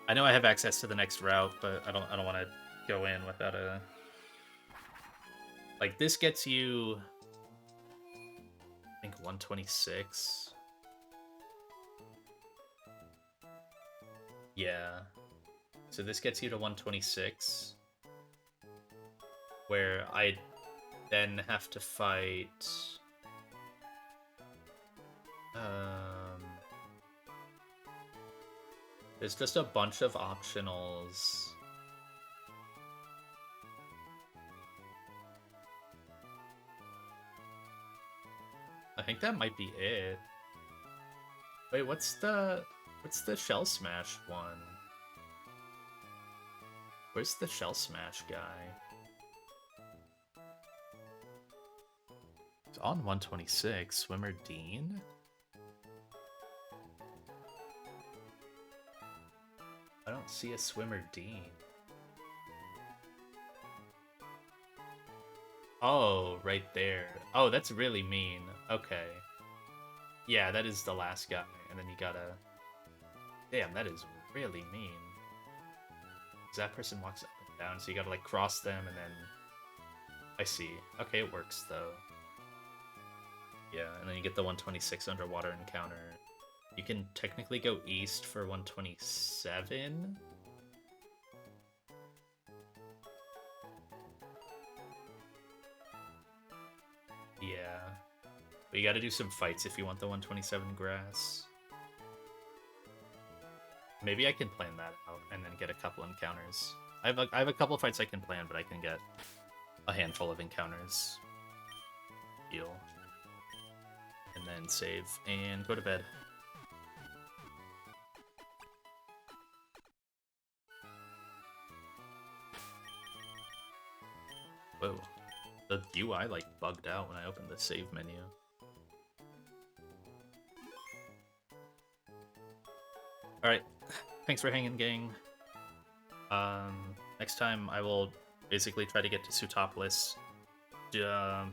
I know I have access to the next route, but I don't want to go in without a... Like, this gets you... I think 126. Yeah. So this gets you to 126. Where I then have to fight... There's just a bunch of optionals. I think that might be it. Wait, what's the Shell Smash one? Where's the Shell Smash guy? It's on 126. Swimmer Dean? I don't see a Swimmer Dean. Oh, right there. Oh, that's really mean. Okay. Yeah, that is the last guy. And then you gotta... Damn, that is really mean. Because that person walks up and down, so you gotta, like, cross them and then... I see. Okay, it works, though. Yeah, and then you get the 126 underwater encounter. You can technically go east for 127? Yeah. But you gotta do some fights if you want the 127 grass. Maybe I can plan that out and then get a couple encounters. I have a couple fights I can plan, but I can get a handful of encounters. Heal. And then save and go to bed. Whoa. The UI like bugged out when I opened the save menu. Alright. Thanks for hanging, gang. Next time I will basically try to get to Sutopolis.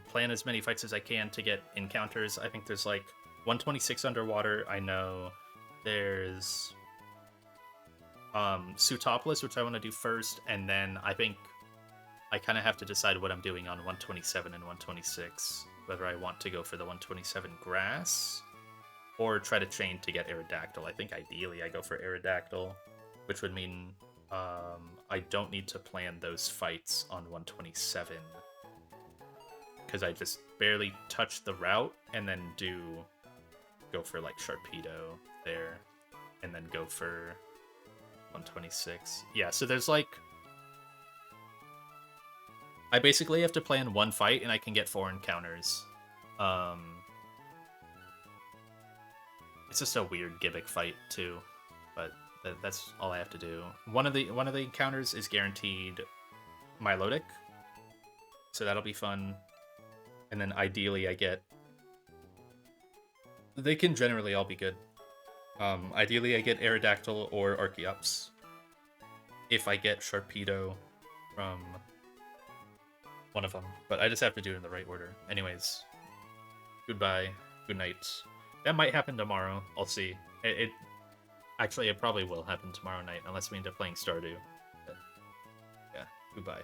Plan as many fights as I can to get encounters. I think there's like 126 underwater, I know. There's Sutopolis, which I want to do first, and then I think I kind of have to decide what I'm doing on 127 and 126. Whether I want to go for the 127 grass or try to chain to get Aerodactyl. I think ideally I go for Aerodactyl, which would mean I don't need to plan those fights on 127 because I just barely touch the route and then go for like Sharpedo there and then go for 126. Yeah, so there's like I basically have to plan one fight and I can get 4 encounters. It's just a weird gimmick fight too, but that's all I have to do. One of the encounters is guaranteed Milotic, so that'll be fun. And then ideally I get... They can generally all be good. Ideally I get Aerodactyl or Archeops. If I get Sharpedo from one of them. But I just have to do it in the right order. Anyways, goodbye, good night. That might happen tomorrow. I'll see. Actually, it probably will happen tomorrow night, unless we end up playing Stardew. But, yeah, goodbye.